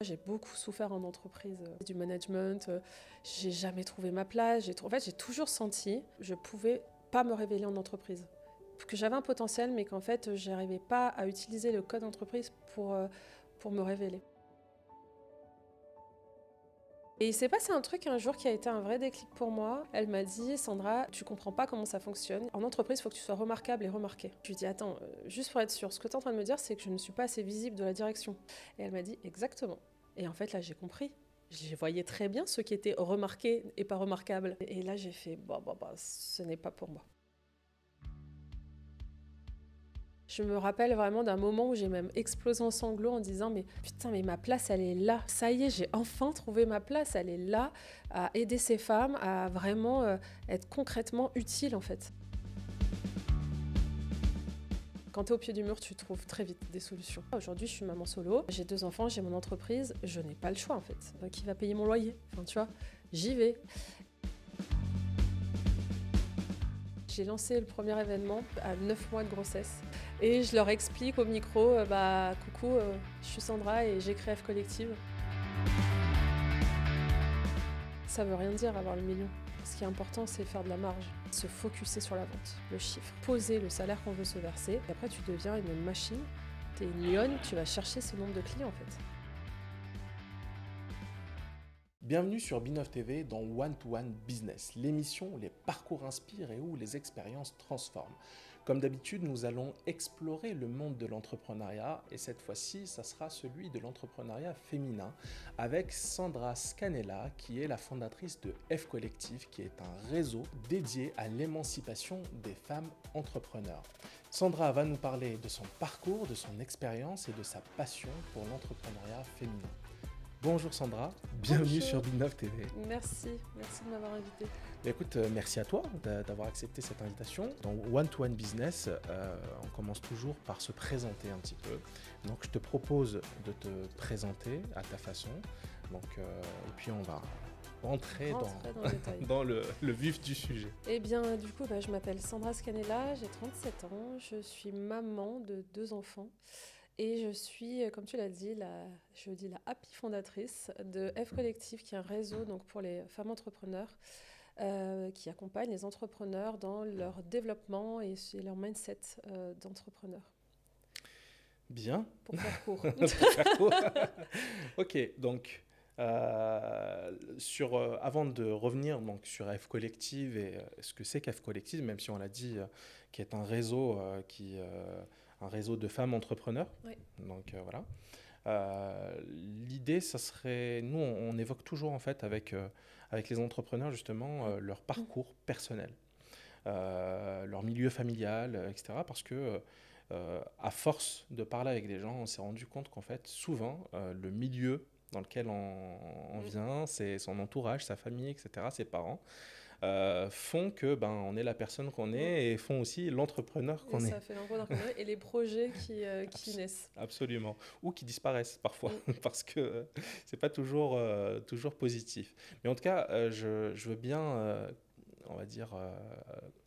J'ai beaucoup souffert en entreprise, du management, j'ai jamais trouvé ma place. En fait, j'ai toujours senti que je pouvais pas me révéler en entreprise. Que j'avais un potentiel, mais qu'en fait, j'arrivais pas à utiliser le code d'entreprise pour me révéler. Et il s'est passé un truc un jour qui a été un vrai déclic pour moi. Elle m'a dit: Sandra, tu comprends pas comment ça fonctionne. En entreprise, il faut que tu sois remarquable et remarquée. Je lui ai dit: attends, juste pour être sûre, ce que tu es en train de me dire, c'est que je ne suis pas assez visible de la direction. Et elle m'a dit: exactement. Et en fait, là, j'ai compris. Je voyais très bien ceux qui étaient remarqués et pas remarquables. Et là, j'ai fait: bon, ce n'est pas pour moi. Je me rappelle vraiment d'un moment où j'ai même explosé en sanglots en disant: mais putain, mais ma place, elle est là. Ça y est, j'ai enfin trouvé ma place, elle est là, à aider ces femmes, à vraiment être concrètement utile en fait. Quand tu es au pied du mur, tu trouves très vite des solutions. Aujourd'hui, je suis maman solo, j'ai 2 enfants, j'ai mon entreprise, je n'ai pas le choix en fait. Qui va payer mon loyer? Enfin, tu vois, j'y vais. J'ai lancé le premier événement à 9 mois de grossesse et je leur explique au micro: coucou, je suis Sandra et j'ai créé F Collective. Ça veut rien dire avoir le million. Ce qui est important, c'est faire de la marge, se focuser sur la vente, le chiffre, poser le salaire qu'on veut se verser. Et après, tu deviens une machine, t'es une lionne, tu vas chercher ce nombre de clients en fait. Bienvenue sur Binov TV dans One to One Business, l'émission où les parcours inspirent et où les expériences transforment. Comme d'habitude, nous allons explorer le monde de l'entrepreneuriat et cette fois-ci, ça sera celui de l'entrepreneuriat féminin avec Sandra Scanella qui est la fondatrice de F Collective qui est un réseau dédié à l'émancipation des femmes entrepreneurs. Sandra va nous parler de son parcours, de son expérience et de sa passion pour l'entrepreneuriat féminin. Bonjour Sandra, bienvenue sur Binov TV. Merci de m'avoir invitée. Écoute, merci à toi d'avoir accepté cette invitation. Dans One to One Business, on commence toujours par se présenter un petit peu. Donc je te propose de te présenter à ta façon. Donc, et puis on va rentrer dans le vif du sujet. Eh bien, du coup, je m'appelle Sandra Scanella, j'ai 37 ans, je suis maman de 2 enfants. Et je suis, comme tu l'as dit, la happy fondatrice de F Collective, qui est un réseau donc, pour les femmes entrepreneurs qui accompagne les entrepreneurs dans leur développement et leur mindset d'entrepreneur. Bien. Pour faire court. Pour faire court. Ok, donc avant de revenir donc, sur F Collective et ce que c'est qu'F Collective, même si on l'a dit, qui est un réseau un réseau de femmes entrepreneurs. Oui. Donc voilà. L'idée, ça serait, nous, on évoque toujours en fait avec les entrepreneurs justement leur parcours personnel, leur milieu familial, etc. Parce que à force de parler avec des gens, on s'est rendu compte qu'en fait, souvent, le milieu dans lequel on vient, c'est son entourage, sa famille, etc., ses parents, font que on est la personne qu'on est et font aussi l'entrepreneur qu'on est. Ça fait l'entrepreneur qu'on est et les projets qui naissent. Absolument. Ou qui disparaissent parfois, parce que c'est pas toujours positif. Mais en tout cas, je veux bien, on va dire,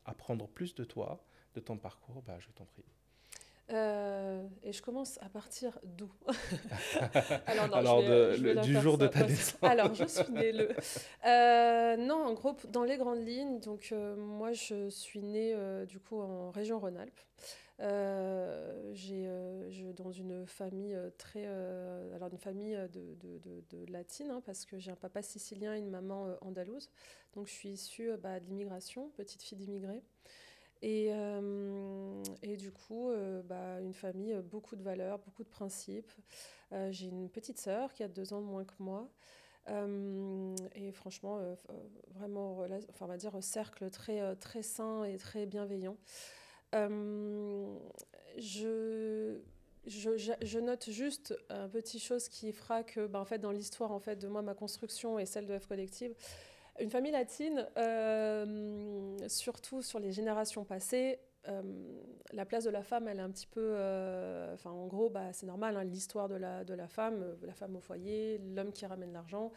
apprendre plus de toi, de ton parcours. Je t'en prie. Et je commence à partir d'où? Du jour de ta naissance. Alors, je suis née non, en gros, dans les grandes lignes, donc moi, je suis née du coup en région Rhône-Alpes. Dans une famille une famille de latine, parce que j'ai un papa sicilien et une maman andalouse. Donc, je suis issue de l'immigration, petite fille d'immigrés. Et du coup, une famille, beaucoup de valeurs, beaucoup de principes. J'ai une petite sœur qui a 2 ans de moins que moi. Et franchement, vraiment, on va dire, cercle très, très sain et très bienveillant. Je note juste une petite chose qui fera que, en fait, dans l'histoire en fait, de moi, ma construction et celle de F Collective, une famille latine, surtout sur les générations passées, la place de la femme, elle est un petit peu... en gros, c'est normal, l'histoire de la femme au foyer, l'homme qui ramène l'argent.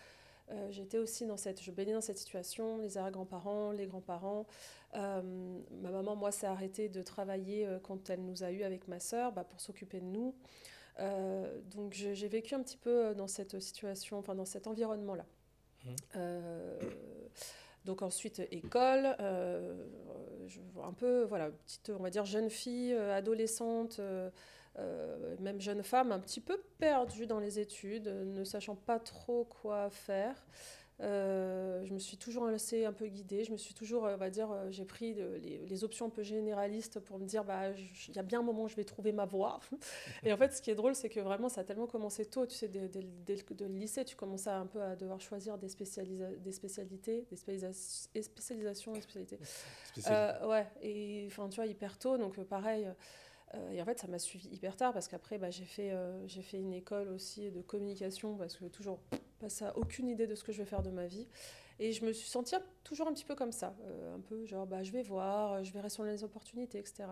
Je baignais dans cette situation, les arrière-grands-parents, les grands-parents. Ma maman, moi, s'est arrêtée de travailler quand elle nous a eus avec ma sœur pour s'occuper de nous. Donc j'ai vécu un petit peu dans cette situation, enfin dans cet environnement-là. Euh, donc ensuite école, un peu voilà petite on va dire jeune fille, adolescente, même jeune femme, un petit peu perdue dans les études, ne sachant pas trop quoi faire. Je me suis toujours laissée un peu guider. Je me suis toujours, on va dire, j'ai pris les options un peu généralistes pour me dire, bah, il y a bien un moment où je vais trouver ma voie. Et en fait, ce qui est drôle, c'est que vraiment, ça a tellement commencé tôt. Tu sais, dès le lycée, tu commences un peu à devoir choisir des spécialités, spécialisations et spécialités. Ouais, et enfin, tu vois, hyper tôt. Donc, pareil. Et en fait, ça m'a suivi hyper tard parce qu'après, bah, j'ai fait une école aussi de communication parce que toujours pas ça, aucune idée de ce que je vais faire de ma vie. Et je me suis sentie toujours un petit peu comme ça, un peu genre bah, je vais voir, je verrai sur les opportunités, etc.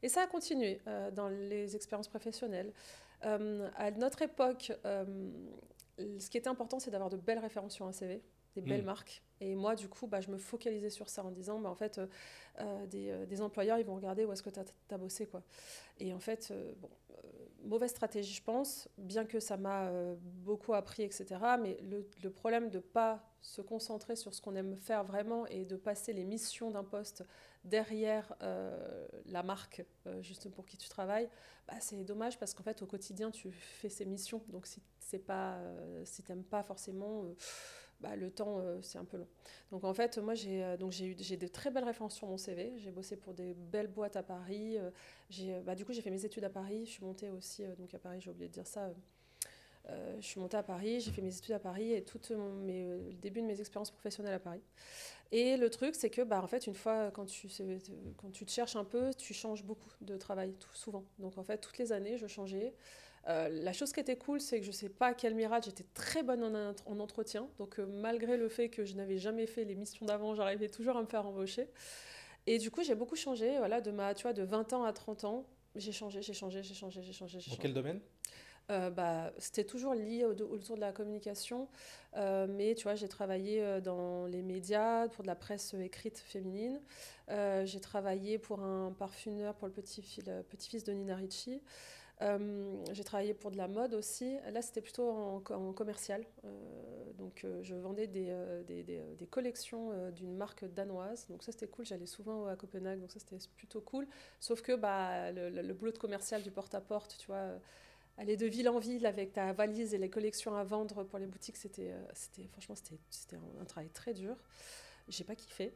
Et ça a continué dans les expériences professionnelles. À notre époque, ce qui était important, c'est d'avoir de belles références sur un CV, des belles marques. Et moi, du coup, bah, je me focalisais sur ça en disant, bah, en fait, des employeurs, ils vont regarder où est-ce que tu as bossé, quoi. Et en fait, bon, mauvaise stratégie, je pense, bien que ça m'a beaucoup appris, etc. Mais le problème de ne pas se concentrer sur ce qu'on aime faire vraiment et de passer les missions d'un poste derrière la marque, juste pour qui tu travailles, bah, c'est dommage parce qu'en fait, au quotidien, tu fais ces missions. Donc, si tu n'aimes pas forcément... bah, le temps, c'est un peu long. Donc en fait, moi, j'ai de très belles références sur mon CV. J'ai bossé pour des belles boîtes à Paris. Du coup, j'ai fait mes études à Paris. Je suis montée aussi, donc à Paris, j'ai oublié de dire ça. Je suis montée à Paris, j'ai fait mes études à Paris et le début de mes expériences professionnelles à Paris. Et le truc, c'est que, bah, en fait, une fois, quand tu te cherches un peu, tu changes beaucoup de travail, souvent. Donc en fait, toutes les années, je changeais. La chose qui était cool, c'est que je sais pas quel miracle, j'étais très bonne en entretien. Donc malgré le fait que je n'avais jamais fait les missions d'avant, j'arrivais toujours à me faire embaucher. Et du coup, j'ai beaucoup changé. Voilà, tu vois, de 20 ans à 30 ans, j'ai changé, j'ai changé, j'ai changé, j'ai changé, j'ai Dans changé. quel domaine? Bah, c'était toujours lié autour de la communication. Mais tu vois, j'ai travaillé dans les médias, pour de la presse écrite féminine. J'ai travaillé pour un parfumeur, pour le petit-fils de Nina Ricci. J'ai travaillé pour de la mode aussi. Là, c'était plutôt en commercial. Je vendais des collections d'une marque danoise. Donc ça, c'était cool. J'allais souvent à Copenhague, donc ça, c'était plutôt cool. Sauf que bah, le boulot de commercial du porte-à-porte, tu vois, aller de ville en ville avec ta valise et les collections à vendre pour les boutiques, franchement, c'était un travail très dur. J'ai pas kiffé.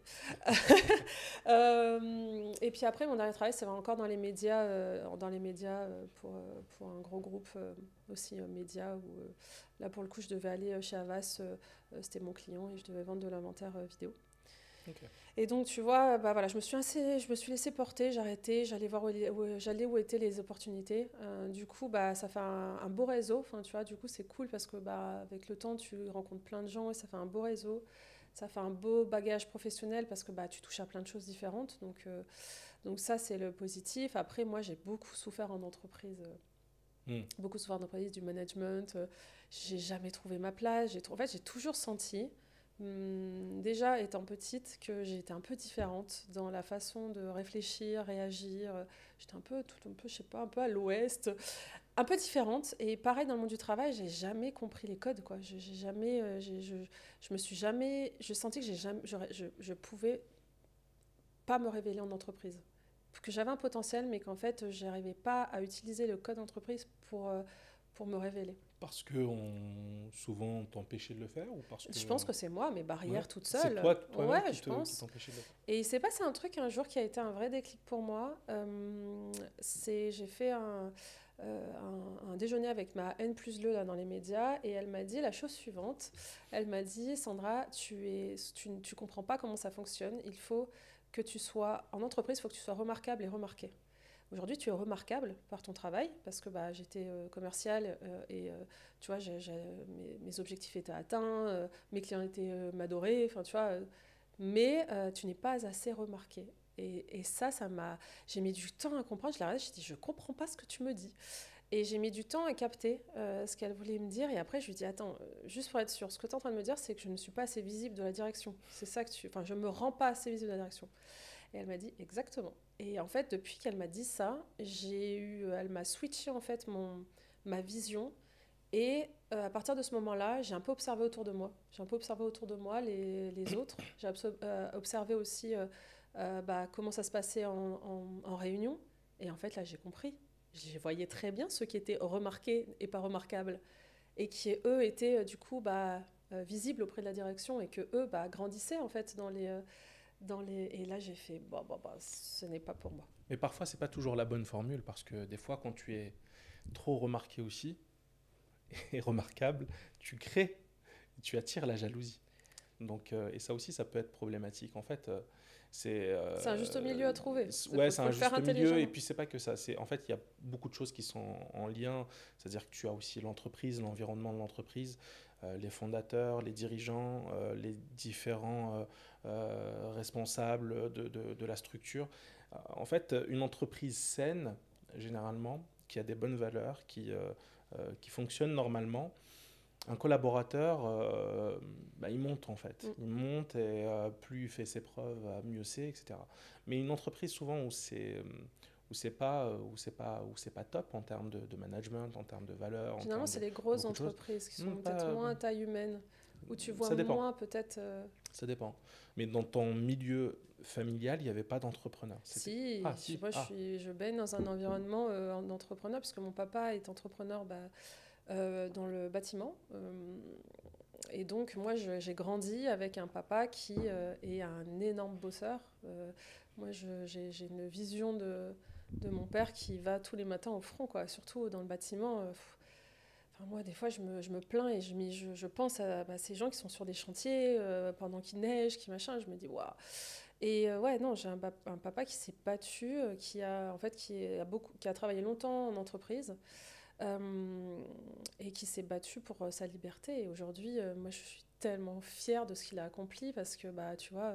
Et puis après, mon dernier travail, c'est encore dans les médias pour un gros groupe aussi médias où là pour le coup, je devais aller chez Havas, c'était mon client et je devais vendre de l'inventaire vidéo. Okay. Et donc tu vois, bah voilà, je me suis laissée porter, j'ai arrêté, j'allais voir où étaient les opportunités. Du coup, bah ça fait un beau réseau. Enfin, tu vois, du coup, c'est cool parce que bah avec le temps, tu rencontres plein de gens et ça fait un beau réseau. Ça fait un beau bagage professionnel parce que bah, tu touches à plein de choses différentes. Donc ça, c'est le positif. Après, moi, j'ai beaucoup souffert en entreprise. Beaucoup souffert en entreprise, du management. J'ai jamais trouvé ma place. En fait, j'ai toujours senti, déjà étant petite, que j'étais un peu différente dans la façon de réfléchir, réagir. J'étais un peu, je sais pas, un peu à l'ouest, un peu différente. Et pareil, dans le monde du travail, j'ai jamais compris les codes, quoi. J'ai jamais, je me suis jamais, je sentis que je pouvais pas me révéler en entreprise, que j'avais un potentiel, mais qu'en fait, j'arrivais pas à utiliser le code entreprise pour me révéler. Parce que souvent t'empêchait de le faire ou parce que... Je pense que c'est moi, mes barrières Ouais. toute C'est seule. toi-même Ouais, qui je pense. t'empêchait de le faire. Et il s'est passé un truc un jour qui a été un vrai déclic pour moi. J'ai fait un déjeuner avec ma N+2 là, dans les médias et elle m'a dit la chose suivante. Elle m'a dit, Sandra, tu comprends pas comment ça fonctionne. Il faut que tu sois en entreprise, il faut que tu sois remarquable et remarqué. Aujourd'hui, tu es remarquable par ton travail parce que bah, j'étais commerciale et tu vois, mes objectifs étaient atteints, mes clients m'adoraient, enfin tu vois, mais tu n'es pas assez remarqué. Et ça m'a... J'ai mis du temps à comprendre, je l'ai regardé, j'ai dit, je comprends pas ce que tu me dis. Et j'ai mis du temps à capter ce qu'elle voulait me dire. Et après, je lui ai dit, attends, juste pour être sûre, ce que tu es en train de me dire, c'est que je ne suis pas assez visible de la direction. C'est ça que tu... Enfin, je me rends pas assez visible de la direction. Et elle m'a dit, exactement. Et en fait, depuis qu'elle m'a dit ça, elle m'a switché en fait ma vision. Et à partir de ce moment-là, j'ai un peu observé autour de moi. J'ai un peu observé autour de moi les autres. J'ai observé aussi comment ça se passait en réunion. Et en fait, là, j'ai compris. Je voyais très bien ceux qui étaient remarqués et pas remarquables. Et qui, eux, étaient du coup visibles auprès de la direction. Et que eux grandissaient, en fait, Et là, j'ai fait, ce n'est pas pour moi. Mais parfois, c'est pas toujours la bonne formule parce que des fois, quand tu es trop remarqué aussi et remarquable, tu attires la jalousie. Donc, et ça aussi, ça peut être problématique. En fait, c'est un juste milieu à trouver. Ouais, c'est un juste milieu. Et puis puis, c'est pas que ça. En fait, il y a beaucoup de choses qui sont en lien. C'est-à-dire que tu as aussi l'entreprise, l'environnement de l'entreprise, les fondateurs, les dirigeants, les différents responsables de la structure. En fait, une entreprise saine, généralement, qui a des bonnes valeurs, qui fonctionne normalement, un collaborateur, il monte en fait. Il monte et plus il fait ses preuves, mieux c'est, etc. Mais une entreprise souvent où c'est pas top en termes de management, en termes de valeurs. Généralement, c'est les grosses entreprises qui sont peut-être moins à taille humaine, où tu vois moins peut-être. Ça dépend. Mais dans ton milieu familial, il n'y avait pas d'entrepreneur. Si, moi je baigne dans un environnement d'entrepreneur, parce que mon papa est entrepreneur dans le bâtiment. Et donc, moi, j'ai grandi avec un papa qui est un énorme bosseur. Moi, j'ai une vision de mon père qui va tous les matins au front, quoi. Surtout dans le bâtiment. Moi, des fois, je me plains et je pense à ces gens qui sont sur des chantiers pendant qu'il neige, qui machin. Je me dis, waouh. Et non, j'ai un papa qui s'est battu, qui a travaillé longtemps en entreprise. Et qui s'est battu pour sa liberté. Et aujourd'hui, moi, je suis tellement fière de ce qu'il a accompli parce que, tu vois,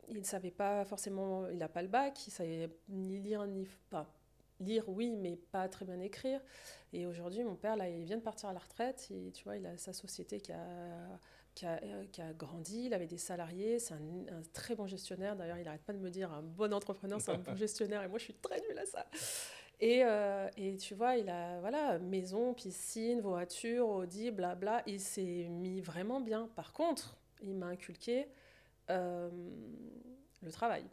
il ne savait pas forcément, il n'a pas le bac, il savait ni lire, ni pas. Lire, oui, mais pas très bien écrire. Et aujourd'hui, mon père, là, il vient de partir à la retraite. Et, tu vois, il a sa société qui a grandi. Il avait des salariés. C'est un très bon gestionnaire. D'ailleurs, il n'arrête pas de me dire, un bon entrepreneur, c'est un bon gestionnaire. Et moi, je suis très nulle à ça. Et tu vois, il a maison, piscine, voiture, Audi, blabla. Il s'est mis vraiment bien. Par contre, il m'a inculqué le travail.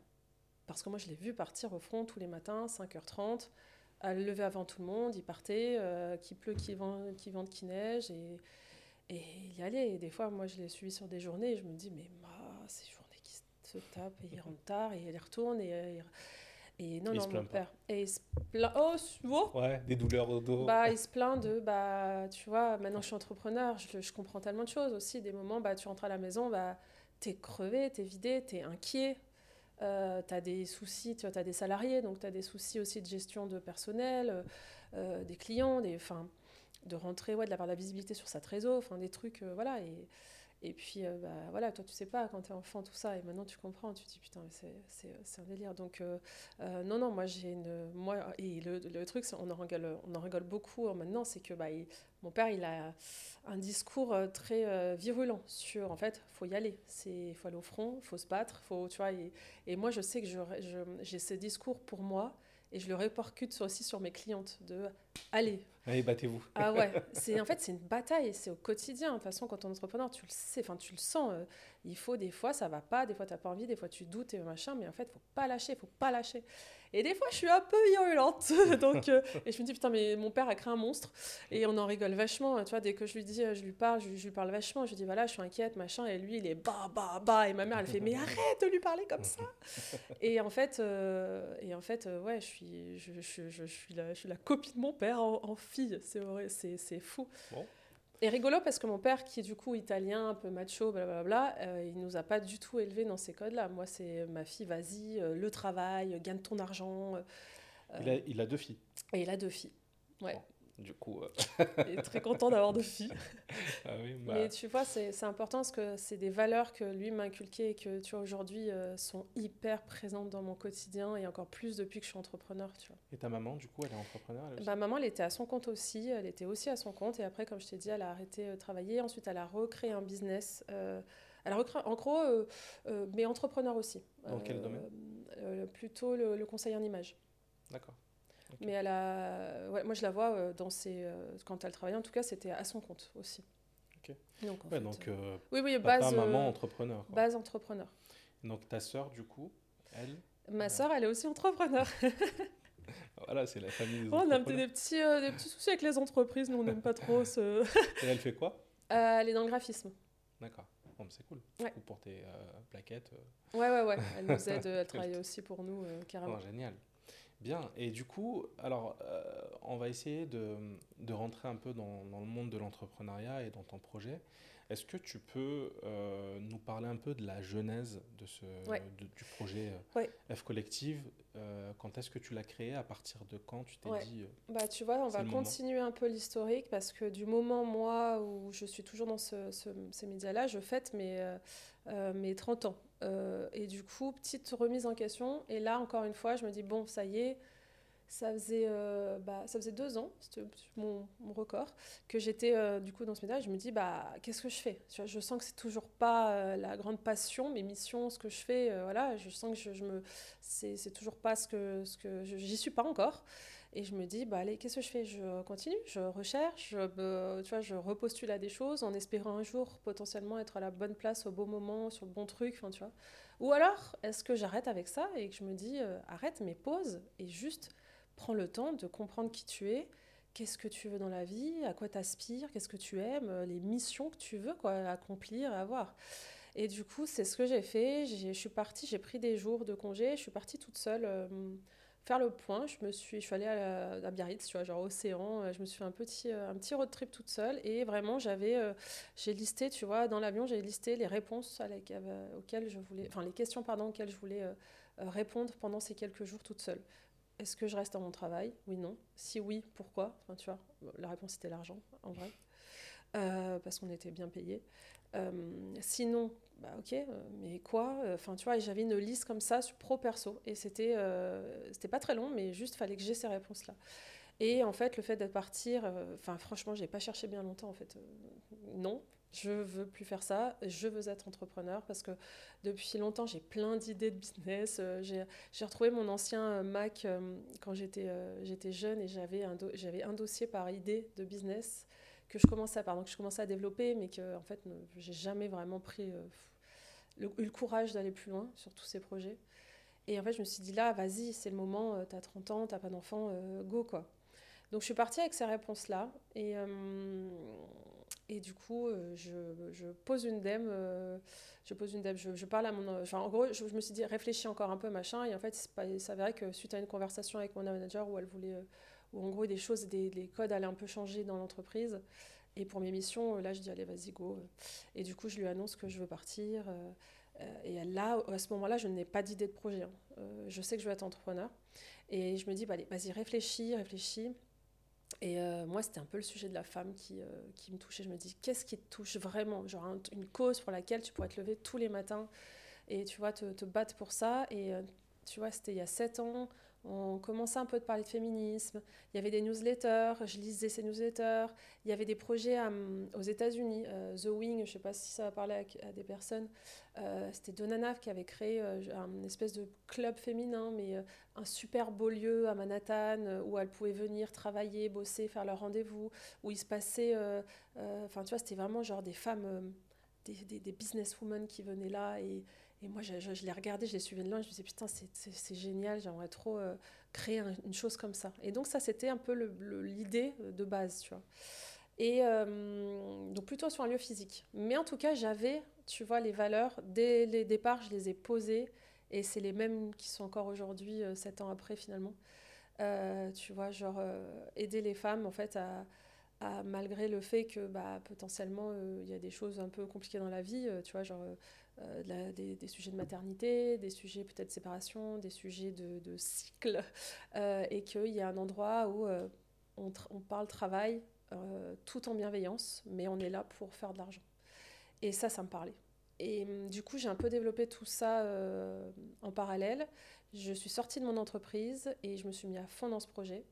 Parce que moi, je l'ai vu partir au front tous les matins, 5h30, à le lever avant tout le monde. Il partait, qu'il pleut, qu'il vente, qu'il neige. Et il y allait. Et des fois, moi, je l'ai suivi sur des journées. Et je me dis, mais ces journées qui se tapent, et il rentre tard, et il retourne, et non, mon père. Et il se plaint. Ouais, des douleurs au dos. Il se plaint de. Tu vois, maintenant je suis entrepreneur, je comprends tellement de choses aussi. Des moments, tu rentres à la maison, t'es crevé, t'es vidé, t'es inquiet. T'as des soucis, tu as des salariés, donc t'as des soucis aussi de gestion de personnel, des clients, de rentrer, d'avoir de la visibilité sur sa trésor, des trucs, voilà. Et puis, toi, tu sais pas, quand t'es enfant, tout ça, et maintenant tu comprends, tu te dis, putain, c'est un délire. Donc, non, moi, et le truc, on en rigole beaucoup maintenant, c'est que mon père, il a un discours très virulent sur, en fait, faut y aller, faut aller au front, faut se battre, tu vois, et moi, je sais que j'ai ce discours pour moi, et je le répercute aussi sur mes clientes, allez, battez-vous. Ah ouais, c'est une bataille, c'est au quotidien. De toute façon, quand on est entrepreneur, tu le sais, tu le sens. Il faut, des fois, ça va pas, des fois, t'as pas envie, des fois, tu doutes et machin, mais en fait, faut pas lâcher. Et des fois, je suis un peu virulente. Donc, et je me dis, putain, mais mon père a créé un monstre. Et on en rigole vachement. Tu vois, dès que je lui dis, je lui parle vachement. Je lui dis, voilà, je suis inquiète, machin. Et lui, il est bah. Et ma mère, elle fait, mais arrête de lui parler comme ça. Et en fait, ouais, je suis la copie de mon père en fille. C'est vrai, c'est fou. Bon. Et rigolo parce que mon père, qui est du coup italien, un peu macho, blablabla, il nous a pas du tout élevés dans ces codes-là. Moi, c'est ma fille, vas-y, le travail, gagne ton argent. Il a 2 filles. Et il a 2 filles. Ouais. Bon. Du coup, il est très content d'avoir 2 filles. Ah oui, Mais tu vois, c'est important parce que c'est des valeurs que lui m'a inculquées et que, tu vois, aujourd'hui, sont hyper présentes dans mon quotidien et encore plus depuis que je suis entrepreneur, tu vois. Et ta maman, du coup, elle est entrepreneur elle aussi? Maman, elle était à son compte aussi. Elle était aussi à son compte. Et après, comme je t'ai dit, elle a arrêté de travailler. Ensuite, elle a recréé un business. Elle a recréé, en gros, mais entrepreneur aussi. Dans quel domaine? Plutôt le conseil en image. D'accord. Ok. Mais ouais, moi, je la vois quand elle travaillait, en tout cas, c'était à son compte aussi. Ok. Donc, en Ouais, fait, donc oui, papa, maman, entrepreneur, quoi. base entrepreneur. Donc ta sœur, du coup, elle, Ma euh, sœur, elle est aussi entrepreneur. voilà, c'est la famille des Oh, on a entrepreneurs. des petits soucis avec les entreprises, nous, on n'aime pas trop ce... Et elle fait quoi? Elle est dans le graphisme. D'accord. Bon, mais c'est cool. Du Ouais. coup, pour tes plaquettes. Ouais. Elle nous aide, elle travaille aussi pour nous, carrément. Oh, génial. Bien. Et du coup, alors, on va essayer de rentrer un peu dans le monde de l'entrepreneuriat et dans ton projet. Est-ce que tu peux nous parler un peu de la genèse Ouais, du projet ouais, F Collective? Quand est-ce que tu l'as créé? À partir de quand tu t'es ouais. dit Bah, tu vois, on c'est va le moment? continuer un peu l'historique parce que du moment, moi, où je suis toujours dans ces médias-là, je fête mes 30 ans. Et du coup, petite remise en question. Et là, encore une fois, je me dis, bon, ça y est, ça faisait 2 ans, c'était mon record, que j'étais du coup dans ce média. Je me dis, bah, qu'est-ce que je fais? Tu vois, je sens que c'est toujours pas la grande passion, mes missions, ce que je fais. Voilà, je sens que c'est toujours pas j'y suis pas encore. Et je me dis, bah allez, qu'est-ce que je fais? Je continue, je recherche, tu vois, je repostule à des choses en espérant un jour potentiellement être à la bonne place au bon moment, sur le bon truc, enfin, tu vois. Ou alors, est-ce que j'arrête avec ça et que je me dis, arrête, mais pause et juste prends le temps de comprendre qui tu es, qu'est-ce que tu veux dans la vie, à quoi tu aspires, qu'est-ce que tu aimes, les missions que tu veux quoi, accomplir et avoir. Et du coup, c'est ce que j'ai fait. Je suis partie, j'ai pris des jours de congé, je suis partie toute seule faire le point. Je suis allée à Biarritz, tu vois, genre océan. Je me suis fait un petit road trip toute seule et vraiment, j'ai listé, tu vois, dans l'avion, j'ai listé les réponses auxquelles je voulais, enfin les questions, pardon, auxquelles je voulais répondre pendant ces quelques jours toute seule. Est-ce que je reste à mon travail? Oui, non. Si oui, pourquoi? Enfin, tu vois, la réponse était l'argent, en vrai. Parce qu'on était bien payés. Sinon, bah ok, mais quoi? Enfin, tu vois, j'avais une liste comme ça, pro-perso. Et c'était pas très long, mais juste fallait que j'ai ces réponses-là. Et en fait, le fait de partir, enfin, franchement, j'ai pas cherché bien longtemps, en fait. Non, je veux plus faire ça, je veux être entrepreneur parce que depuis longtemps, j'ai plein d'idées de business. J'ai retrouvé mon ancien Mac quand j'étais jeune et j'avais un dossier par idée de business que je commençais à développer, mais que en fait, j'ai jamais vraiment eu le courage d'aller plus loin sur tous ces projets. Et en fait, je me suis dit là, vas-y, c'est le moment, t'as 30 ans, t'as pas d'enfant, go quoi. Donc je suis partie avec ces réponses-là et du coup je pose une dème, je parle à enfin en gros je me suis dit réfléchis encore un peu machin et en fait il s'avérait que suite à une conversation avec mon manager où elle voulait où en gros des choses, les codes allaient un peu changer dans l'entreprise et pour mes missions là je dis allez vas-y go et du coup je lui annonce que je veux partir et là à ce moment-là je n'ai pas d'idée de projet hein. Je sais que je veux être entrepreneur et je me dis bah, allez vas-y réfléchis. Et moi, c'était un peu le sujet de la femme qui me touchait. Je me dis, qu'est-ce qui te touche vraiment? Genre une cause pour laquelle tu pourrais te lever tous les matins et tu vois, te battre pour ça. Et tu vois, c'était il y a 7 ans. On commençait un peu de parler de féminisme. Il y avait des newsletters, je lisais ces newsletters. Il y avait des projets aux États-Unis. The Wing, je ne sais pas si ça va parler à des personnes. C'était Donanav qui avait créé un espèce de club féminin, mais un super beau lieu à Manhattan où elles pouvaient venir travailler, bosser, faire leurs rendez-vous, où il se passait. Enfin, tu vois, c'était vraiment genre des femmes, des businesswomen qui venaient là et moi, je les regardais, je les suivais de loin, je me disais, putain, c'est génial, j'aimerais trop créer une chose comme ça. Et donc, ça, c'était un peu l'idée de base, tu vois. Et donc, plutôt sur un lieu physique. Mais en tout cas, j'avais, tu vois, les valeurs, dès les départs, je les ai posées. Et c'est les mêmes qui sont encore aujourd'hui, 7 ans après, finalement. Tu vois, genre, aider les femmes, en fait, malgré le fait que bah, potentiellement il y a des choses un peu compliquées dans la vie, tu vois, genre des sujets de maternité, des sujets peut-être de séparation, des sujets de cycle, et qu'il y a un endroit où on parle travail tout en bienveillance, mais on est là pour faire de l'argent. Et ça me parlait. Et du coup, j'ai un peu développé tout ça en parallèle. Je suis sortie de mon entreprise et je me suis mis à fond dans ce projet.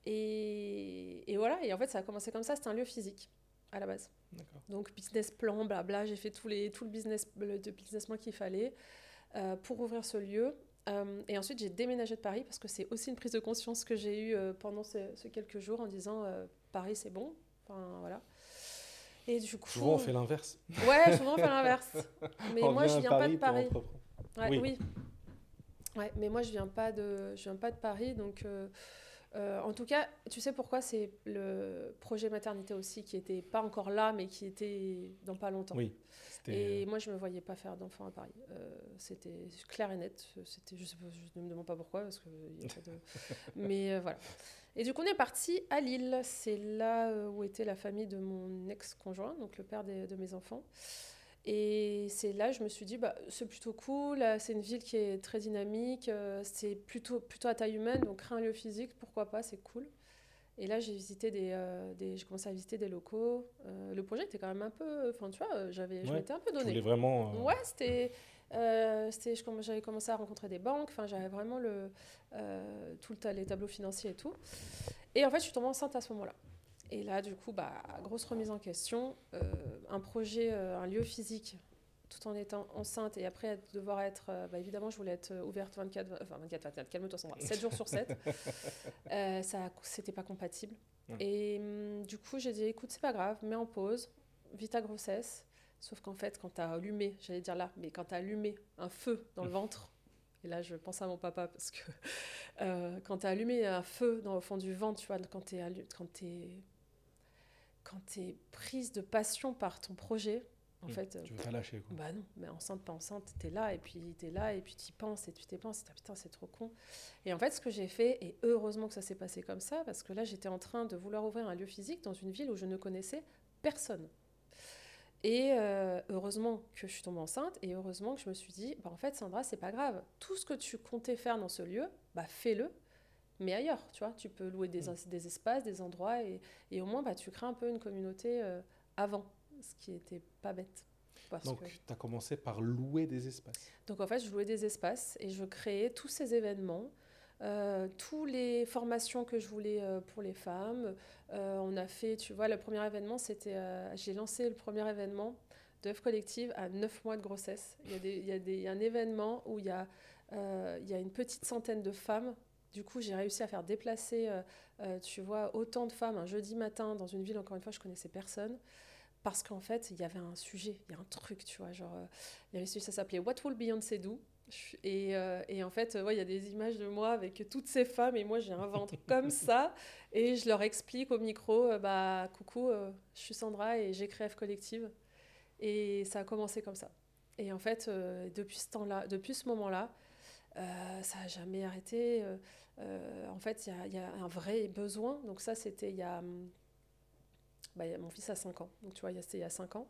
Et voilà, et en fait, ça a commencé comme ça, c'était un lieu physique à la base. D'accord. Donc, business plan, blabla, j'ai fait tout le business plan qu'il fallait pour ouvrir ce lieu. Et ensuite, j'ai déménagé de Paris parce que c'est aussi une prise de conscience que j'ai eue pendant ces quelques jours en disant Paris, c'est bon. Enfin, voilà. Et du coup. Souvent, on fait l'inverse. Ouais, souvent on fait l'inverse. Mais On moi, vient je à viens pas de Paris pour Paris. entreprendre. Ouais, Oui, oui. Ouais, mais moi, je viens pas de Paris. Donc, en tout cas, tu sais pourquoi c'est le projet maternité aussi qui était pas encore là, mais qui était dans pas longtemps. oui. Et moi, je me voyais pas faire d'enfant à Paris. C'était clair et net. C'était, je sais pas, je ne me demande pas pourquoi, parce que y a pas de... Mais voilà. Et du coup, on est parti à Lille. C'est là où était la famille de mon ex-conjoint, donc le père de mes enfants. Et c'est là je me suis dit, bah, c'est plutôt cool. C'est une ville qui est très dynamique. C'est plutôt à taille humaine, donc rien lieu physique, pourquoi pas, c'est cool. Et là, j'ai commencé à visiter des locaux. Le projet était quand même un peu... Enfin, tu vois, je Ouais. m'étais un peu Tu voulais donnée. vraiment. Ouais, j'avais commencé à rencontrer des banques. Enfin, j'avais vraiment les tableaux financiers et tout. Et en fait, je suis tombée enceinte à ce moment-là. Et là, du coup, bah, grosse remise en question. Un projet, un lieu physique, tout en étant enceinte et après devoir être... bah, évidemment, je voulais être ouverte 24, calme-toi Sandra, 7 jours sur 7. C'était pas compatible. Ouais. Et du coup, j'ai dit, écoute, c'est pas grave, mets en pause, vis ta grossesse. Sauf qu'en fait, quand t'as allumé, j'allais dire là, mais quand t'as allumé un feu dans le ventre, et là, je pense à mon papa parce que quand t'as allumé un feu au fond du ventre, tu vois, quand t'es prise de passion par ton projet, en fait, Tu veux pas lâcher, quoi. bah non, mais enceinte, pas enceinte, t'es là, et puis t'y penses, et tu t'y penses, et putain, c'est trop con. Et en fait, ce que j'ai fait, et heureusement que ça s'est passé comme ça, parce que là, j'étais en train de vouloir ouvrir un lieu physique dans une ville où je ne connaissais personne. Et heureusement que je suis tombée enceinte, et heureusement que je me suis dit, bah en fait, Sandra, c'est pas grave. Tout ce que tu comptais faire dans ce lieu, bah fais-le, mais ailleurs, tu vois. Tu peux louer des espaces, des endroits, et au moins, bah, tu crées un peu une communauté avant, ce qui était pas bête. Donc, tu as commencé par louer des espaces. Donc, en fait, je louais des espaces et je créais tous ces événements, toutes les formations que je voulais pour les femmes. On a fait, tu vois, le premier événement, c'était... j'ai lancé le premier événement de F Collective à 9 mois de grossesse. Il y a un événement où il y a une petite centaine de femmes. Du coup, j'ai réussi à faire déplacer, tu vois, autant de femmes un jeudi matin dans une ville, encore une fois, je connaissais personne. Parce qu'en fait, il y avait un sujet, il y a un truc, tu vois, genre, il y avait ça s'appelait What Will Beyoncé Do? Et en fait, ouais, il y a des images de moi avec toutes ces femmes, et moi, j'ai un ventre comme ça, et je leur explique au micro, bah, coucou, je suis Sandra, et j'ai créé F Collective, et ça a commencé comme ça. Et en fait, depuis ce moment-là, ça n'a jamais arrêté. En fait, il y a un vrai besoin, donc ça, c'était mon fils a 5 ans, donc tu vois, c'était il y a 5 ans.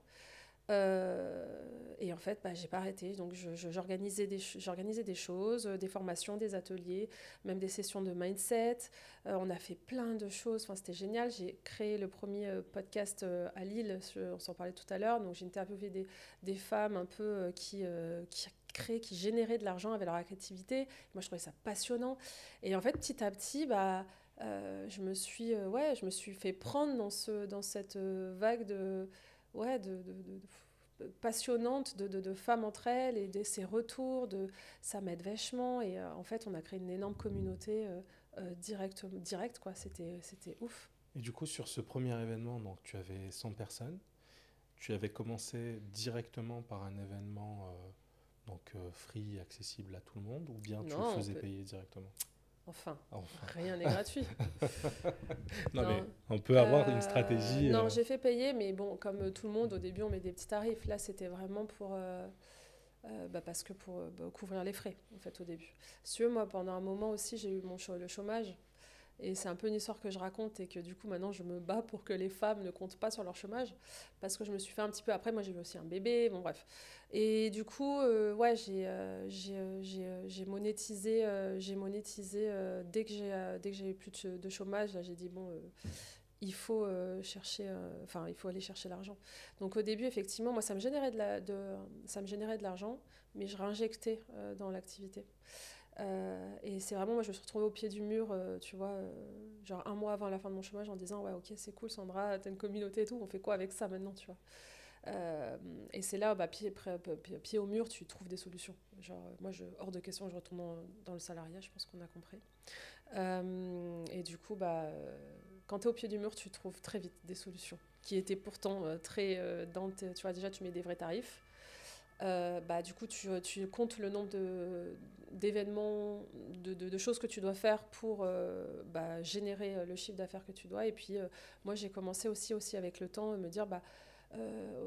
Et en fait, bah, j'ai pas arrêté. Donc, j'organisais des choses, des formations, des ateliers, même des sessions de mindset. On a fait plein de choses. Enfin, c'était génial. J'ai créé le premier podcast à Lille. On s'en parlait tout à l'heure. Donc, j'ai interviewé des femmes un peu qui généraient de l'argent avec leur activité. Moi, je trouvais ça passionnant. Et en fait, petit à petit, bah, je me suis fait prendre dans cette vague passionnante de femmes entre elles et de ces retours. Ça m'aide vachement. Et en fait, on a créé une énorme communauté direct, quoi. C'était ouf. Et du coup, sur ce premier événement, donc, tu avais 100 personnes. Tu avais commencé directement par un événement free, accessible à tout le monde, ou bien tu le faisais payer directement? Enfin, rien n'est gratuit. Non, mais on peut avoir une stratégie. Non, j'ai fait payer, mais bon, comme tout le monde, au début, on met des petits tarifs. Là, c'était vraiment pour couvrir les frais, en fait, au début. Si tu veux, moi, pendant un moment aussi, j'ai eu le chômage. Et c'est un peu une histoire que je raconte et que du coup maintenant je me bats pour que les femmes ne comptent pas sur leur chômage parce que je me suis fait un petit peu après, moi j'ai eu aussi un bébé, bon bref. Et du coup j'ai monétisé dès que j'ai eu plus de chômage. Là j'ai dit bon, il faut aller chercher l'argent. Donc au début effectivement moi ça me générait de l'argent, mais je réinjectais dans l'activité. Et c'est vraiment, moi je me suis retrouvée au pied du mur, tu vois, genre un mois avant la fin de mon chômage en disant ouais ok c'est cool Sandra, t'as une communauté et tout, on fait quoi avec ça maintenant, tu vois. Et c'est là, pied au mur, tu trouves des solutions. Genre, moi, hors de question, je retourne dans le salariat, je pense qu'on a compris. Et du coup, quand tu es au pied du mur, tu trouves très vite des solutions qui étaient pourtant très... tu vois, déjà, tu mets des vrais tarifs. Du coup, tu comptes le nombre d'événements, de choses que tu dois faire pour générer le chiffre d'affaires que tu dois. Et puis, moi, j'ai commencé aussi avec le temps, me dire,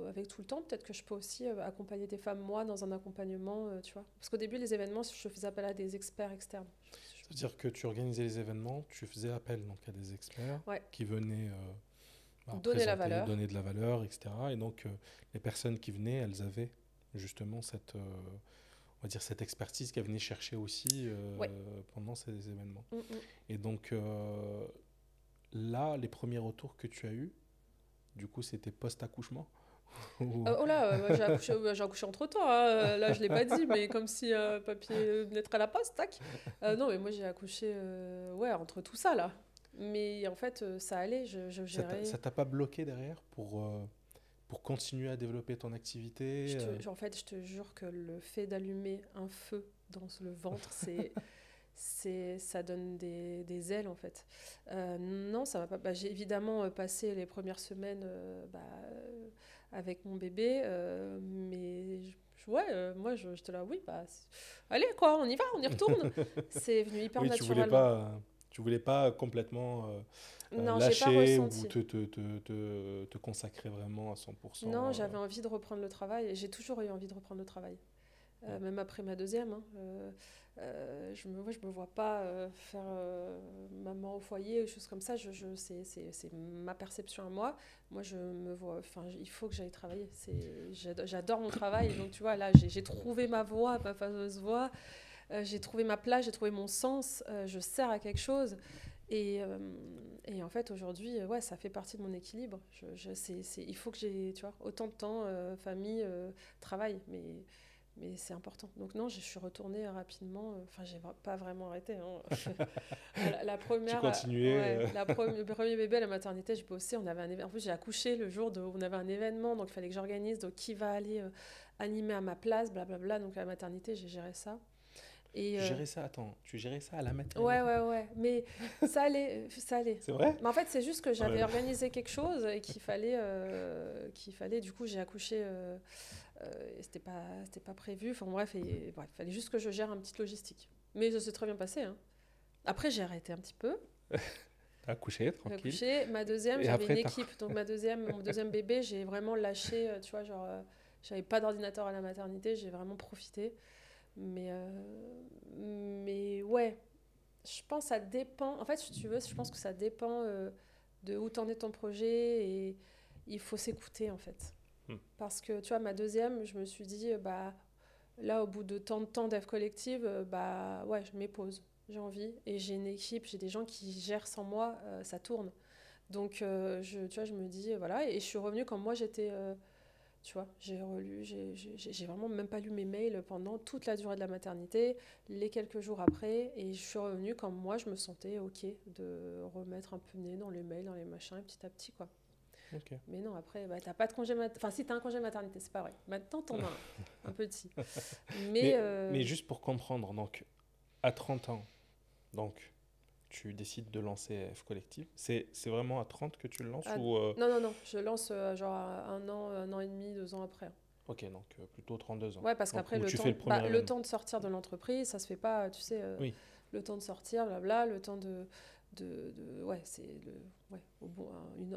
avec tout le temps, peut-être que je peux aussi accompagner des femmes, moi, dans un accompagnement, tu vois. Parce qu'au début, les événements, je faisais appel à des experts externes. C'est-à-dire que tu organisais les événements, tu faisais appel donc, à des experts qui venaient donner la valeur. Donner de la valeur, etc. Et donc, les personnes qui venaient, elles avaient justement on va dire cette expertise qu'elles venaient chercher aussi pendant ces événements. Et donc, là, les premiers retours que tu as eus, du coup, c'était post-accouchement j'ai accouché entre-temps, hein. Là je l'ai pas dit, mais comme si un papier naîtrait à la poste, tac. Non, mais moi j'ai accouché entre tout ça là. Mais en fait, ça allait, je gérais. Ça t'a pas bloqué derrière pour continuer à développer ton activité En fait, je te jure que le fait d'allumer un feu dans le ventre, ça donne des ailes en fait. Non, ça va pas. J'ai évidemment passé les premières semaines avec mon bébé, mais moi j'étais là, oui, allez quoi, on y va, on y retourne. C'est venu hyper naturellement. Tu voulais pas complètement non, lâcher ou te consacrer vraiment à 100%. Non, j'avais envie de reprendre le travail. J'ai toujours eu envie de reprendre le travail. Même après ma deuxième. Je me vois pas faire maman au foyer ou des choses comme ça. C'est ma perception à moi. Moi, je me vois. Il faut que j'aille travailler. J'adore mon travail. Donc, tu vois, là, j'ai trouvé ma voie, ma fameuse voie. J'ai trouvé ma place, j'ai trouvé mon sens. Je sers à quelque chose. Et en fait, aujourd'hui, ça fait partie de mon équilibre. Il faut que j'ai, tu vois, autant de temps, famille, travail. Mais c'est important. Donc non, je suis retournée rapidement. J'ai pas vraiment arrêté. Hein. la première, tu continuais. Le premier bébé à la maternité, je bossais. On avait en plus, j'ai accouché le jour où on avait un événement, donc il fallait que j'organise. Donc qui va aller animer à ma place, blablabla. Donc à la maternité, j'ai géré ça. Tu gérais ça, tu gérais ça à la maternité? Ouais. Mais ça allait. C'est vrai? Mais en fait, c'est juste que j'avais organisé quelque chose et qu'il fallait. Du coup, j'ai accouché. C'était pas prévu. Enfin bref, il fallait juste que je gère un petit logistique. Mais ça s'est très bien passé. Hein. Après, j'ai arrêté un petit peu. T'as accouché, tranquille. J'ai accouché. Ma deuxième, j'avais une équipe. Donc mon deuxième bébé, j'ai vraiment lâché. Tu vois, j'avais pas d'ordinateur à la maternité. J'ai vraiment profité. Mais ouais, je pense que ça dépend. En fait, si tu veux, je pense que ça dépend de où t'en est ton projet et il faut s'écouter en fait. Parce que tu vois, ma deuxième, je me suis dit, là, au bout de tant de temps d'F collective, je m'épose. J'ai envie et j'ai une équipe, j'ai des gens qui gèrent sans moi, ça tourne. Donc, je me dis, voilà, et je suis revenue quand moi j'étais. Tu vois, j'ai relu, j'ai vraiment même pas lu mes mails pendant toute la durée de la maternité, les quelques jours après, et je suis revenue quand moi je me sentais ok de remettre un peu le nez dans les mails, dans les machins, petit à petit quoi. Okay. Mais non, après, t'as pas de congé maternité. Enfin, si t'as un congé maternité, c'est pas vrai. Maintenant, t'en as un petit. Mais juste pour comprendre, donc, à 30 ans, donc, tu décides de lancer F Collective. C'est vraiment à 30 que tu le lances ou Non. Je lance genre un an et demi, 2 ans après. Ok, donc plutôt 32 ans. Ouais, parce qu'après, le temps de sortir de l'entreprise, ça se fait pas, tu sais, oui. Le temps de sortir, blabla, le temps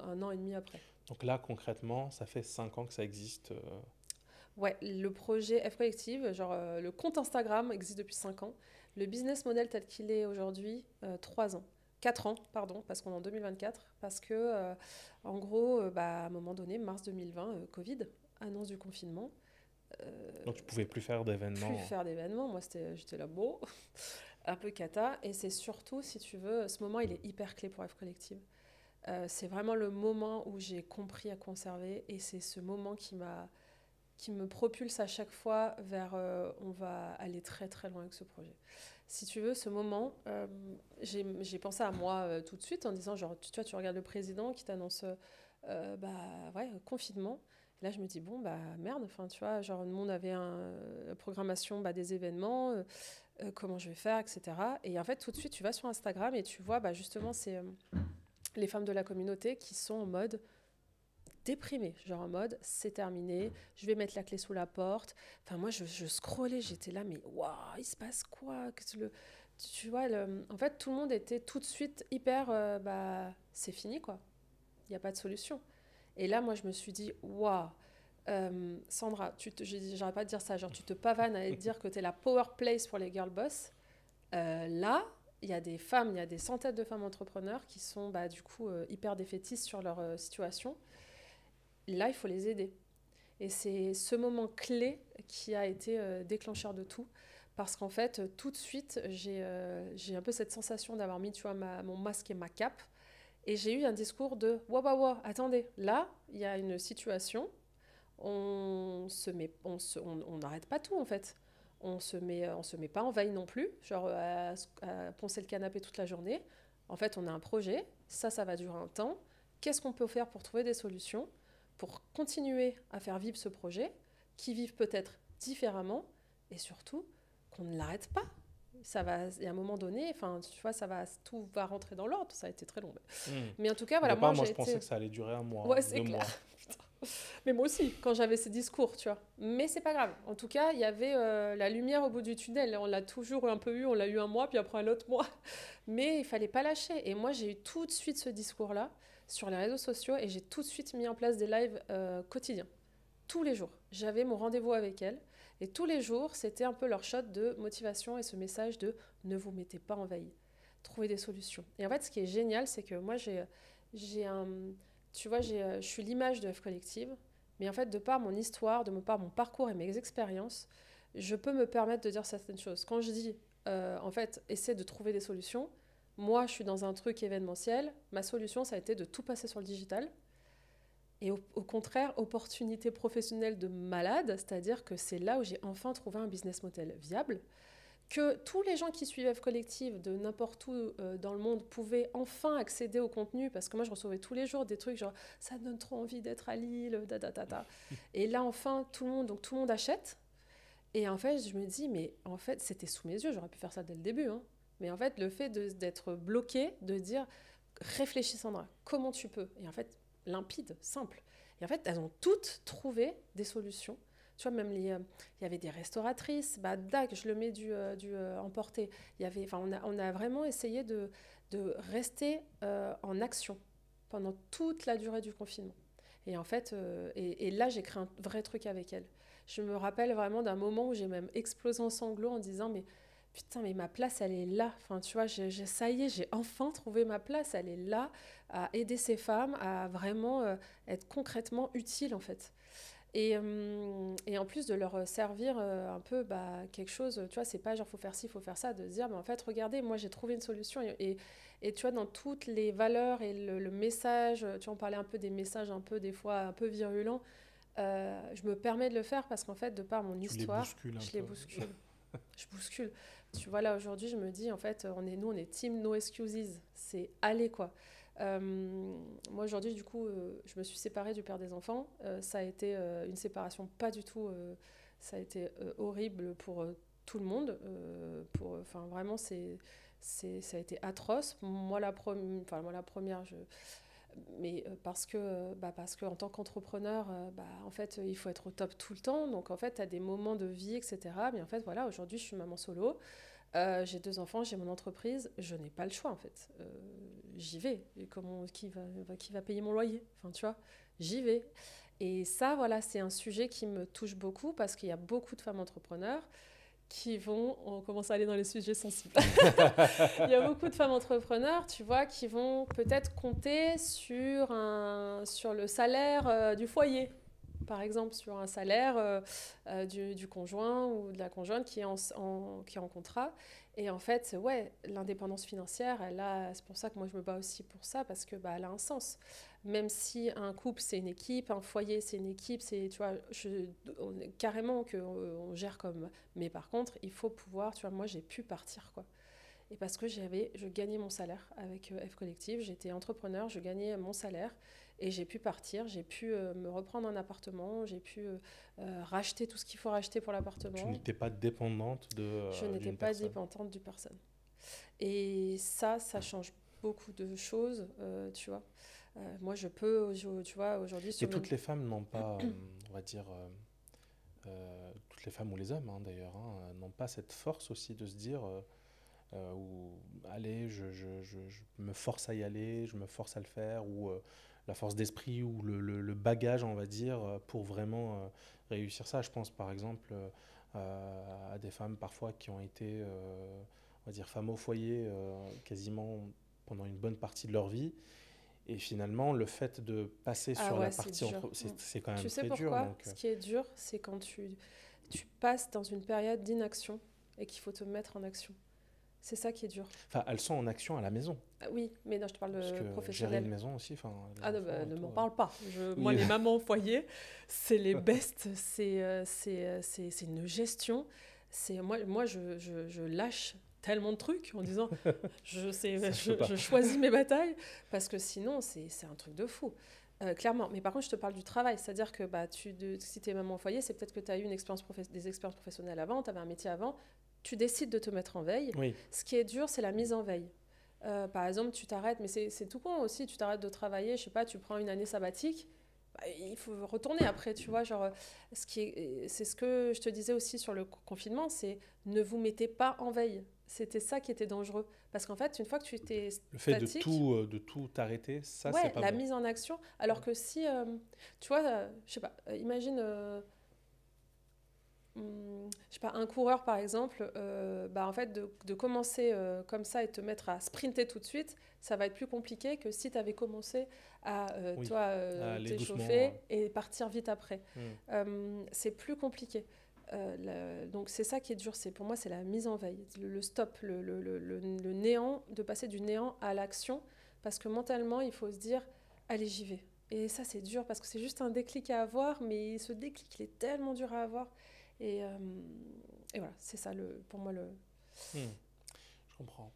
un an et demi après. Donc là, concrètement, ça fait 5 ans que ça existe. Ouais, le projet F Collective, genre le compte Instagram existe depuis 5 ans. Le business model tel qu'il est aujourd'hui, 3 ans. 4 ans, pardon, parce qu'on est en 2024. Parce que, en gros, à un moment donné, mars 2020, Covid, annonce du confinement. Donc tu ne pouvais plus faire d'événements. Moi, j'étais là, beau, un peu cata. Et c'est surtout, si tu veux, ce moment, il est hyper clé pour F Collective. C'est vraiment le moment où j'ai compris à conserver. Et c'est ce moment qui me propulse à chaque fois vers on va aller très très loin avec ce projet. Si tu veux, ce moment, j'ai pensé à moi tout de suite en disant, genre, tu regardes le président qui t'annonce confinement. Là, je me dis, bon, bah merde, enfin, tu vois, genre, nous, on avait une programmation des événements, comment je vais faire, etc. Et en fait, tout de suite, tu vas sur Instagram et tu vois, justement, c'est les femmes de la communauté qui sont en mode déprimée, genre en mode c'est terminé, je vais mettre la clé sous la porte. Enfin, moi, je scrollais, j'étais là, mais waouh, il se passe quoi? Tu vois, en fait, tout le monde était tout de suite hyper, c'est fini, quoi. Il n'y a pas de solution. Et là, moi, je me suis dit, waouh, Sandra, j'arrête pas de dire ça, genre tu te pavanes à dire que tu es la power place pour les girl boss. Là, il y a des femmes, il y a des centaines de femmes entrepreneurs qui sont du coup hyper défaitistes sur leur situation. Là, il faut les aider. Et c'est ce moment clé qui a été déclencheur de tout. Parce qu'en fait, tout de suite, j'ai un peu cette sensation d'avoir mis, tu vois, mon masque et ma cape. Et j'ai eu un discours de waouh, attendez, là, il y a une situation, on n'arrête pas tout en fait. On se met pas en veille non plus, genre à poncer le canapé toute la journée. En fait, on a un projet, ça va durer un temps. Qu'est-ce qu'on peut faire pour trouver des solutions, pour continuer à faire vivre ce projet, qui vivent peut-être différemment, et surtout qu'on ne l'arrête pas. Ça va, et à un moment donné, enfin, tu vois, tout va rentrer dans l'ordre. Ça a été très long. Mais en tout cas, voilà, moi, je pensais que ça allait durer un mois, ouais, c'est 2 clair. mois. Mais moi aussi, quand j'avais ces discours, tu vois. Mais c'est pas grave. En tout cas, il y avait la lumière au bout du tunnel. On l'a toujours un peu eu. On l'a eu un mois, puis après un autre mois. Mais il fallait pas lâcher. Et moi, j'ai eu tout de suite ce discours-là sur les réseaux sociaux et j'ai tout de suite mis en place des lives quotidiens. Tous les jours. J'avais mon rendez-vous avec elles. Et tous les jours, c'était un peu leur shot de motivation et ce message de ne vous mettez pas en veille. Trouvez des solutions. Et en fait, ce qui est génial, c'est que moi, j'ai un... Tu vois, je suis l'image de F Collective, mais en fait, de par mon histoire, de par mon parcours et mes expériences, je peux me permettre de dire certaines choses. Quand je dis, en fait, essaie de trouver des solutions, moi, je suis dans un truc événementiel, ma solution, ça a été de tout passer sur le digital. Et au contraire, opportunité professionnelle de malade, c'est-à-dire que c'est là où j'ai enfin trouvé un business model viable, que tous les gens qui suivent F Collective de n'importe où dans le monde pouvaient enfin accéder au contenu, parce que moi je recevais tous les jours des trucs genre ça donne trop envie d'être à Lille, et là enfin tout le monde achète. Et en fait je me dis mais en fait c'était sous mes yeux, j'aurais pu faire ça dès le début, hein. Mais en fait le fait d'être bloqué, de dire réfléchis Sandra, comment tu peux? Et en fait limpide, simple. Et en fait elles ont toutes trouvé des solutions. Tu vois, même il y avait des restauratrices, dac, je le mets du emporté. On a vraiment essayé de rester en action pendant toute la durée du confinement. Et en fait, et là, j'ai créé un vrai truc avec elle. Je me rappelle vraiment d'un moment où j'ai même explosé en sanglots en disant, mais putain, mais ma place, elle est là. Enfin, tu vois, ça y est, j'ai enfin trouvé ma place. Elle est là, à aider ces femmes, à vraiment être concrètement utile, en fait. Et en plus de leur servir un peu quelque chose, tu vois, c'est pas genre faut faire ci, faut faire ça, de se dire, mais en fait, regardez, moi j'ai trouvé une solution. Et tu vois, dans toutes les valeurs et le message, tu vois, on parlait un peu des messages un peu, des fois, un peu virulents, je me permets de le faire parce qu'en fait, de par mon histoire, je les bouscule. Je bouscule. Tu vois, là, aujourd'hui, je me dis, en fait, on est team no excuses. C'est aller, quoi. Moi aujourd'hui du coup je me suis séparée du père des enfants, ça a été une séparation pas du tout ça a été horrible pour tout le monde, enfin vraiment ça a été atroce. Moi la première mais parce que en tant qu'entrepreneur en fait il faut être au top tout le temps, donc en fait tu as des moments de vie etc, mais en fait voilà, aujourd'hui je suis maman solo. J'ai 2 enfants, j'ai mon entreprise, je n'ai pas le choix en fait. J'y vais. Et qui va payer mon loyer? Enfin, tu vois, j'y vais. Et ça, voilà, c'est un sujet qui me touche beaucoup parce qu'il y a beaucoup de femmes entrepreneurs qui vont... On commence à aller dans les sujets sensibles. Il y a beaucoup de femmes entrepreneurs, tu vois, qui vont peut-être compter sur le salaire du foyer. Par exemple, sur un salaire du conjoint ou de la conjointe qui est en contrat. Et en fait, ouais, l'indépendance financière, c'est pour ça que moi je me bats aussi pour ça, parce que elle a un sens. Même si un couple c'est une équipe, un foyer c'est une équipe, c'est, tu vois, carrément qu'on gère comme. Mais par contre, il faut pouvoir, tu vois, moi j'ai pu partir quoi. Et parce que je gagnais mon salaire avec F Collective, j'étais entrepreneur, je gagnais mon salaire. Et j'ai pu partir, j'ai pu me reprendre un appartement, j'ai pu racheter tout ce qu'il faut racheter pour l'appartement. Tu n'étais pas dépendante Je n'étais d'une pas personne. dépendante d'une personne. Et ça change beaucoup de choses, tu vois. Moi, je peux, tu vois, aujourd'hui, Et toutes les femmes n'ont pas, on va dire, toutes les femmes ou les hommes hein, d'ailleurs, hein, n'ont pas cette force aussi de se dire, ou allez, je me force à y aller, je me force à le faire, ou la force d'esprit ou le bagage, on va dire, pour vraiment réussir ça. Je pense par exemple à des femmes parfois qui ont été, on va dire, femmes au foyer quasiment pendant une bonne partie de leur vie. Et finalement, le fait de passer Ah sur la ouais, c'est partie, dur. c'est quand Tu même sais très dur. pourquoi? Donc, Ce qui est dur, c'est quand tu passes dans une période d'inaction et qu'il faut te mettre en action. C'est ça qui est dur. enfin, elles sont en action à la maison. Ah oui, mais non, je te parle Parce de que gérer professionnel. une maison aussi, enfin, les Ah non, enfants et ne tout. m'en parle pas. Moi, Oui, les mamans au foyer, c'est les bestes. C'est une gestion. Moi je lâche tellement de trucs en disant ça se peut pas. je choisis mes batailles parce que sinon, c'est un truc de fou. Clairement. Mais par contre, je te parle du travail. C'est-à-dire que si tu es maman au foyer, c'est peut-être que tu as eu des expériences professionnelles avant, tu avais un métier avant. Tu décides de te mettre en veille. Oui, Ce qui est dur, c'est la mise en veille. Par exemple, tu t'arrêtes, mais c'est tout con aussi, tu t'arrêtes de travailler, je sais pas, tu prends une année sabbatique, bah, il faut retourner après, tu vois, genre, c'est ce que je te disais aussi sur le confinement, c'est ne vous mettez pas en veille. C'était ça qui était dangereux. Parce qu'en fait, une fois que tu étais le fait statique, de tout arrêter, ça, c'est ouais, pas la bon. mise en action, alors que si, tu vois, je sais pas, imagine... je sais pas, un coureur par exemple, bah en fait de commencer comme ça et te mettre à sprinter tout de suite, ça va être plus compliqué que si tu avais commencé à Oui, toi aller doucement. t'échauffer et partir vite après. C'est plus compliqué. Donc c'est ça qui est dur, pour moi c'est la mise en veille, le stop, le néant, de passer du néant à l'action, parce que mentalement il faut se dire allez j'y vais. Et ça c'est dur parce que c'est juste un déclic à avoir, mais ce déclic il est tellement dur à avoir. Et, euh, et voilà, c'est ça pour moi le. Hmm, je comprends.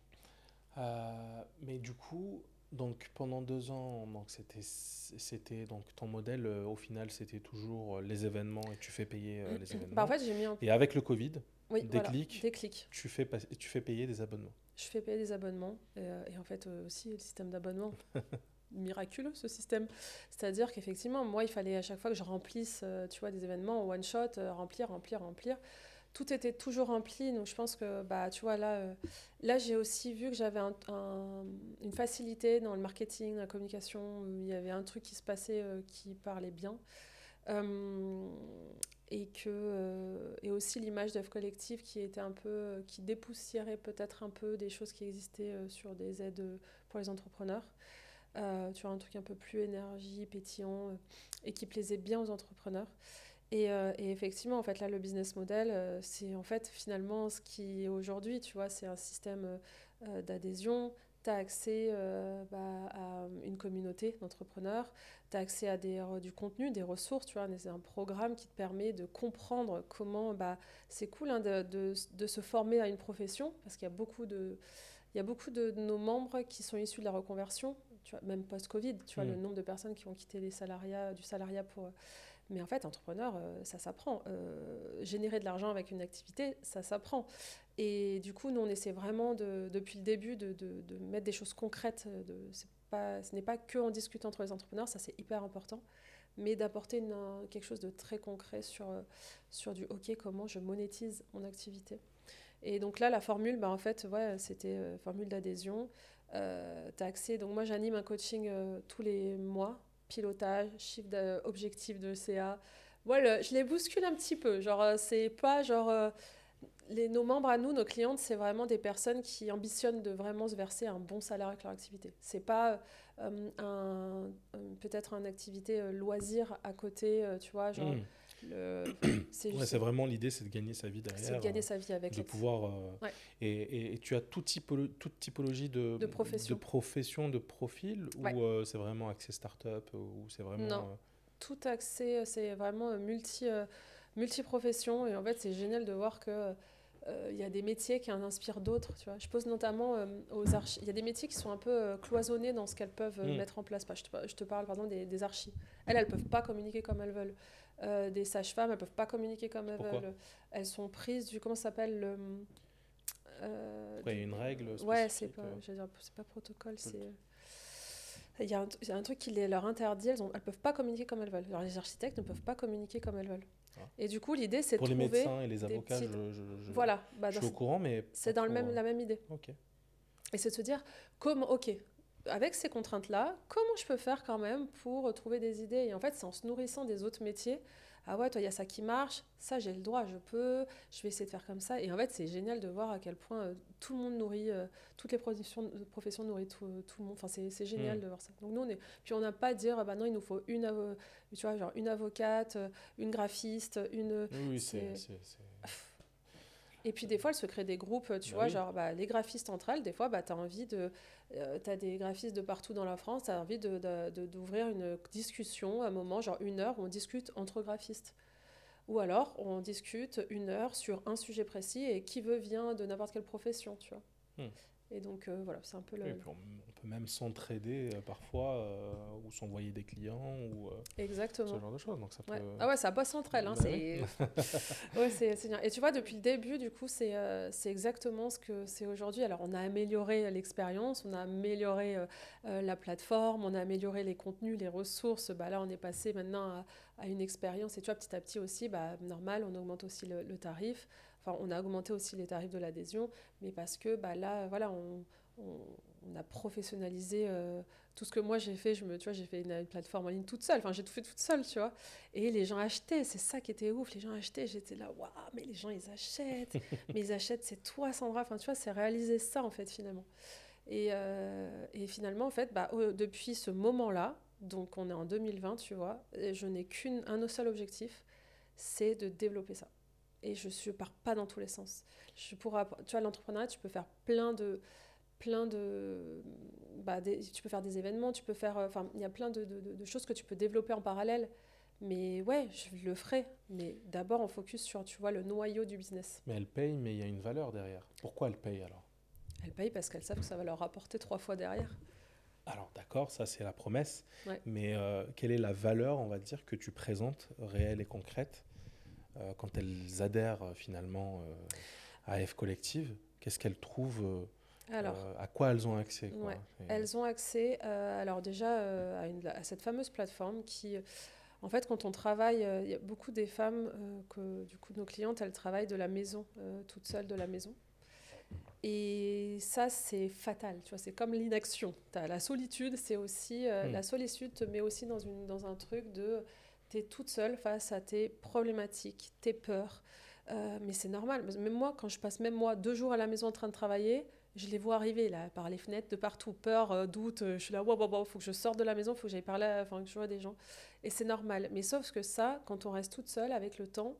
Mais du coup, donc pendant 2 ans, donc c'était donc ton modèle au final c'était toujours les événements et tu fais payer les Bah en événements. fait, j'ai mis en. Et avec le Covid, Oui, voilà, déclic, déclic. tu fais payer des abonnements. Je fais payer des abonnements. Et en fait, aussi, le système d'abonnement, miraculeux ce système. C'est-à-dire qu'effectivement, moi, il fallait à chaque fois que je remplisse, tu vois, des événements en one shot, remplir, remplir, remplir. Tout était toujours rempli, donc je pense que, bah, tu vois, là j'ai aussi vu que j'avais une facilité dans le marketing, la communication, où il y avait un truc qui se passait qui parlait bien. Euh, et aussi l'image d'œuvre collective qui était un peu, qui dépoussiérait peut-être un peu des choses qui existaient sur des aides pour les entrepreneurs. Tu vois, un truc un peu plus énergie, pétillant, et qui plaisait bien aux entrepreneurs. Et effectivement, en fait, là, le business model, c'est en fait finalement ce qui est aujourd'hui, tu vois, c'est un système d'adhésion. Tu as accès à une communauté d'entrepreneurs, tu as accès à du contenu, des ressources, tu vois, c'est un programme qui te permet de comprendre comment, c'est cool hein, de se former à une profession, parce il y a beaucoup de nos membres qui sont issus de la reconversion, tu vois, même post-Covid, tu vois, le nombre de personnes qui ont quitté du salariat pour... Mais en fait, entrepreneur, ça s'apprend. Générer de l'argent avec une activité, ça s'apprend. Et du coup, nous, on essaie vraiment, depuis le début, de mettre des choses concrètes. Ce n'est pas que en discutant entre les entrepreneurs, ça c'est hyper important, mais d'apporter quelque chose de très concret sur du OK, comment je monétise mon activité. Et donc là, la formule, en fait, ouais, c'était formule d'adhésion. Tu as accès, donc moi j'anime un coaching tous les mois, pilotage, objectif de CA. Voilà, je les bouscule un petit peu. Genre, c'est pas genre. Nos membres à nous, nos clientes, c'est vraiment des personnes qui ambitionnent de vraiment se verser un bon salaire avec leur activité. C'est pas peut-être une activité loisir à côté, tu vois, genre. Hmm. Le, Ouais, c'est vraiment l'idée, c'est de gagner sa vie c'est de derrière, gagner sa vie avec de pouvoir. Ouais, Et tu as toute typologie de de profession. profession, de profil, Ouais. ou c'est vraiment axé start-up, ou c'est vraiment. Non, tout accès, c'est vraiment multi-profession. Et en fait, c'est génial de voir que il y a des métiers qui en inspirent d'autres, tu vois. Je pose notamment aux archis. Il y a des métiers qui sont un peu cloisonnés dans ce qu'elles peuvent mettre en place. Je te parle, par exemple, des archis. Elles ne peuvent pas communiquer comme elles veulent. Des sages-femmes, elles ne peuvent pas communiquer comme elles Pourquoi? veulent. Elles sont prises du... Comment ça s'appelle Pourquoi il y a une règle spécifique? Ouais, c'est pas protocole, c'est... Il y a un truc qui leur interdit, elles peuvent pas communiquer comme elles veulent. Alors, les architectes ne peuvent pas communiquer comme elles veulent. Ah. Et du coup, l'idée, c'est de Pour les trouver médecins et les avocats, petites... je Voilà, suis au courant, mais c'est pas dans trop, la même idée. Ok. Et c'est de se dire, ok, avec ces contraintes-là, comment je peux faire quand même pour trouver des idées? Et en fait, c'est en se nourrissant des autres métiers. Ah ouais, toi, il y a ça qui marche, ça, j'ai le droit, je vais essayer de faire comme ça. Et en fait, c'est génial de voir à quel point tout le monde nourrit, toutes les professions nourrissent tout le monde. Enfin, c'est génial de voir ça. Donc nous, puis on n'a pas à dire, ah bah non, il nous faut tu vois, genre une avocate, une graphiste, une... Oui, Et puis des fois, elles se créent des groupes, tu vois, genre les graphistes entre elles, des fois, tu as envie t'as des graphistes de partout dans la France, tu as envie d'ouvrir une discussion, un moment, genre 1 heure, où on discute entre graphistes. Ou alors, on discute 1 heure sur un sujet précis et qui vient de n'importe quelle profession, tu vois. Et donc, voilà, c'est un peu le... Oui, puis on peut même s'entraider parfois, ou s'envoyer des clients, ou Exactement. ce genre de choses. Donc ça peut... Ah ouais, ça bosse entre elles. Hein, ouais, c'est bien. Et tu vois, depuis le début, du coup, c'est exactement ce que c'est aujourd'hui. Alors, on a amélioré l'expérience, on a amélioré la plateforme, on a amélioré les contenus, les ressources. Bah, là, on est passé maintenant à une expérience. Et tu vois, petit à petit aussi, normal, on augmente aussi le tarif. Enfin, on a augmenté aussi les tarifs de l'adhésion, mais parce que là, voilà, on a professionnalisé tout ce que moi j'ai fait. Tu vois, j'ai fait une plateforme en ligne toute seule. Enfin, j'ai tout fait toute seule, tu vois. Et les gens achetaient. C'est ça qui était ouf. Les gens achetaient. J'étais là, waouh, mais les gens ils achètent. Mais ils achètent, c'est toi, Sandra. Enfin, tu vois, c'est réaliser ça en fait finalement. Et finalement, en fait, depuis ce moment-là, donc on est en 2020, tu vois, je n'ai un seul objectif, c'est de développer ça. Et je ne pars pas dans tous les sens. Tu vois, l'entrepreneuriat, tu peux faire tu peux faire des événements, tu peux faire... Enfin, il y a plein de choses que tu peux développer en parallèle. Mais ouais, je le ferai. Mais d'abord, on focus sur, tu vois, le noyau du business. Mais elles payent, mais il y a une valeur derrière. Pourquoi elles payent alors? Elles payent parce qu'elles savent que ça va leur rapporter 3 fois derrière. Alors d'accord, ça c'est la promesse. Ouais. Mais quelle est la valeur, on va dire, que tu présentes, réelle et concrète, quand elles adhèrent finalement à F Collective? Qu'est-ce qu'elles trouvent à quoi elles ont accès, quoi. Ouais. Elles ont accès alors déjà à cette fameuse plateforme qui, en fait, quand on travaille, il y a beaucoup des femmes que du coup nos clientes, elles travaillent de la maison, toutes seules de la maison. Et ça, c'est fatal, tu vois, c'est comme l'inaction. T'as la solitude, c'est aussi... La solitude te met aussi dans un truc de... T'es toute seule face à tes problématiques, tes peurs. Mais c'est normal. Même moi, quand je passe 2 jours à la maison en train de travailler, je les vois arriver là, par les fenêtres, de partout. Peur, doute, je suis là, wow, faut que je sorte de la maison, faut que j'aille parler, que je vois des gens. Et c'est normal. Mais sauf que ça, quand on reste toute seule avec le temps,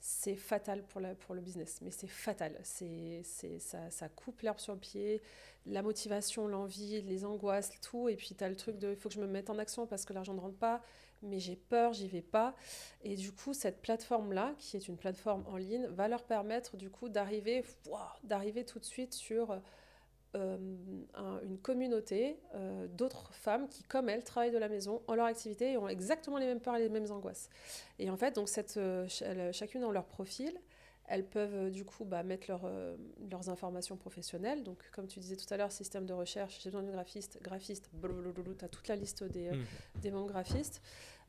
c'est fatal pour le business, mais c'est fatal. Ça coupe l'herbe sur le pied, la motivation, l'envie, les angoisses, tout. Et puis tu as le truc de il faut que je me mette en action parce que l'argent ne rentre pas, mais j'ai peur, j'y vais pas. Et du coup, cette plateforme-là, qui est une plateforme en ligne, va leur permettre du coup d'arriver tout de suite sur une communauté d'autres femmes qui, comme elles, travaillent de la maison en leur activité et ont exactement les mêmes peurs et les mêmes angoisses. Et en fait, donc chacune dans leur profil, elles peuvent du coup mettre leurs informations professionnelles. Donc, comme tu disais tout à l'heure, système de recherche, j'ai besoin d'une graphiste, tu as toute la liste des membres graphistes.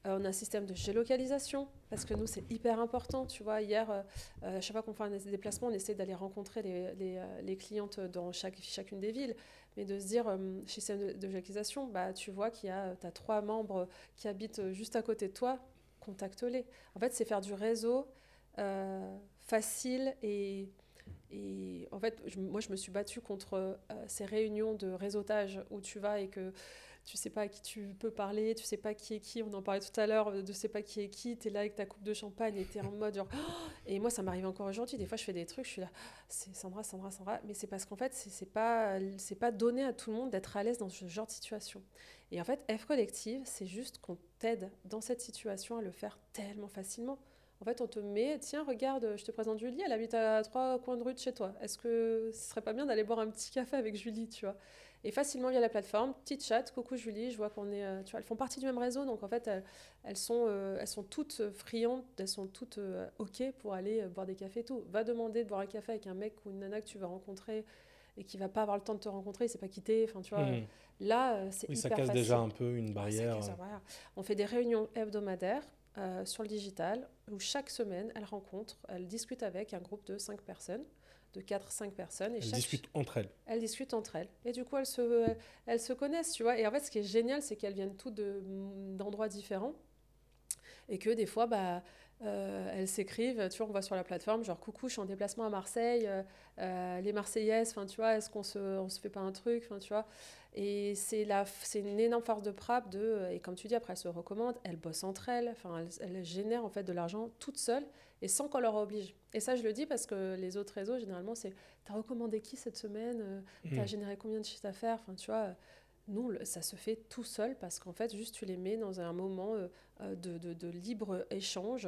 On a un système de géolocalisation, parce que nous, c'est hyper important. Tu vois, hier, à chaque fois qu'on fait un déplacement, on essaie d'aller rencontrer les clientes dans chacune des villes. Mais de se dire, chez système de géolocalisation, tu vois tu as 3 membres qui habitent juste à côté de toi, contacte-les. En fait, c'est faire du réseau facile et en fait, moi, je me suis battue contre ces réunions de réseautage où tu vas et que tu sais pas à qui tu peux parler, tu sais pas qui est qui, on en parlait tout à l'heure, de sais pas qui est qui, t'es là avec ta coupe de champagne et t'es en mode genre... Et moi, ça m'arrive encore aujourd'hui, des fois je fais des trucs, je suis là, c'est Sandra, mais c'est parce qu'en fait, c'est pas donné à tout le monde d'être à l'aise dans ce genre de situation. Et en fait, F Collective, c'est juste qu'on t'aide dans cette situation à le faire tellement facilement. En fait, on te met, tiens, regarde, je te présente Julie, elle habite à 3 coins de rue de chez toi. Est-ce que ce serait pas bien d'aller boire un petit café avec Julie, tu vois? Et facilement via la plateforme, petite chat, coucou Julie, je vois qu'on est, tu vois, elles font partie du même réseau, donc en fait, elles sont toutes friandes, elles sont toutes OK pour aller boire des cafés et tout. Va demander de boire un café avec un mec ou une nana que tu vas rencontrer et qui va pas avoir le temps de te rencontrer, il s'est pas quitté, enfin tu vois. Là, c'est Oui, ça hyper casse facile. déjà un peu une Ouais, ça barrière. casse, voilà. On fait des réunions hebdomadaires sur le digital où chaque semaine, elle discute avec un groupe de 5 personnes, de 4-5 personnes. Et Elles discutent entre elles. elles discutent entre elles. Et du coup, elles se connaissent, tu vois. Et en fait, ce qui est génial, c'est qu'elles viennent toutes d'endroits différents. Et que des fois, elles s'écrivent, tu vois, on va sur la plateforme, genre coucou, je suis en déplacement à Marseille, les Marseillaises, enfin, tu vois, est-ce on se fait pas un truc, enfin, tu vois. Et c'est une énorme force de frappe et comme tu dis, après, elles se recommandent, elles bossent entre elles, enfin, elles génèrent en fait de l'argent toutes seules et sans qu'on leur oblige. Et ça, je le dis parce que les autres réseaux, généralement, c'est t'as recommandé qui cette semaine, t'as généré combien de chiffre d'affaires, enfin, tu vois. Nous, ça se fait tout seul parce qu'en fait, juste tu les mets dans un moment de libre échange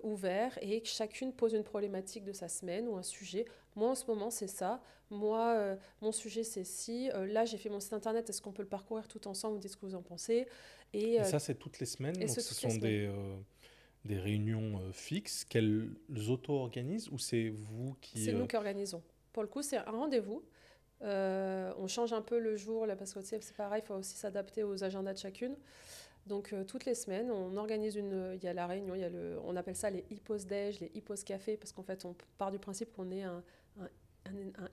ouvert et que chacune pose une problématique de sa semaine ou un sujet. Moi, en ce moment, c'est ça. Moi, mon sujet, c'est ci. Là, j'ai fait mon site internet. Est-ce qu'on peut le parcourir tout ensemble? Vous dites ce que vous en pensez. Et ça, c'est toutes les semaines. et Donc, ce, ce toutes les sont semaines. des réunions fixes qu'elles auto-organisent ou c'est vous qui... C'est nous qui organisons. Pour le coup, c'est un rendez-vous. On change un peu le jour, là, parce que tu sais, c'est pareil, il faut aussi s'adapter aux agendas de chacune. Donc, toutes les semaines, on organise il y a la réunion, on appelle ça les e-post-déj, les e-post-café, parce qu'en fait, on part du principe qu'on est un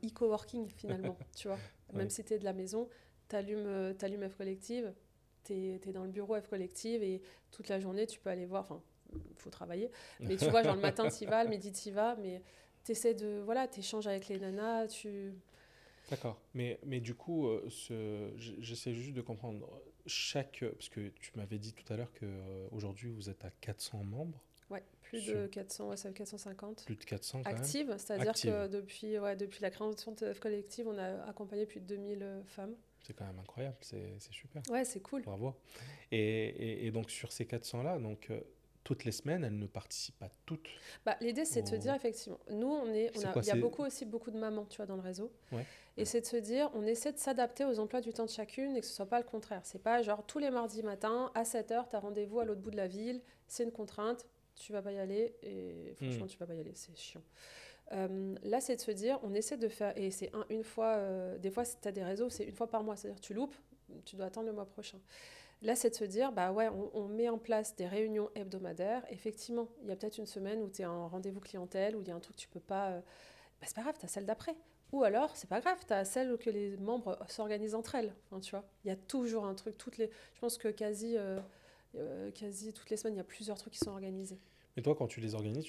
e-coworking, finalement, tu vois. Même si tu es de la maison, tu allumes F Collective, tu es dans le bureau F Collective, et toute la journée, tu peux aller voir, enfin, il faut travailler, mais tu vois, genre le matin, tu y vas, le midi, tu y vas, mais tu essaies voilà, tu échanges avec les nanas, D'accord. Mais du coup, j'essaie juste de comprendre. Parce que tu m'avais dit tout à l'heure qu'aujourd'hui, vous êtes à 400 membres. Ouais, plus de 400, ouais, ça fait 450. Plus de 400 quand même. Active, c'est-à-dire Active. que depuis la création de F Collective, on a accompagné plus de 2000 femmes. C'est quand même incroyable, c'est super. Ouais, c'est cool. Bravo. Et donc sur ces 400-là, donc, toutes les semaines, elles ne participent pas toutes. L'idée, c'est de se dire, effectivement, nous, il y a beaucoup de mamans, tu vois, dans le réseau. Ouais. Et c'est de se dire, on essaie de s'adapter aux emplois du temps de chacune et que ce ne soit pas le contraire. C'est pas genre tous les mardis matins, à 7h, tu as rendez-vous à l'autre bout de la ville, c'est une contrainte, tu vas pas y aller, et franchement, tu vas pas y aller, c'est chiant. Là, c'est de se dire, on essaie de faire, et c'est une fois, des fois, si tu as des réseaux, c'est une fois par mois, c'est-à-dire tu loupes, tu dois attendre le mois prochain. Là, c'est de se dire, on met en place des réunions hebdomadaires. Effectivement, il y a peut-être une semaine où tu es en rendez-vous clientèle, où il y a un truc que tu peux pas... c'est pas grave, tu as celle d'après. Ou alors, c'est pas grave, tu as celle où que les membres s'organisent entre elles. Enfin, tu vois, il y a toujours un truc. Je pense que quasi toutes les semaines, il y a plusieurs trucs qui sont organisés. Mais toi, quand tu les organises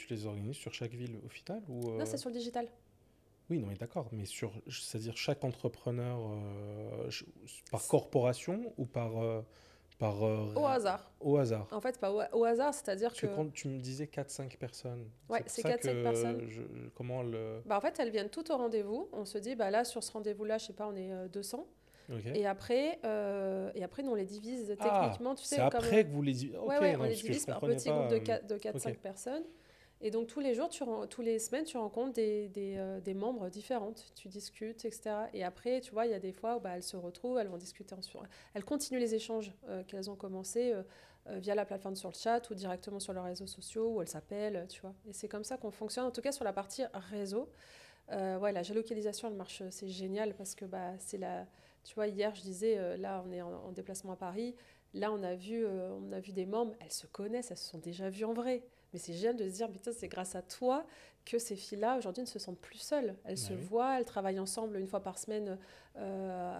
sur chaque ville au final ou Non, c'est sur le digital. Oui, non, mais d'accord. Mais c'est-à-dire chaque entrepreneur par corporation ou au hasard. Au hasard. En fait, pas au hasard, c'est-à-dire Parce que quand tu me disais 4-5 personnes, ouais, c'est 4-5 personnes. Comment le... En fait, elles viennent toutes au rendez-vous. On se dit, là, sur ce rendez-vous-là, je sais pas, on est 200. Okay. Et après, nous, on les divise techniquement. Tu sais, c'est après que vous les divisez. Okay, on les divise par petits groupes de 4-5 personnes. Et donc, tous les semaines, tu rencontres des membres différentes. Tu discutes, etc. Et après, tu vois, il y a des fois où elles se retrouvent, elles vont discuter ensemble. Elles continuent les échanges qu'elles ont commencé via la plateforme sur le chat ou directement sur leurs réseaux sociaux où elles s'appellent, tu vois. Et c'est comme ça qu'on fonctionne, en tout cas sur la partie réseau. La géolocalisation, elle marche, c'est génial parce que c'est la... Tu vois, hier, je disais, là, on est en déplacement à Paris. Là, on a vu des membres, elles se connaissent, elles se sont déjà vues en vrai. Mais c'est génial de se dire, putain, c'est grâce à toi que ces filles-là, aujourd'hui, ne se sentent plus seules. Elles se voient, elles travaillent ensemble une fois par semaine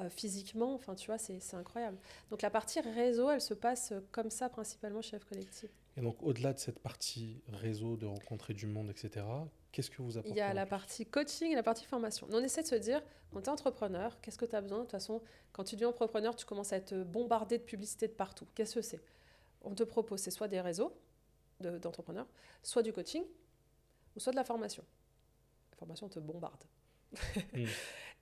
physiquement. Enfin, tu vois, c'est incroyable. Donc, la partie réseau, elle se passe comme ça, principalement chez F Collective. Et donc, au-delà de cette partie réseau, de rencontrer du monde, etc., qu'est-ce que vous apportez? Il y a la partie coaching et la partie formation. Nous, on essaie de se dire, quand tu es entrepreneur, qu'est-ce que tu as besoin? De toute façon, quand tu deviens entrepreneur, tu commences à être bombardé de publicité de partout. Qu'est-ce que c'est? On te propose, c'est soit des réseaux d'entrepreneurs, soit du coaching, ou soit de la formation. La formation, on te bombarde.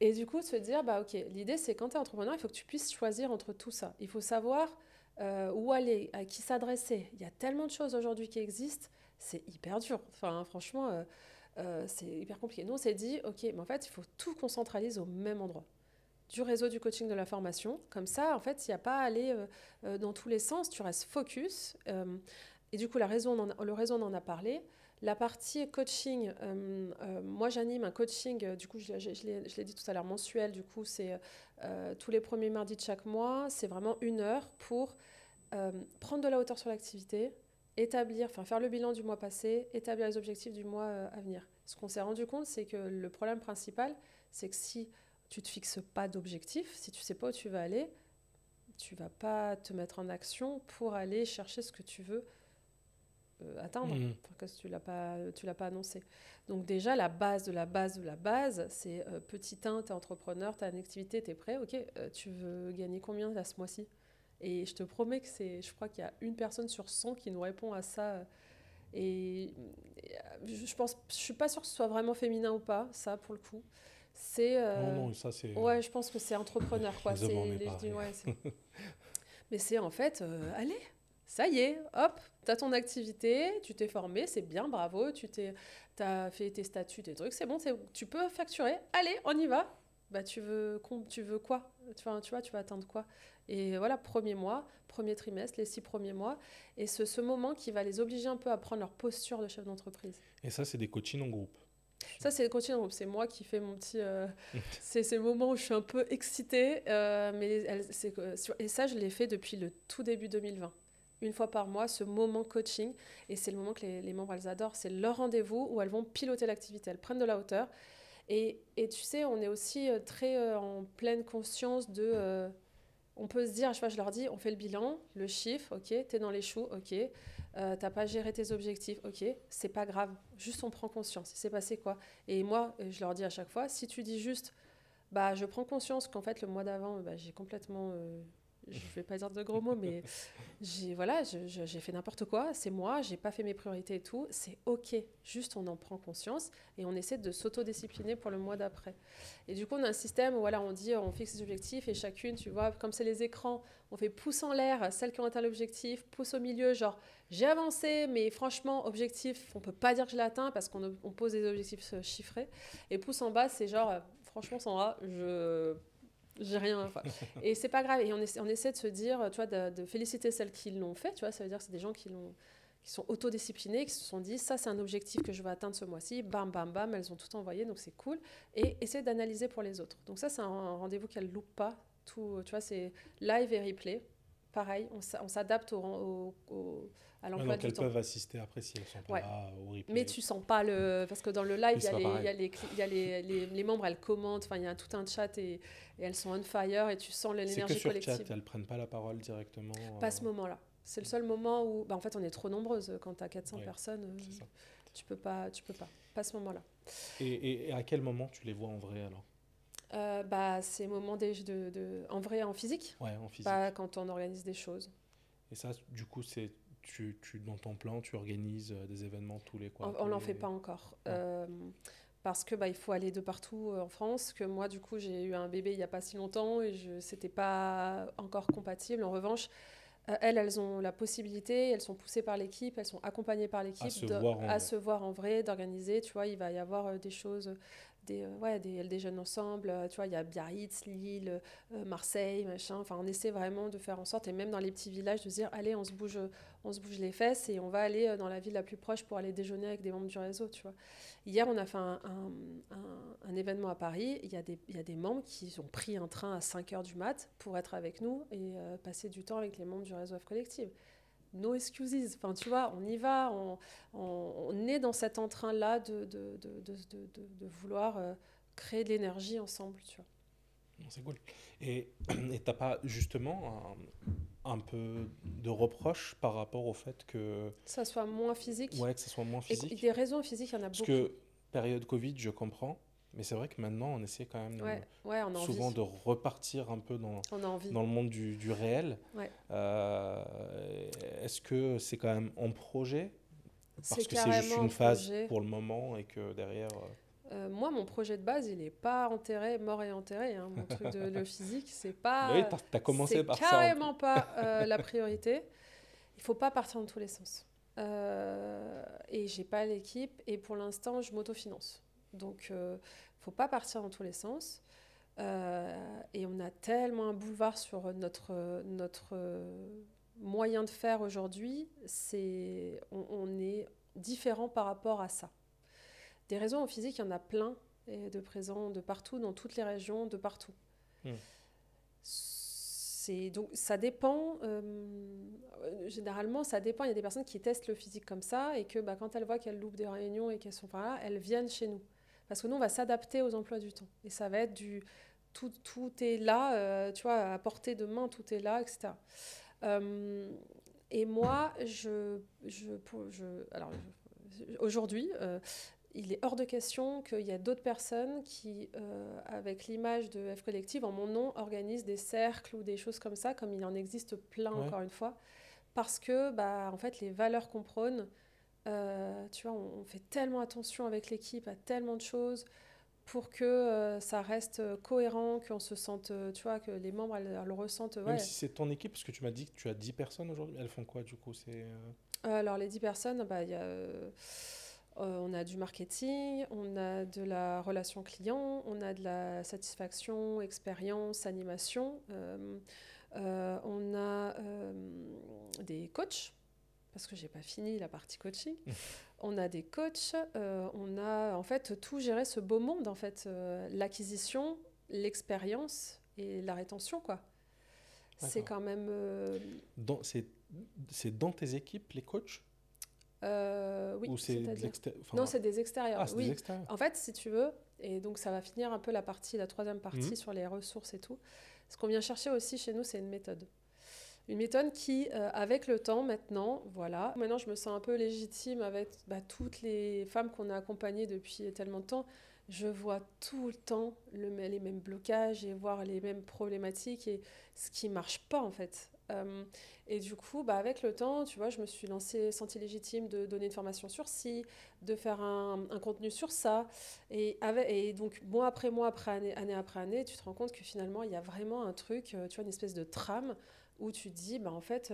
Et du coup, se dire, ok, l'idée, c'est quand tu es entrepreneur, il faut que tu puisses choisir entre tout ça. Il faut savoir où aller, à qui s'adresser. Il y a tellement de choses aujourd'hui qui existent, c'est hyper dur. Enfin, franchement, c'est hyper compliqué. Nous, on s'est dit, ok, mais en fait, il faut tout qu'on centralise au même endroit. Du réseau, du coaching, de la formation. Comme ça, en fait, il n'y a pas à aller dans tous les sens, tu restes focus. Et du coup, le réseau, on en a parlé. La partie coaching, moi j'anime un coaching, du coup je l'ai dit tout à l'heure, mensuel, du coup c'est tous les premiers mardis de chaque mois, c'est vraiment 1 heure pour prendre de la hauteur sur l'activité, faire le bilan du mois passé, établir les objectifs du mois à venir. Ce qu'on s'est rendu compte, c'est que le problème principal, c'est que si tu ne te fixes pas d'objectif, si tu ne sais pas où tu vas aller, tu ne vas pas te mettre en action pour aller chercher ce que tu veux atteindre, parce que tu l'as pas annoncé. Donc déjà, la base de la base de la base, c'est petit 1, tu es entrepreneur, tu as une activité, tu es prêt, ok, tu veux gagner combien là, ce mois-ci? Et je te promets que je crois qu'il y a 1 personne sur 100 qui nous répond à ça. Je suis pas sûre que ce soit vraiment féminin ou pas, ça pour le coup. C'est, Non, ça c'est... ouais, je pense que c'est entrepreneur, quoi. Les hommes, on est pareil. Ouais, mais c'est en fait, allez, ça y est, hop, tu as ton activité, tu t'es formé, c'est bien, bravo, t'as fait tes statuts, tes trucs, c'est bon, tu peux facturer, allez, on y va. Bah, tu veux quoi? Enfin, tu vois, tu vas atteindre quoi? Et voilà, premier mois, premier trimestre, les 6 premiers mois, et ce moment qui va les obliger un peu à prendre leur posture de chef d'entreprise. Et ça, c'est des coachings en groupe? Ça, c'est le coaching en groupe. C'est moi qui fais mon petit... c'est le moment où je suis un peu excitée. Et ça, je l'ai fait depuis le tout début 2020. 1 fois par mois, ce moment coaching. Et c'est le moment que les membres, elles adorent. C'est leur rendez-vous où elles vont piloter l'activité. Elles prennent de la hauteur. Et tu sais, on est aussi très en pleine conscience de... on peut se dire, je leur dis, on fait le bilan, le chiffre, ok, t'es dans les choux, ok, t'as pas géré tes objectifs, ok, c'est pas grave, juste on prend conscience, il s'est passé quoi. Et moi, je leur dis à chaque fois, si tu dis juste, bah je prends conscience qu'en fait le mois d'avant, bah, j'ai complètement, je vais pas dire de gros mots, mais j'ai fait n'importe quoi, c'est moi, j'ai pas fait mes priorités et tout, c'est ok, juste on en prend conscience et on essaie de s'autodiscipliner pour le mois d'après. Et du coup, on a un système où voilà, on dit, on fixe des objectifs et chacune, tu vois, comme c'est les écrans, on fait pouce en l'air, celles qui ont atteint l'objectif, pouce au milieu, genre j'ai avancé, mais franchement, objectif, on peut pas dire que je l'ai atteint parce qu'on pose des objectifs chiffrés. Et pouce en bas, c'est genre, franchement, Sandra, j'ai rien. Enfin. Et c'est pas grave. Et on essaie de se dire, tu vois, de féliciter celles qui l'ont fait. Tu vois, ça veut dire que c'est des gens qui sont autodisciplinés, qui se sont dit, ça, c'est un objectif que je vais atteindre ce mois-ci. Bam, bam, bam, elles ont tout envoyé, donc c'est cool. Et essayer d'analyser pour les autres. Donc ça, c'est un rendez-vous qu'elles ne loupent pas. Tout, tu vois, c'est live et replay. Pareil, on s'adapte à l'emploi du temps. Donc elles peuvent assister après si elles sont pas là au replay. Mais tu sens pas parce que dans le live, il y a les membres, elles commentent, enfin il y a tout un chat et elles sont on fire et tu sens l'énergie collective. C'est que sur chat, elles prennent pas la parole directement. Pas à ce moment-là. C'est le seul moment où, en fait, on est trop nombreuses. Quand tu as 400 personnes, tu peux pas. Pas à ce moment-là. Et à quel moment tu les vois en vrai alors? C'est moment en vrai, en physique. Ouais, en physique. Quand on organise des choses. Et ça, du coup, c'est dans ton plan, tu organises des événements tous les quoi? On n'en fait pas encore. Ouais. Parce que il faut aller de partout en France, que moi, du coup, j'ai eu un bébé il n'y a pas si longtemps et c'était pas encore compatible. En revanche, elles ont la possibilité, elles sont poussées par l'équipe, elles sont accompagnées par l'équipe à se voir en vrai, d'organiser. Tu vois, il va y avoir des choses... elles déjeunent ensemble, tu vois, il y a Biarritz, Lille, Marseille, machin, enfin on essaie vraiment de faire en sorte, et même dans les petits villages, de se dire, allez, on se bouge les fesses et on va aller dans la ville la plus proche pour aller déjeuner avec des membres du réseau, tu vois. Hier, on a fait un événement à Paris, il y a des membres qui ont pris un train à 5h du mat pour être avec nous et passer du temps avec les membres du réseau F Collective. No excuses, enfin tu vois, on y va, on est dans cet entrain-là de vouloir créer de l'énergie ensemble, tu vois. C'est cool. Et t'as pas justement un peu de reproche par rapport au fait que... ça soit moins physique? Ouais, que ça soit moins physique. Et des raisons physiques, il y en a beaucoup. Parce que période Covid, je comprends. Mais c'est vrai que maintenant, on essaie quand même souvent de repartir un peu dans le monde du réel. Ouais. Est-ce que c'est quand même en projet? Parce que c'est juste une phase pour le moment et que derrière... Moi, mon projet de base, il n'est pas enterré, mort et enterré. Hein. Mon truc de le physique, c'est Oui, pas, t'as commencé c'est par ça en plus. carrément pas la priorité. Il faut pas partir dans tous les sens. Et j'ai pas l'équipe. Et pour l'instant, je m'autofinance. Donc, faut pas partir dans tous les sens. Et on a tellement un boulevard sur notre moyen de faire aujourd'hui. On est différent par rapport à ça. Des réseaux en physique, il y en a plein, et de présents de partout, dans toutes les régions, de partout. Hmm. Donc, ça dépend. Généralement, ça dépend. Il y a des personnes qui testent le physique comme ça et que quand elles voient qu'elles loupent des réunions et qu'elles sont pas là, elles viennent chez nous. Parce que nous, on va s'adapter aux emplois du temps. Et ça va être tout est là, tu vois, à portée de main, tout est là, etc. Et moi, aujourd'hui, il est hors de question qu'il y ait d'autres personnes qui, avec l'image de F Collective, en mon nom, organisent des cercles ou des choses comme ça, comme il en existe plein, Ouais. encore une fois. Parce que, en fait, les valeurs qu'on prône, tu vois, on fait tellement attention avec l'équipe à tellement de choses pour que ça reste cohérent, qu'on se sente, tu vois, que les membres, elles le ressentent. Même Ouais. si c'est ton équipe, parce que tu m'as dit que tu as 10 personnes aujourd'hui, elles font quoi du coup? Alors, les 10 personnes, y a, on a du marketing, on a de la relation client, on a de la satisfaction, expérience, animation. On a des coachs, parce que j'ai pas fini la partie coaching. On a des coachs, on a en fait tout géré ce beau monde, en fait, l'acquisition, l'expérience et la rétention, quoi. C'est D'accord. quand même... C'est dans tes équipes, les coachs? oui, Ou c'est de c'est-à-dire... l'extérieur? Non, c'est des extérieurs, Ah, c'est des oui. extérieurs. En fait, si tu veux, et donc ça va finir un peu la troisième partie Mhm. sur les ressources et tout. Ce qu'on vient chercher aussi chez nous, c'est une méthode. Une méthode qui, avec le temps maintenant, voilà, maintenant je me sens un peu légitime avec toutes les femmes qu'on a accompagnées depuis tellement de temps. Je vois tout le temps les mêmes blocages et voir les mêmes problématiques et ce qui marche pas en fait. Et du coup, avec le temps, tu vois, je me suis sentie légitime de donner une formation sur ci, de faire un contenu sur ça. Et donc, mois après année après année, tu te rends compte que finalement, il y a vraiment un truc, tu vois, une espèce de trame où tu te dis, en fait,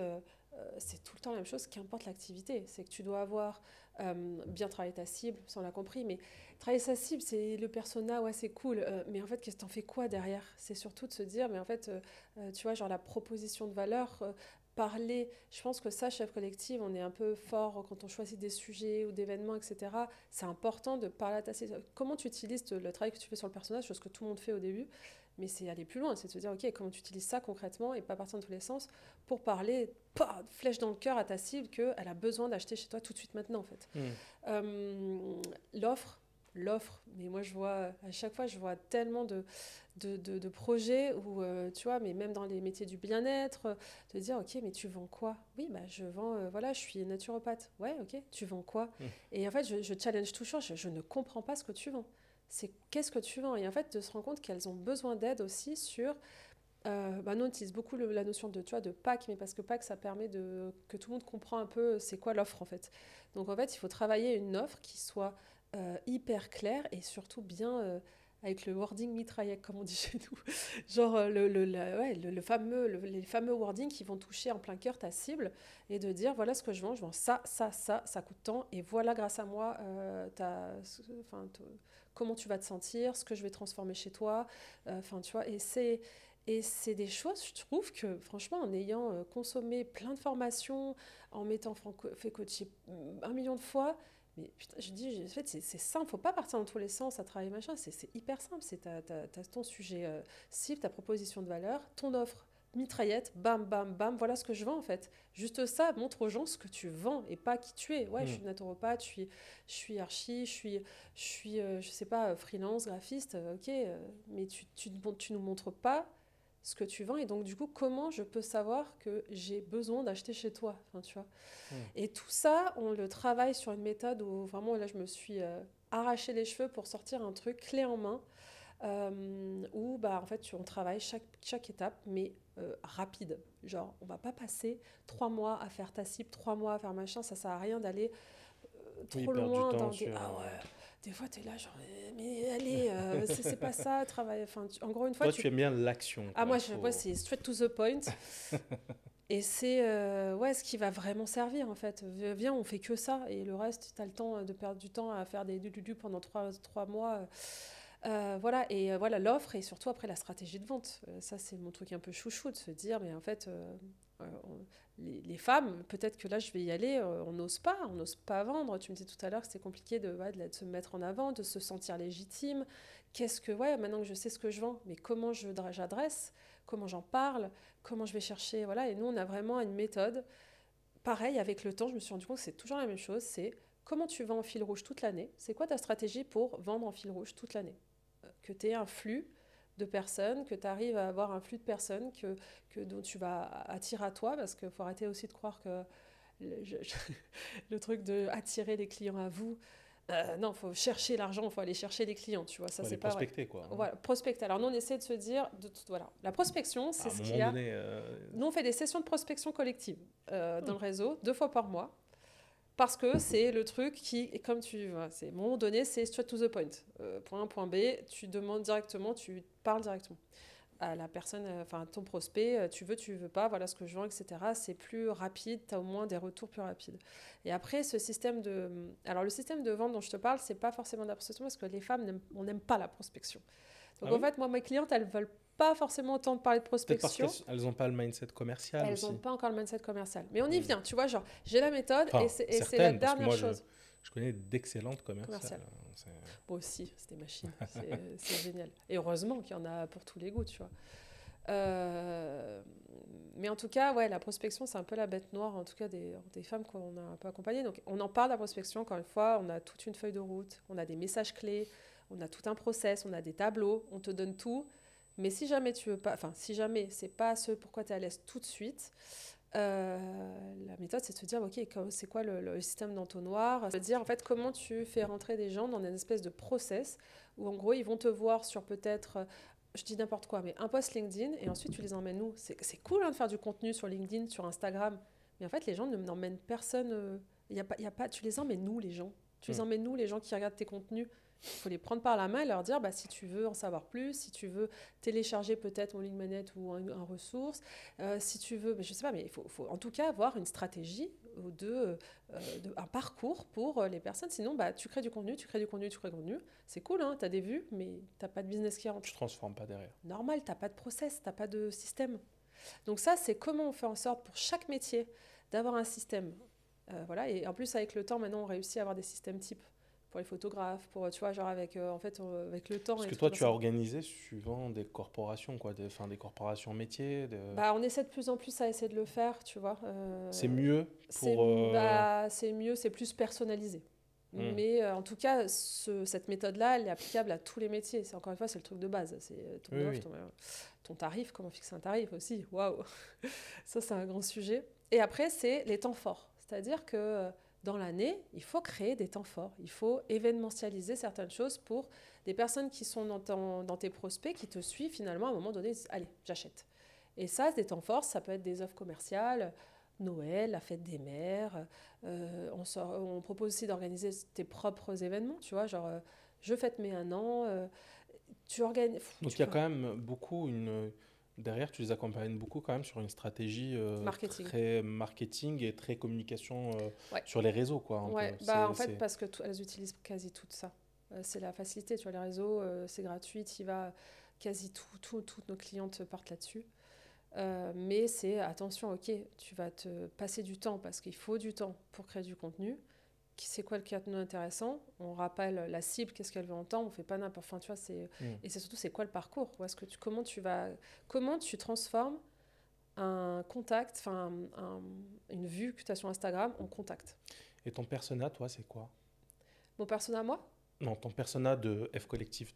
c'est tout le temps la même chose, qu'importe l'activité. C'est que tu dois avoir bien travaillé ta cible, ça on l'a compris, mais travailler sa cible, c'est le persona, ouais, c'est cool, mais en fait, qu'est-ce que t'en fais quoi derrière? C'est surtout de se dire, mais en fait, tu vois, genre la proposition de valeur, parler, je pense que ça, chef collective, on est un peu fort quand on choisit des sujets ou d'événements, etc. C'est important de parler à ta cible. Comment tu utilises le travail que tu fais sur le personnage, chose que tout le monde fait au début, mais c'est aller plus loin, c'est de se dire, ok, comment tu utilises ça concrètement et pas partir dans tous les sens pour parler, flèche dans le cœur à ta cible qu'elle a besoin d'acheter chez toi tout de suite maintenant, en fait. L'offre, mais moi je vois, à chaque fois, je vois tellement de projets où, tu vois, mais même dans les métiers du bien-être, de dire, ok, mais tu vends quoi? Oui, je vends, voilà, je suis naturopathe. Ouais, ok, tu vends quoi? Et en fait, je challenge toujours, je ne comprends pas ce que tu vends. C'est qu'est-ce que tu vends? Et en fait, de se rendre compte qu'elles ont besoin d'aide aussi sur... nous, on utilise beaucoup la notion de, tu vois, de pack, mais parce que pack, ça permet que tout le monde comprend un peu c'est quoi l'offre, en fait. Donc, en fait, il faut travailler une offre qui soit hyper claire et surtout bien... avec le wording mitraillette, comme on dit chez nous. Genre les fameux wordings qui vont toucher en plein cœur ta cible et de dire voilà ce que je vends ça, ça coûte tant et voilà grâce à moi comment tu vas te sentir, ce que je vais transformer chez toi. Tu vois, et c'est des choses, je trouve que franchement, en ayant consommé plein de formations, en m'étant fait coacher 1 million de fois, mais putain, je dis, en fait, c'est simple, faut pas partir dans tous les sens à travailler machin, c'est hyper simple. T'as ton sujet cible, ta proposition de valeur, ton offre, mitraillette, bam, bam, bam, voilà ce que je vends en fait. Juste ça, montre aux gens ce que tu vends et pas qui tu es. Ouais, je suis naturopathe, je suis archi, je sais pas, freelance, graphiste, ok, mais tu nous montres pas ce que tu vends et donc du coup comment je peux savoir que j'ai besoin d'acheter chez toi, enfin, tu vois. Et tout ça on le travaille sur une méthode où vraiment là je me suis arraché les cheveux pour sortir un truc clé en main où en fait on travaille chaque étape mais rapide, genre on va pas passer 3 mois à faire ta cible, 3 mois à faire machin, ça sert à rien d'aller trop Perdre du loin temps dans sur... des fois, tu es là, genre, mais allez, c'est pas ça, travail. Enfin, encore une fois, Toi, tu aimes bien l'action. Ah, moi, ouais, c'est straight to the point. Et c'est ouais, ce qui va vraiment servir, en fait. Viens, on fait que ça. Et le reste, tu as le temps de perdre du temps à faire des du pendant 3 mois. Voilà, et voilà l'offre et surtout après la stratégie de vente. Ça, c'est mon truc un peu chouchou, de se dire, mais en fait, les femmes, peut-être que là, je vais y aller, on n'ose pas vendre. Tu me disais tout à l'heure que c'était compliqué de se mettre en avant, de se sentir légitime. Ouais, maintenant que je sais ce que je vends, mais comment j'adresse, comment j'en parle, comment je vais chercher, voilà. Et nous, on a vraiment une méthode. Pareil, avec le temps, je me suis rendu compte que c'est toujours la même chose, c'est comment tu vends en fil rouge toute l'année. C'est quoi ta stratégie pour vendre en fil rouge toute l'année? Que tu aies un flux de personnes, que tu arrives à avoir un flux de personnes dont tu vas attirer à toi, parce qu'il faut arrêter aussi de croire que le truc de attirer les clients à vous, non, il faut chercher l'argent, il faut aller chercher les clients, tu vois, ça c'est pas prospecter, vrai. quoi. Voilà, prospecter. Alors nous, on essaie de se dire, voilà, la prospection, c'est ce qu'il y a. Donné, Nous, on fait des sessions de prospection collective dans le réseau, 2 fois par mois. Parce que c'est le truc qui, comme tu vois, c'est à un moment donné, c'est straight to the point. Point A, point B, tu demandes directement, tu parles directement à la personne, enfin ton prospect, tu veux pas, voilà ce que je vends, etc. C'est plus rapide, tu as au moins des retours plus rapides. Et après, alors le système de vente dont je te parle, c'est pas forcément de la prospection parce que les femmes, on n'aime pas la prospection. Donc en fait, moi, mes clientes, elles veulent pas forcément entendre parler de prospection. Peut-être parce qu'elles n'ont pas le mindset commercial. Elles n'ont pas encore le mindset commercial. Mais on y vient, tu vois, genre, j'ai la méthode enfin, et c'est la dernière chose. Je connais d'excellentes commerciales. Moi aussi, c'est des machines, c'est génial. Et heureusement qu'il y en a pour tous les goûts, tu vois. Mais en tout cas, ouais, la prospection, c'est un peu la bête noire, en tout cas des femmes qu'on a un peu accompagnées. Donc, on en parle de la prospection, encore une fois, on a toute une feuille de route, on a des messages clés, on a tout un process, on a des tableaux, on te donne tout. Mais si jamais tu veux pas, enfin, si jamais c'est pas ce pourquoi tu es à l'aise tout de suite, la méthode, c'est de se dire, ok, c'est quoi le système d'entonnoir? C'est de dire, en fait, comment tu fais rentrer des gens dans une espèce de process où, en gros, ils vont te voir sur peut-être, je dis n'importe quoi, mais un post LinkedIn, et ensuite, tu les emmènes où? C'est cool hein, de faire du contenu sur LinkedIn, sur Instagram, mais en fait, les gens n'emmènent personne. Y a pas, tu les emmènes où, les gens? Tu les emmènes où, les gens qui regardent tes contenus? Il faut les prendre par la main et leur dire, bah, si tu veux en savoir plus, si tu veux télécharger peut-être mon Lead Magnet ou un ressource, si tu veux, je ne sais pas, mais il faut en tout cas avoir une stratégie un parcours pour les personnes. Sinon, bah, tu crées du contenu. C'est cool, hein, tu as des vues, mais tu n'as pas de business qui rentre. Tu ne transformes pas derrière. Normal, tu n'as pas de process, tu n'as pas de système. Donc ça, c'est comment on fait en sorte pour chaque métier d'avoir un système. Voilà, et en plus, avec le temps, maintenant, on réussit à avoir des systèmes types. Pour les photographes, tu vois, genre avec le temps. Parce que toi, tu as organisé suivant des corporations, quoi, des corporations métiers. Bah, on essaie de plus en plus à essayer de le faire, tu vois. C'est mieux c'est mieux, c'est plus personnalisé. Mais en tout cas, cette méthode-là, elle est applicable à tous les métiers. Encore une fois, c'est le truc de base. C'est ton offre, ton tarif, comment fixer un tarif aussi. Waouh. Ça, c'est un grand sujet. Et après, c'est les temps forts. C'est-à-dire que dans l'année, il faut créer des temps forts. Il faut événementialiser certaines choses pour des personnes qui sont dans tes prospects, qui te suivent finalement à un moment donné, disent, allez, j'achète. Et ça, des temps forts, ça peut être des offres commerciales, Noël, la fête des mères. On propose aussi d'organiser tes propres événements, tu vois, genre je fête mes 1 an. Tu organises. Donc il y a quand même beaucoup derrière, tu les accompagnes beaucoup quand même sur une stratégie très marketing et très communication sur les réseaux, quoi. En fait, parce qu'elles utilisent quasi tout ça. C'est la facilité, tu vois, les réseaux, c'est gratuit, quasi toutes nos clientes partent là-dessus. Mais c'est, attention, ok, tu vas te passer du temps parce qu'il faut du temps pour créer du contenu. C'est quoi le contenu intéressant? On rappelle la cible, qu'est-ce qu'elle veut entendre, on fait pas n'importe quoi, tu vois, et c'est surtout c'est quoi le parcours? Comment tu transformes un contact, une vue que tu as sur Instagram en contact. Et ton persona, toi, c'est quoi? Mon persona, moi? Non, ton persona de F Collective,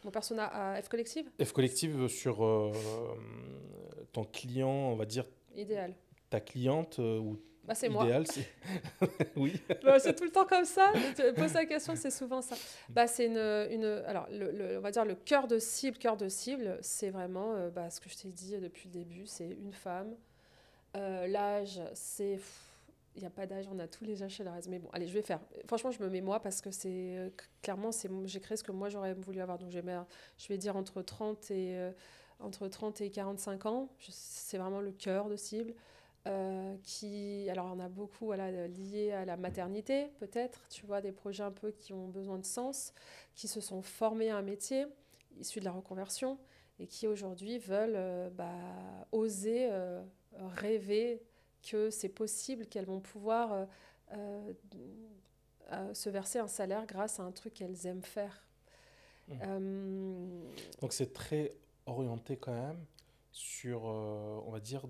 Mon persona à F Collective? F Collective sur ton client, on va dire... Idéal. Ta cliente ou... Bah, c'est idéal, moi. Oui. Bah, c'est tout le temps comme ça. Tu poses la question, c'est souvent ça. Bah, c'est alors, on va dire le cœur de cible, c'est vraiment ce que je t'ai dit depuis le début, c'est une femme. L'âge, c'est il n'y a pas d'âge, on a tous les âges chez la race. Mais bon, allez, je vais faire. Franchement, je me mets moi parce que clairement, j'ai créé ce que moi j'aurais voulu avoir. Donc, je vais dire entre 30 et 45 ans. C'est vraiment le cœur de cible. Alors, on a beaucoup voilà, liés à la maternité, peut-être. Tu vois, des projets un peu qui ont besoin de sens, qui se sont formés à un métier, issus de la reconversion, et qui aujourd'hui veulent oser rêver que c'est possible, qu'elles vont pouvoir euh, se verser un salaire grâce à un truc qu'elles aiment faire. Mmh. Euh, Donc c'est très orienté quand même sur, on va dire,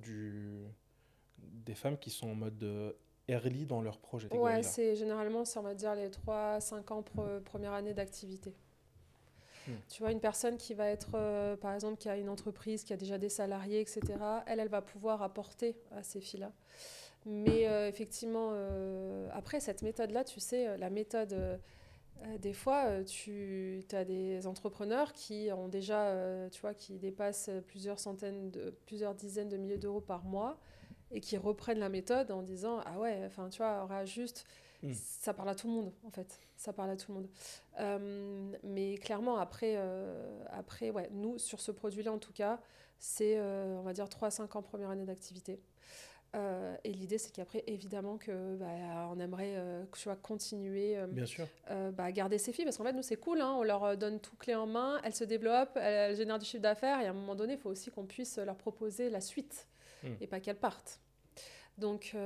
des femmes qui sont en mode early dans leur projet, ouais, catégorie-là. généralement, c'est on va dire les 3 5 ans première année d'activité. Hmm. Tu vois, une personne qui va être, par exemple, qui a une entreprise, qui a déjà des salariés, etc., elle va pouvoir apporter à ces filles-là. Mais effectivement, après, cette méthode-là, tu sais, la méthode, des fois, tu as des entrepreneurs qui ont déjà, tu vois, qui dépassent plusieurs dizaines de milliers d'euros par mois et qui reprennent la méthode en disant, ah ouais, enfin, tu vois, aura juste, Hmm. ça parle à tout le monde, en fait. Ça parle à tout le monde. Mais clairement, après ouais, nous, sur ce produit-là, en tout cas, c'est, on va dire, 3 5 ans première année d'activité. Et l'idée, c'est qu'après, évidemment, on aimerait tu vois, continuer Bien sûr. à garder ces filles. Parce qu'en fait, nous, c'est cool. Hein, on leur donne tout clé en main. Elles se développent, elles génèrent du chiffre d'affaires. Et à un moment donné, il faut aussi qu'on puisse leur proposer la suite Hmm. et pas qu'elles partent. Donc Et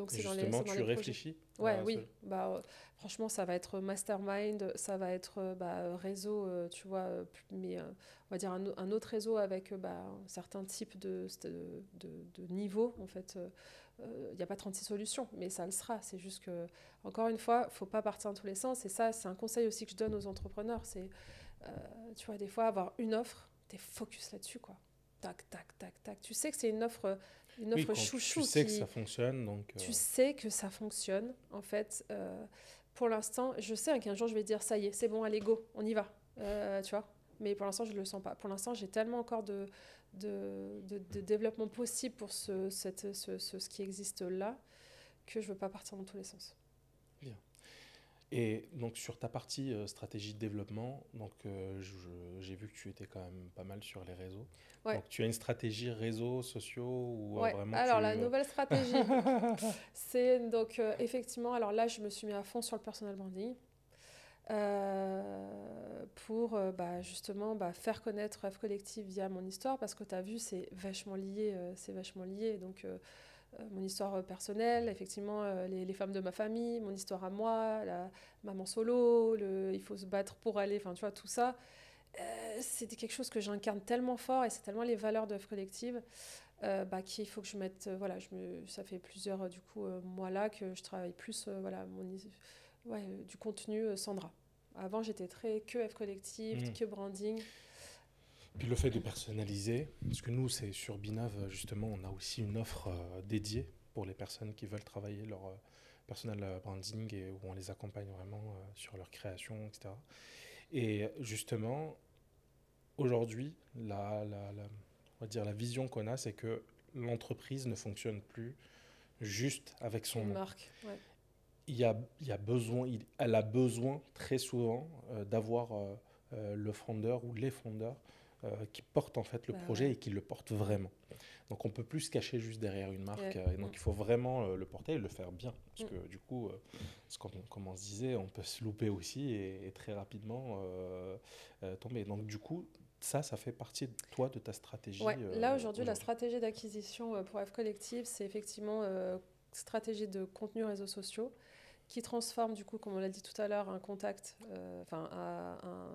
c'est justement, dans tu les projets. réfléchis Ouais, à ce... oui. Franchement, ça va être mastermind, ça va être réseau, tu vois, mais on va dire un autre réseau avec certains types de niveaux. En fait, il n'y a pas 36 solutions, mais ça le sera. C'est juste que, encore une fois, il ne faut pas partir dans tous les sens. Et ça, c'est un conseil aussi que je donne aux entrepreneurs. C'est, tu vois, des fois, avoir une offre, t'es focus là-dessus, quoi. Tac, tac, tac, tac. Tu sais que c'est une Oui, offre quand tu chouchou sais que ça qui, fonctionne, donc... tu sais que ça fonctionne. En fait, pour l'instant, je sais qu'un jour, je vais dire, ça y est, c'est bon, allez, go, on y va. Tu vois. Mais pour l'instant, je ne le sens pas. Pour l'instant, j'ai tellement encore de développement possible pour ce qui existe là que je ne veux pas partir dans tous les sens. Bien. Et donc sur ta partie stratégie de développement, donc j'ai vu que tu étais quand même pas mal sur les réseaux. Ouais. Donc tu as une stratégie réseaux sociaux ou Ouais, vraiment tu... alors la nouvelle stratégie, c'est donc effectivement, alors là je me suis mis à fond sur le personal branding pour justement faire connaître Rêve Collective via mon histoire parce que tu as vu, c'est vachement lié. Donc mon histoire personnelle, effectivement les femmes de ma famille, mon histoire à moi, la maman solo, il faut se battre pour aller, enfin tu vois, tout ça. C'était quelque chose que j'incarne tellement fort et c'est tellement les valeurs de Rêve Collective qu'il faut que je mette voilà ça fait plusieurs du coup mois là que je travaille plus du contenu Sandra. Avant j'étais très que F collective, Hmm. que branding. Puis le fait de personnaliser, parce que nous c'est sur Binov justement on a aussi une offre dédiée pour les personnes qui veulent travailler leur personal branding et où on les accompagne vraiment sur leur création, etc. Et justement aujourd'hui on va dire la vision qu'on a c'est que l'entreprise ne fonctionne plus juste avec son Une nom. marque, ouais. Il y a besoin, elle a besoin très souvent d'avoir le fondeur ou les fondeurs qui portent en fait le projet Ouais. et qui le portent vraiment. Donc on peut plus se cacher juste derrière une marque Yeah. et donc il faut vraiment le porter et le faire bien parce Mm. que du coup, comme on se disait, on peut se louper aussi et très rapidement tomber. Donc du coup, ça fait partie de toi, de ta stratégie Ouais, là aujourd'hui la aujourd'hui. stratégie d'acquisition pour F collective c'est effectivement stratégie de contenu réseaux sociaux qui transforme du coup, comme on l'a dit tout à l'heure, un contact,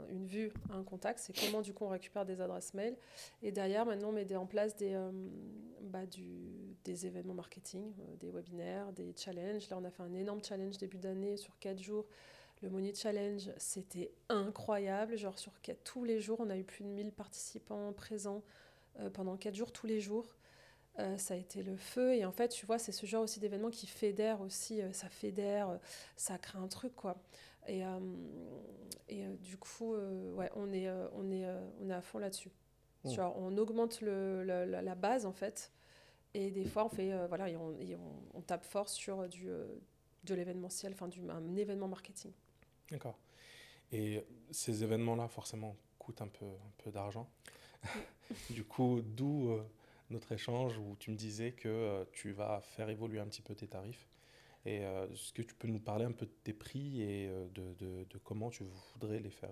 une vue à un contact. C'est comment du coup on récupère des adresses mail. Et derrière, maintenant, on met en place des événements marketing, des webinaires, des challenges. Là, on a fait un énorme challenge début d'année sur 4 jours. Le Money Challenge, c'était incroyable. Genre tous les jours, on a eu plus de 1000 participants présents pendant 4 jours, tous les jours. Ça a été le feu et en fait tu vois c'est ce genre aussi d'événement qui fédère aussi ça fédère ça crée un truc quoi et du coup ouais on est à fond là-dessus. Mm. Genre on augmente la base en fait Et des fois, on fait, voilà, on tape fort sur de l'événementiel, enfin un événement marketing. D'accord. Et ces événements-là, forcément, coûtent un peu d'argent. Du coup, d'où notre échange où tu me disais que tu vas faire évoluer un petit peu tes tarifs. Et est-ce que tu peux nous parler un peu de tes prix et de comment tu voudrais les faire,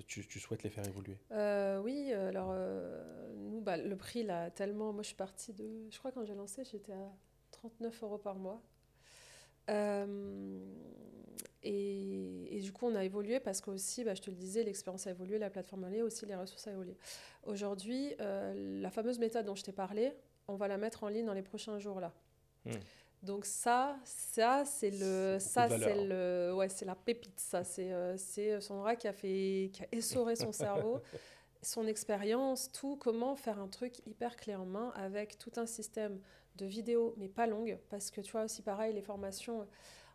tu souhaites les faire évoluer? Oui, alors nous, bah, le prix, là, tellement. Moi, je suis partie de. Je crois quand j'ai lancé, j'étais à 39 € par mois. Euh, et du coup, on a évolué parce que aussi, bah, je te le disais, l'expérience a évolué, la plateforme a évolué, aussi les ressources a évolué. Aujourd'hui, la fameuse méthode dont je t'ai parlé, on va la mettre en ligne dans les prochains jours là. Hmm. Donc ça c'est C'est le, beaucoup de ça c'est valeur, hein. le, ouais, c'est la pépite. Ça, c'est Sandra qui a essoré son cerveau, son expérience, tout, comment faire un truc hyper clé en main avec tout un système de vidéos, mais pas longues, parce que tu vois aussi pareil, les formations,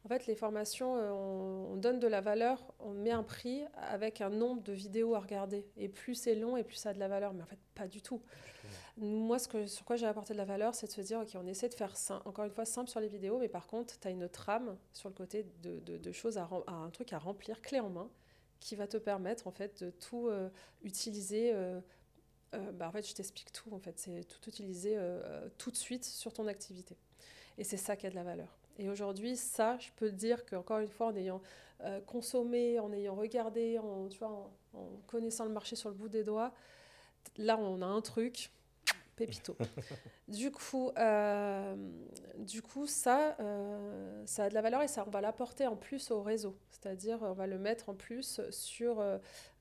en fait les formations, on donne de la valeur, on met un prix avec un nombre de vidéos à regarder, et plus c'est long et plus ça a de la valeur, mais en fait pas du tout. Pas du tout, non. Moi, sur quoi j'ai apporté de la valeur, c'est de se dire, ok, on essaie de faire encore une fois simple sur les vidéos, mais par contre, tu as une trame sur le côté de choses, un truc à remplir clé en main, qui va te permettre en fait de tout utiliser. Bah, en fait, je t'explique tout. En fait, c'est tout utiliser tout de suite sur ton activité. Et c'est ça qui a de la valeur. Et aujourd'hui, ça, je peux te dire qu'encore une fois, en ayant consommé, en ayant regardé, tu vois, en connaissant le marché sur le bout des doigts, là, on a un truc pépito. Du coup, ça a de la valeur et ça, on va l'apporter en plus au réseau. C'est-à-dire, on va le mettre en plus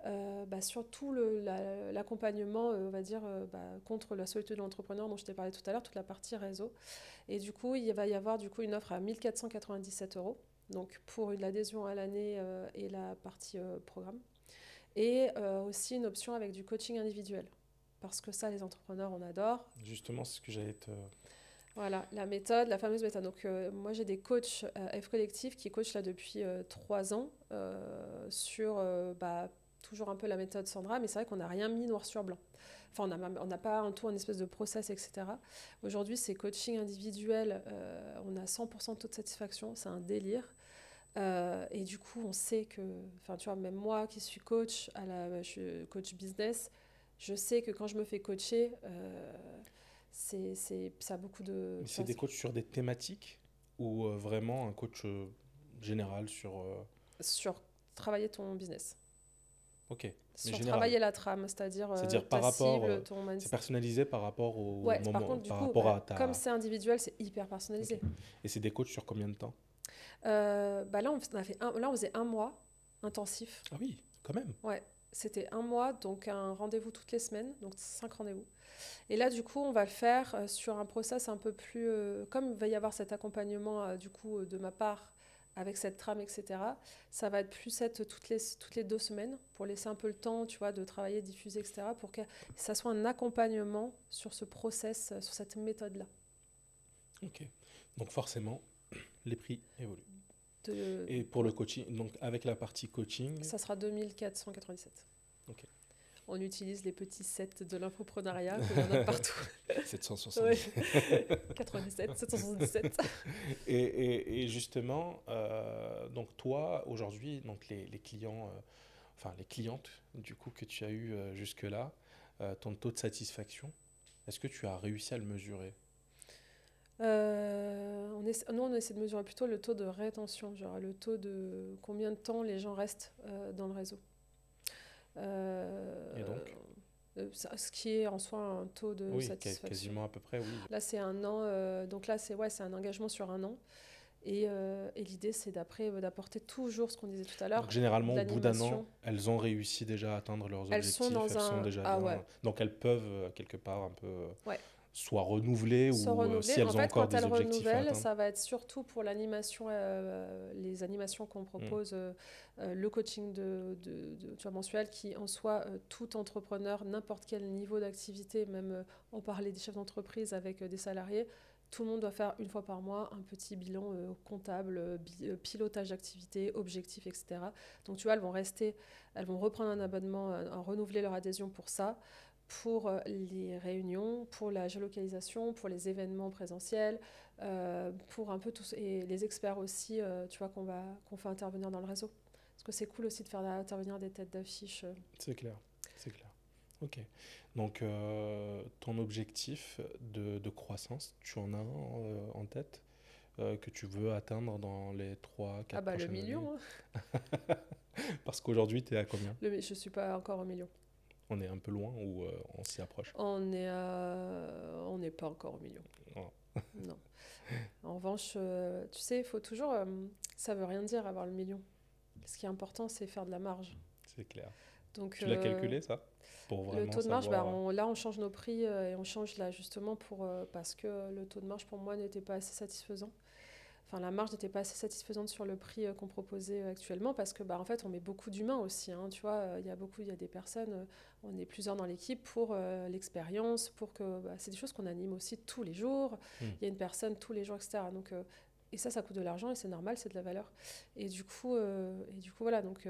bah, sur tout l'accompagnement, on va dire, bah, contre la solitude de l'entrepreneur dont je t'ai parlé tout à l'heure, toute la partie réseau. Et du coup, il va y avoir du coup, une offre à 1 497 €, donc pour l'adhésion à l'année et la partie programme. Et aussi une option avec du coaching individuel. Parce que ça, les entrepreneurs, on adore. Justement, c'est ce que j'allais te... Voilà, la méthode, la fameuse méthode. Donc, moi, j'ai des coachs F Collectif qui coachent là depuis 3 ans sur bah, toujours un peu la méthode Sandra, mais c'est vrai qu'on n'a rien mis noir sur blanc. Enfin, on n'a pas un tout, un espèce de process, etc. Aujourd'hui, c'est coaching individuel. On a 100% de taux de satisfaction. C'est un délire. Et du coup, on sait que, enfin, tu vois, même moi qui suis coach, je suis coach business, je sais que quand je me fais coacher, ça a beaucoup de. Mais c'est des coachs sur des thématiques ou vraiment un coach général sur... Sur travailler ton business. Ok, mais Sur général. travailler la trame, c'est-à-dire C'est-dire par ta rapport... cible, ton c'est mindset. personnalisé par rapport au Ouais, par moment, contre, du par coup, rapport bah, à comme ta... c'est individuel, c'est hyper Ok. personnalisé. Et c'est des coachs sur combien de temps? Bah là, là, on faisait un mois intensif. Ah oui, quand même. Ouais, c'était un mois, donc un rendez-vous toutes les semaines, donc 5 rendez-vous. Et là, du coup, on va le faire sur un process un peu plus... comme il va y avoir cet accompagnement, du coup, de ma part, avec cette trame, etc., ça va être plus toutes les 2 semaines, pour laisser un peu le temps, tu vois, de travailler, diffuser, etc., pour que ça soit un accompagnement sur ce process, sur cette méthode-là. Ok. Donc forcément, les prix évoluent. Et pour le Ouais, coaching, donc avec la partie coaching, ça sera 2497. ok, On utilise les petits sets de l'infoprenariat, qu'il y en a partout. 770. Ouais. 97, 777. Et justement, donc toi, aujourd'hui, donc les clients, enfin les clientes du coup que tu as eu jusque-là, ton taux de satisfaction, est-ce que tu as réussi à le mesurer? Nous, on essaie de mesurer plutôt le taux de rétention, genre le taux de combien de temps les gens restent dans le réseau. Et Euh, donc? Ce qui est en soi un taux de Oui, satisfaction. quasiment à peu près, oui. Là, c'est un an, donc là, c'est un engagement sur un an. Et l'idée, c'est d'apporter toujours ce qu'on disait tout à Donc l'heure, généralement, de au bout d'un an, l'animation. elles ont réussi déjà à atteindre leurs Elles sont objectifs, dans elles sont un... déjà Ah ouais, bien, donc elles peuvent quelque part un peu ouais. soit renouveler Sans ou renouveler. si En elles ont fait, encore quand des elles objectifs à renouvellent, atteindre. ça va être surtout pour l'animation, les animations qu'on Hmm. propose, le coaching tu vois, mensuel, qui en soi, tout entrepreneur, n'importe quel niveau d'activité, même on parlait des chefs d'entreprise avec des salariés, tout le monde doit faire une fois par mois un petit bilan comptable, pilotage d'activité, objectifs, etc. Donc tu vois, elles vont reprendre un abonnement, renouveler leur adhésion pour ça, pour les réunions, pour la géolocalisation, pour les événements présentiels, pour un peu tous, et les experts aussi, tu vois, qu'on fait intervenir dans le réseau. Parce que c'est cool aussi de faire intervenir des têtes d'affiche. C'est clair, c'est clair. Ok. Donc, ton objectif de croissance, tu en as un en tête que tu veux atteindre dans les 3-4 Le prochaines années? million, hein. Parce qu'aujourd'hui, tu es à combien? Je ne suis pas encore au million. On est un peu loin ou on s'y approche? On n'est pas encore au million. Oh. Non. En revanche, tu sais, il faut toujours... ça veut rien dire avoir le million. Ce qui est important, c'est faire de la marge. C'est clair. Donc, Tu l'as calculé, ça? Pour le vraiment taux de marge, savoir... là, on change nos prix et on change là justement parce que le taux de marge, pour moi, n'était pas assez satisfaisant. Enfin, la marge n'était pas assez satisfaisante sur le prix qu'on proposait actuellement parce que, en fait, on met beaucoup d'humains aussi. Hein, tu vois, il y a des personnes, on est plusieurs dans l'équipe pour l'expérience, pour que... c'est des choses qu'on anime aussi tous les jours. Il y a une personne tous les jours, etc. Donc, et ça coûte de l'argent et c'est normal, c'est de la valeur. Et du coup voilà. Donc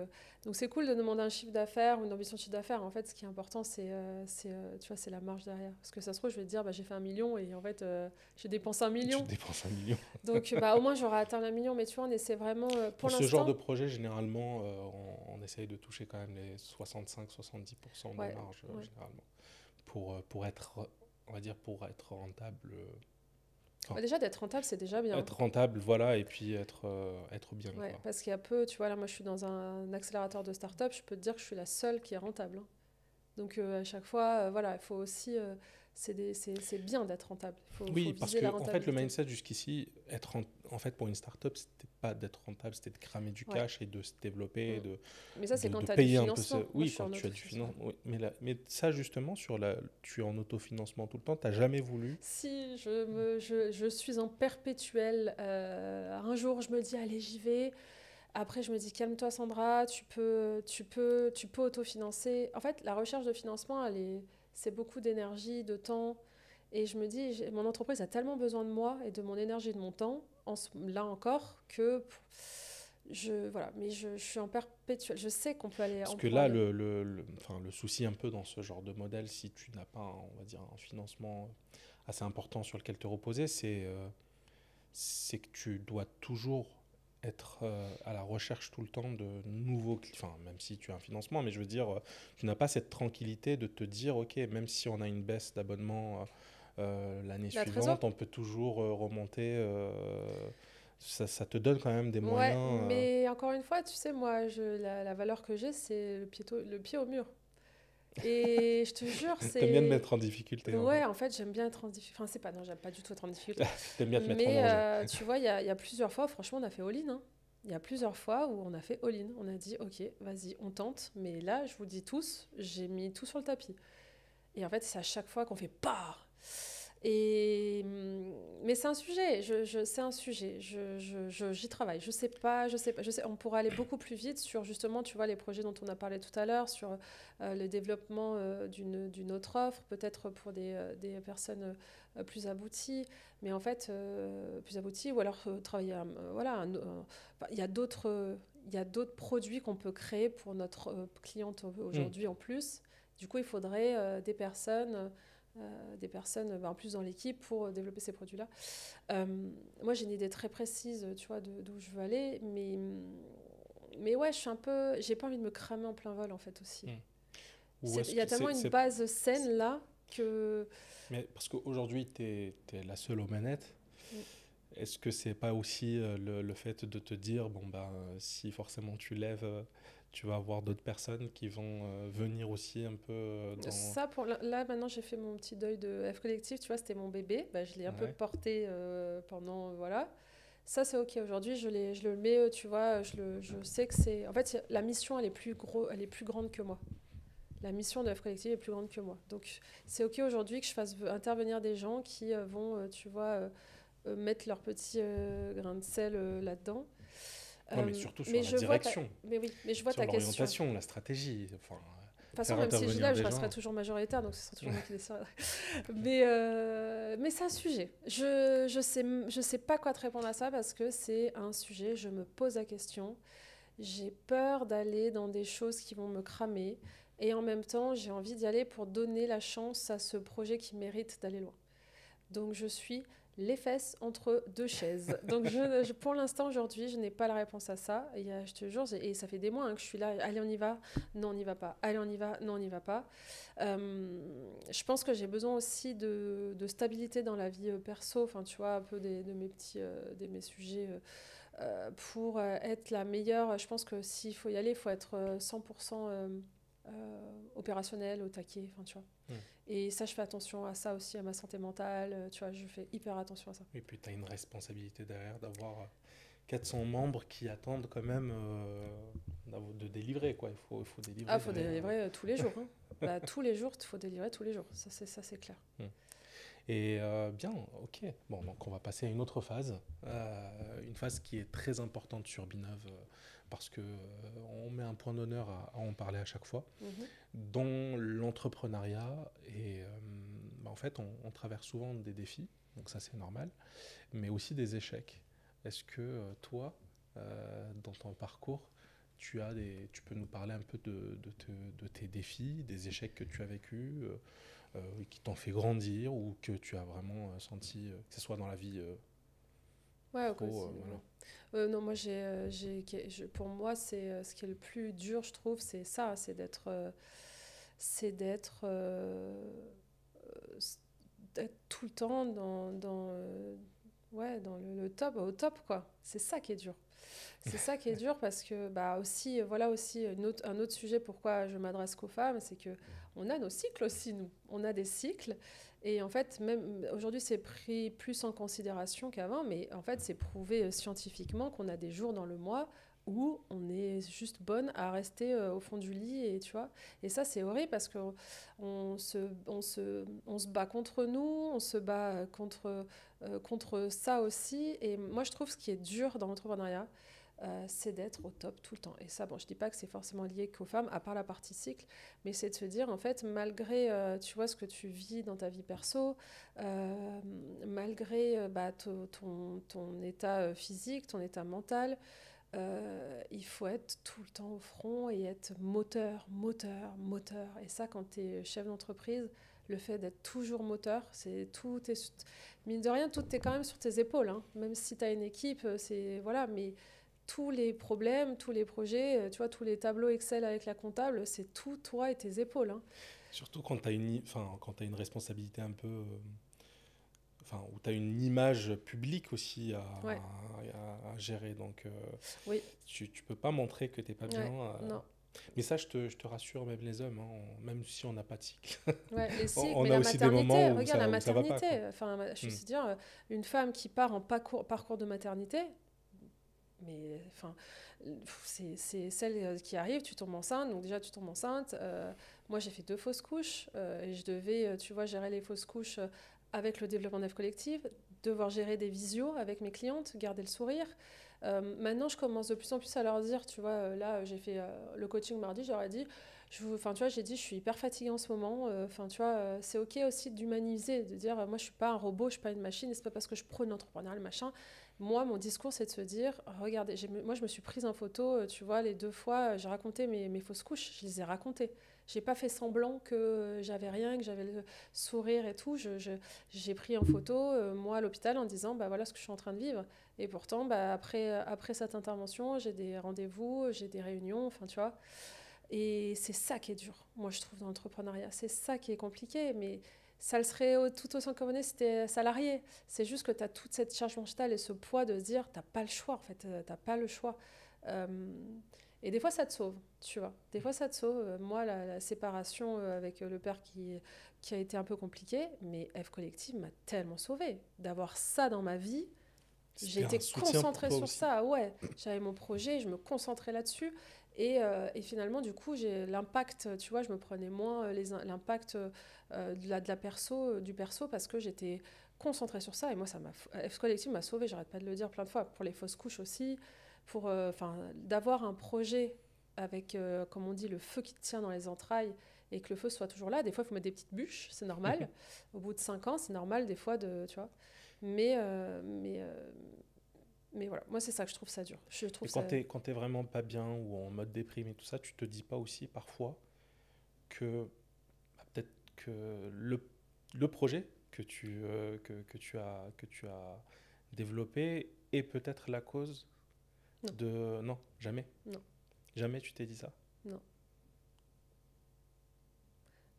c'est cool de demander un chiffre d'affaires ou une ambition de chiffre d'affaires. En fait, ce qui est important, tu vois, c'est la marge derrière. Parce que ça se trouve, je vais te dire, j'ai fait 1 million et en fait, j'ai dépensé 1 million. Tu dépenses 1 million. Donc, au moins, j'aurai atteint le million. Mais tu vois, on essaie vraiment, pour l'instant... Ce genre de projet, généralement, on essaye de toucher quand même les 65-70% de marge, généralement. Pour être, on va dire, pour être rentable... déjà, d'être rentable, c'est déjà bien. Être rentable, voilà, et puis être bien. Ouais, quoi. parce qu'il y a peu, tu vois, là, moi, je suis dans un accélérateur de start-up, je peux te dire que je suis la seule qui est rentable. Hein. Donc, à chaque fois, voilà, il faut aussi... c'est bien d'être rentable. Faut parce que en fait, le mindset jusqu'ici, en fait, pour une start-up, c'était pas d'être rentable, c'était de cramer du cash et de se développer, mais ça, c'est quand tu as payer du un peu. financement. Oui, quand tu as du financement. Oui. Mais ça, justement, tu es en autofinancement tout le temps, tu n'as jamais voulu. Si, je suis en perpétuel. Un jour, je me dis, allez, j'y vais. Après, je me dis, calme-toi, Sandra, tu peux autofinancer. En fait, la recherche de financement, c'est beaucoup d'énergie, de temps. Et je me dis, mon entreprise a tellement besoin de moi et de mon énergie, de mon temps, là encore, que voilà. Mais je suis en perpétuel. Je sais qu'on peut aller... Parce que là, le souci un peu dans ce genre de modèle, si tu n'as pas, on va dire, un financement assez important sur lequel te reposer, c'est que tu dois toujours être à la recherche tout le temps de nouveaux clients, enfin, même si tu as un financement, mais je veux dire, tu n'as pas cette tranquillité de te dire, ok, même si on a une baisse d'abonnement l'année suivante, on peut toujours remonter. Ça te donne quand même des moyens. Mais encore une fois, tu sais, moi, la valeur que j'ai, c'est le pied au mur. Et je te jure, c'est... T'aimes bien te mettre en difficulté. Ouais, en fait, j'aime bien être en difficulté. Enfin, non, j'aime pas du tout être en difficulté. T'aimes bien te mettre en danger. Tu vois, il y a plusieurs fois, franchement, on a fait all-in. Hein. Il y a plusieurs fois où on a fait all-in. On a dit, ok, vas-y, on tente. Mais là, je vous dis tous, j'ai mis tout sur le tapis. Et en fait, c'est à chaque fois qu'on fait pas. Mais c'est un sujet, c'est un sujet, j'y travaille, je sais pas, on pourrait aller beaucoup plus vite sur justement, tu vois, les projets dont on a parlé tout à l'heure, sur le développement d'une autre offre, peut-être pour des personnes plus abouties, mais en fait, plus abouties, ou alors travailler, voilà, il y a d'autres produits qu'on peut créer pour notre cliente aujourd'hui en plus. Du coup, il faudrait des personnes en plus dans l'équipe pour développer ces produits-là. Moi, j'ai une idée très précise, tu vois, d'où je veux aller, mais ouais, j'ai pas envie de me cramer en plein vol, en fait, aussi. Il y a tellement une base saine, là, que... Mais parce qu'aujourd'hui, tu es la seule aux manettes. Est-ce que c'est pas aussi le fait de te dire, si forcément tu lèves... tu vas avoir d'autres personnes qui vont venir aussi un peu dans... Ça, là, maintenant, j'ai fait mon petit deuil de F Collectif. Tu vois, c'était mon bébé. Je l'ai un peu porté pendant... Voilà. Ça, c'est OK. Aujourd'hui, je le mets, tu vois, je sais que c'est... En fait, la mission, elle est plus grande que moi. La mission de F Collectif est plus grande que moi. Donc, c'est OK aujourd'hui que je fasse intervenir des gens qui vont, tu vois, mettre leur petit grain de sel là-dedans. Non, mais surtout sur la direction. Mais je vois sur ta question. L'orientation, la stratégie. Enfin, de toute façon, même si je lève, je resterai toujours majoritaire, donc ce sera toujours moi qui déciderai. Mais c'est un sujet. Je sais pas quoi te répondre à ça parce que c'est un sujet. Je me pose la question. j'ai peur d'aller dans des choses qui vont me cramer. Et en même temps, j'ai envie d'y aller pour donner la chance à ce projet qui mérite d'aller loin. Donc je suis les fesses entre deux chaises. Donc pour l'instant, aujourd'hui, je n'ai pas la réponse à ça. Je te jure, et ça fait des mois que je suis là. Allez, on y va. Non, on n'y va pas. Allez, on y va. Non, on n'y va pas. Je pense que j'ai besoin aussi de stabilité dans la vie perso. Enfin, tu vois, un peu de mes sujets pour être la meilleure. Je pense que s'il faut y aller, il faut être 100% opérationnel, au taquet. Enfin, tu vois. Et ça, je fais attention à ça aussi, à ma santé mentale. Tu vois, je fais hyper attention à ça. Et puis, tu as une responsabilité derrière d'avoir 400 membres qui attendent quand même de délivrer, quoi. Il faut délivrer. Ah, il faut délivrer tous les jours. Hein. Bah, tous les jours, il faut délivrer tous les jours. Ça, c'est clair. Et bien, ok. Bon, donc on va passer à une autre phase. Une phase qui est très importante sur Binov parce qu'on met un point d'honneur à en parler à chaque fois. Dans l'entrepreneuriat, et en fait, on traverse souvent des défis, donc ça c'est normal, mais aussi des échecs. Est-ce que toi, dans ton parcours, tu peux nous parler un peu de tes défis, des échecs que tu as vécus, qui t'ont fait grandir ou que tu as vraiment senti, que ce soit dans la vie ouais, pro, voilà. Non, moi, pour moi, c'est ce qui est le plus dur, je trouve, c'est ça, c'est d'être tout le temps dans le top, au top, quoi. C'est ça qui est dur. C'est ça qui est dur parce que, bah, aussi, voilà aussi un autre sujet pourquoi je m'adresse qu'aux femmes, c'est que on a nos cycles aussi, nous. On a des cycles. Et en fait, même aujourd'hui, c'est pris plus en considération qu'avant, mais en fait, c'est prouvé scientifiquement qu'on a des jours dans le mois où on est juste bonne à rester au fond du lit, et tu vois. Et ça, c'est horrible parce qu'on on se bat contre nous, on se bat contre ça aussi. Et moi, je trouve ce qui est dur dans l'entrepreneuriat, c'est d'être au top tout le temps. Et ça, bon, je dis pas que c'est forcément lié qu'aux femmes, à part la partie cycle, mais c'est de se dire, en fait, malgré, tu vois, ce que tu vis dans ta vie perso, malgré bah, ton état physique, ton état mental, il faut être tout le temps au front et être moteur, moteur, moteur. Et ça, quand tu es chef d'entreprise, le fait d'être toujours moteur, mine de rien, tout est quand même sur tes épaules. Hein. Même si tu as une équipe, voilà, mais tous les problèmes, tous les projets, tu vois, tous les tableaux Excel avec la comptable, c'est tout toi et tes épaules. Hein. Surtout quand tu as une responsabilité un peu... où tu as une image publique aussi à gérer. Donc, oui. tu ne peux pas montrer que tu n'es pas bien. Non. Mais ça, je te rassure, même les hommes, hein, même si on n'a pas de cycle. Ouais, les cycles, on mais a la aussi maternité, des moments où regarde la ça va maternité. pas, enfin, je veux dire, une femme qui part en parcours de maternité, mais enfin, c'est celle qui arrive, tu tombes enceinte, donc déjà tu tombes enceinte. Moi, j'ai fait 2 fausses couches et je devais, tu vois, gérer les fausses couches avec le développement d'F collective, devoir gérer des visios avec mes clientes, garder le sourire. Maintenant, je commence de plus en plus à leur dire, tu vois, là, j'ai fait le coaching mardi, je leur ai dit, enfin, tu vois, j'ai dit, je suis hyper fatiguée en ce moment. Enfin, tu vois, c'est OK aussi d'humaniser, de dire, moi, je suis pas un robot, je suis pas une machine, et c'est pas parce que je prône l'entrepreneuriat, le machin. Moi, mon discours, c'est de se dire, regardez, moi, je me suis prise en photo, tu vois, les 2 fois, j'ai raconté mes fausses couches, je les ai racontées. J'ai pas fait semblant que j'avais rien, que j'avais le sourire et tout. J'ai pris en photo, moi, à l'hôpital, en disant, bah voilà ce que je suis en train de vivre. Et pourtant, bah, après cette intervention, j'ai des rendez-vous, j'ai des réunions, enfin, tu vois. Et c'est ça qui est dur, moi, je trouve, dans l'entrepreneuriat. C'est ça qui est compliqué, mais ça le serait tout aussi convenu si t'es salarié. C'est juste que tu as toute cette charge mentale et ce poids de se dire, t'as pas le choix, en fait, t'as pas le choix. Et des fois, ça te sauve, tu vois. Des fois, ça te sauve. Moi, la séparation avec le père qui a été un peu compliquée, mais F Collective m'a tellement sauvée. D'avoir ça dans ma vie, j'ai été concentrée sur ça. Ouais, j'avais mon projet, je me concentrais là-dessus. Et finalement, du coup, j'ai l'impact, tu vois, je me prenais moins l'impact de la perso, du perso, parce que j'étais concentrée sur ça. Et moi, F Collective m'a sauvée, j'arrête pas de le dire plein de fois, pour les fausses couches aussi, pour d'avoir un projet avec, comme on dit, le feu qui te tient dans les entrailles et que le feu soit toujours là. Des fois, il faut mettre des petites bûches, c'est normal. Au bout de 5 ans, c'est normal des fois tu vois. Mais Mais voilà, moi, c'est ça que je trouve ça dur. Je trouve Et ça... quand t'es vraiment pas bien ou en mode déprime et tout ça, tu te dis pas aussi parfois que peut-être que le projet que tu as développé est peut-être la cause Non, de... Non, jamais. non, Jamais tu t'es dit ça. non.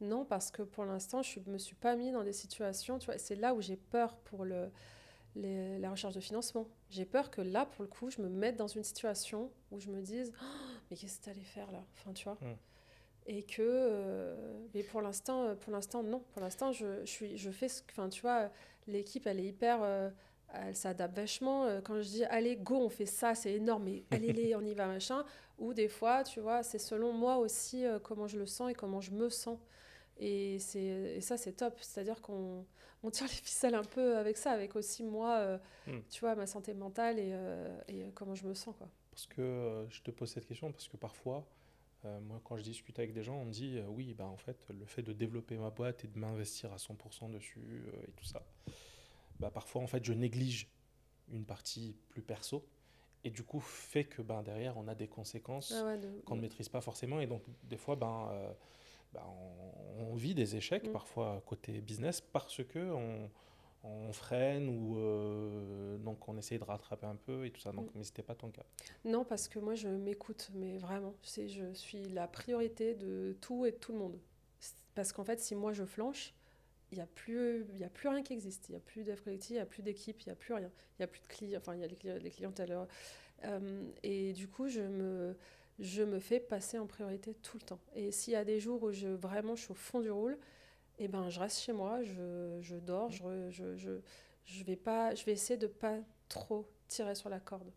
Non, parce que pour l'instant, je me suis pas mis dans des situations, tu vois, c'est là où j'ai peur pour la recherche de financement. J'ai peur que là, pour le coup, je me mette dans une situation où je me dise, oh, mais qu'est-ce que tu allais faire là? Enfin, tu vois. Hmm. Et que, mais pour l'instant, non. Pour l'instant, je fais ce que, enfin, tu vois, l'équipe, elle est hyper, elle s'adapte vachement. Quand je dis, allez, go, on fait ça, c'est énorme, mais allez, on y va, machin. Ou des fois, tu vois, c'est selon moi aussi comment je le sens et comment je me sens. Et ça, c'est top. C'est-à-dire qu'on tire les ficelles un peu avec ça, avec aussi moi, Hmm. tu vois, ma santé mentale et comment je me sens, quoi. Parce que je te pose cette question parce que parfois, moi, quand je discute avec des gens, on me dit oui, bah, en fait, le fait de développer ma boîte et de m'investir à 100% dessus et tout ça, bah, parfois, en fait, je néglige une partie plus perso et du coup, fait que ben, derrière, on a des Ah conséquences ouais, qu'on ne maîtrise pas forcément et donc, des fois, ben, on vit des échecs, mm. parfois côté business, parce que on freine ou donc on essaye de rattraper un peu et tout ça. Donc, Mm. mais c'était pas ton cas. Non, parce que moi, je m'écoute, mais vraiment, je suis la priorité de tout et de tout le monde. Parce qu'en fait, si moi je flanche, il y a plus rien qui existe. Il n'y a plus d'œuvre collective, il n'y a plus d'équipe, il n'y a plus rien. Il n'y a plus de clients, enfin, il y a les clientèles. Et du coup, je me fais passer en priorité tout le temps. Et s'il y a des jours où vraiment je suis au fond du roule, eh ben, je reste chez moi, je dors, je vais essayer de pas trop tirer sur la corde.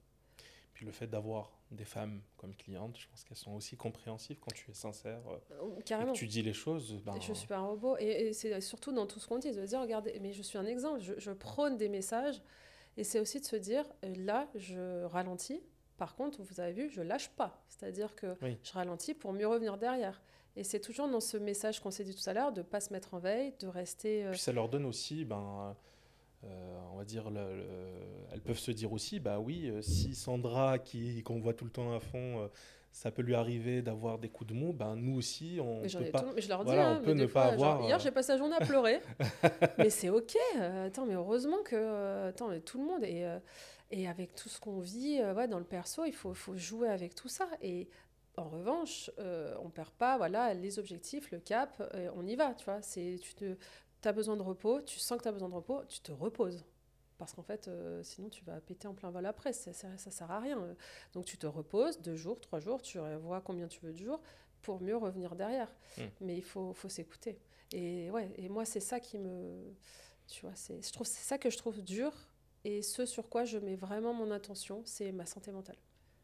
Puis le fait d'avoir des femmes comme clientes, je pense qu'elles sont aussi compréhensives quand tu es sincère et que Carrément. tu dis les choses. Ben, Je suis pas un robot. Et c'est surtout dans tout ce qu'on dit, de dire, regardez, mais je suis un exemple, je prône des messages. Et c'est aussi de se dire, là, je ralentis. Par contre, vous avez vu, je lâche pas. C'est-à-dire que oui. je ralentis pour mieux revenir derrière. Et c'est toujours dans ce message qu'on s'est dit tout à l'heure, de ne pas se mettre en veille, de rester... Puis ça leur donne aussi, on va dire, elles peuvent se dire aussi, bah oui, si Sandra, qu'on voit tout le temps à fond, ça peut lui arriver d'avoir des coups de mou, ben nous aussi, on Mais j'en peut ai tout, pas, mais je leur dis, voilà, on hein, peut mais ne des pas fois, genre, avoir. hier, j'ai passé la journée à pleurer. Mais c'est ok. Attends, mais heureusement que attends, mais tout le monde et avec tout ce qu'on vit ouais, dans le perso, faut jouer avec tout ça. Et en revanche, on perd pas voilà, les objectifs, le cap, on y va. Tu vois, as besoin de repos, tu sens que tu as besoin de repos, tu te reposes. Parce qu'en fait, sinon tu vas péter en plein vol après, ça sert à rien. Donc tu te reposes 2 jours, 3 jours, tu vois combien tu veux de jours pour mieux revenir derrière. Hmm. Mais faut s'écouter. Et ouais, et moi c'est ça qui me, tu vois, c'est ça que je trouve dur et ce sur quoi je mets vraiment mon attention, c'est ma santé mentale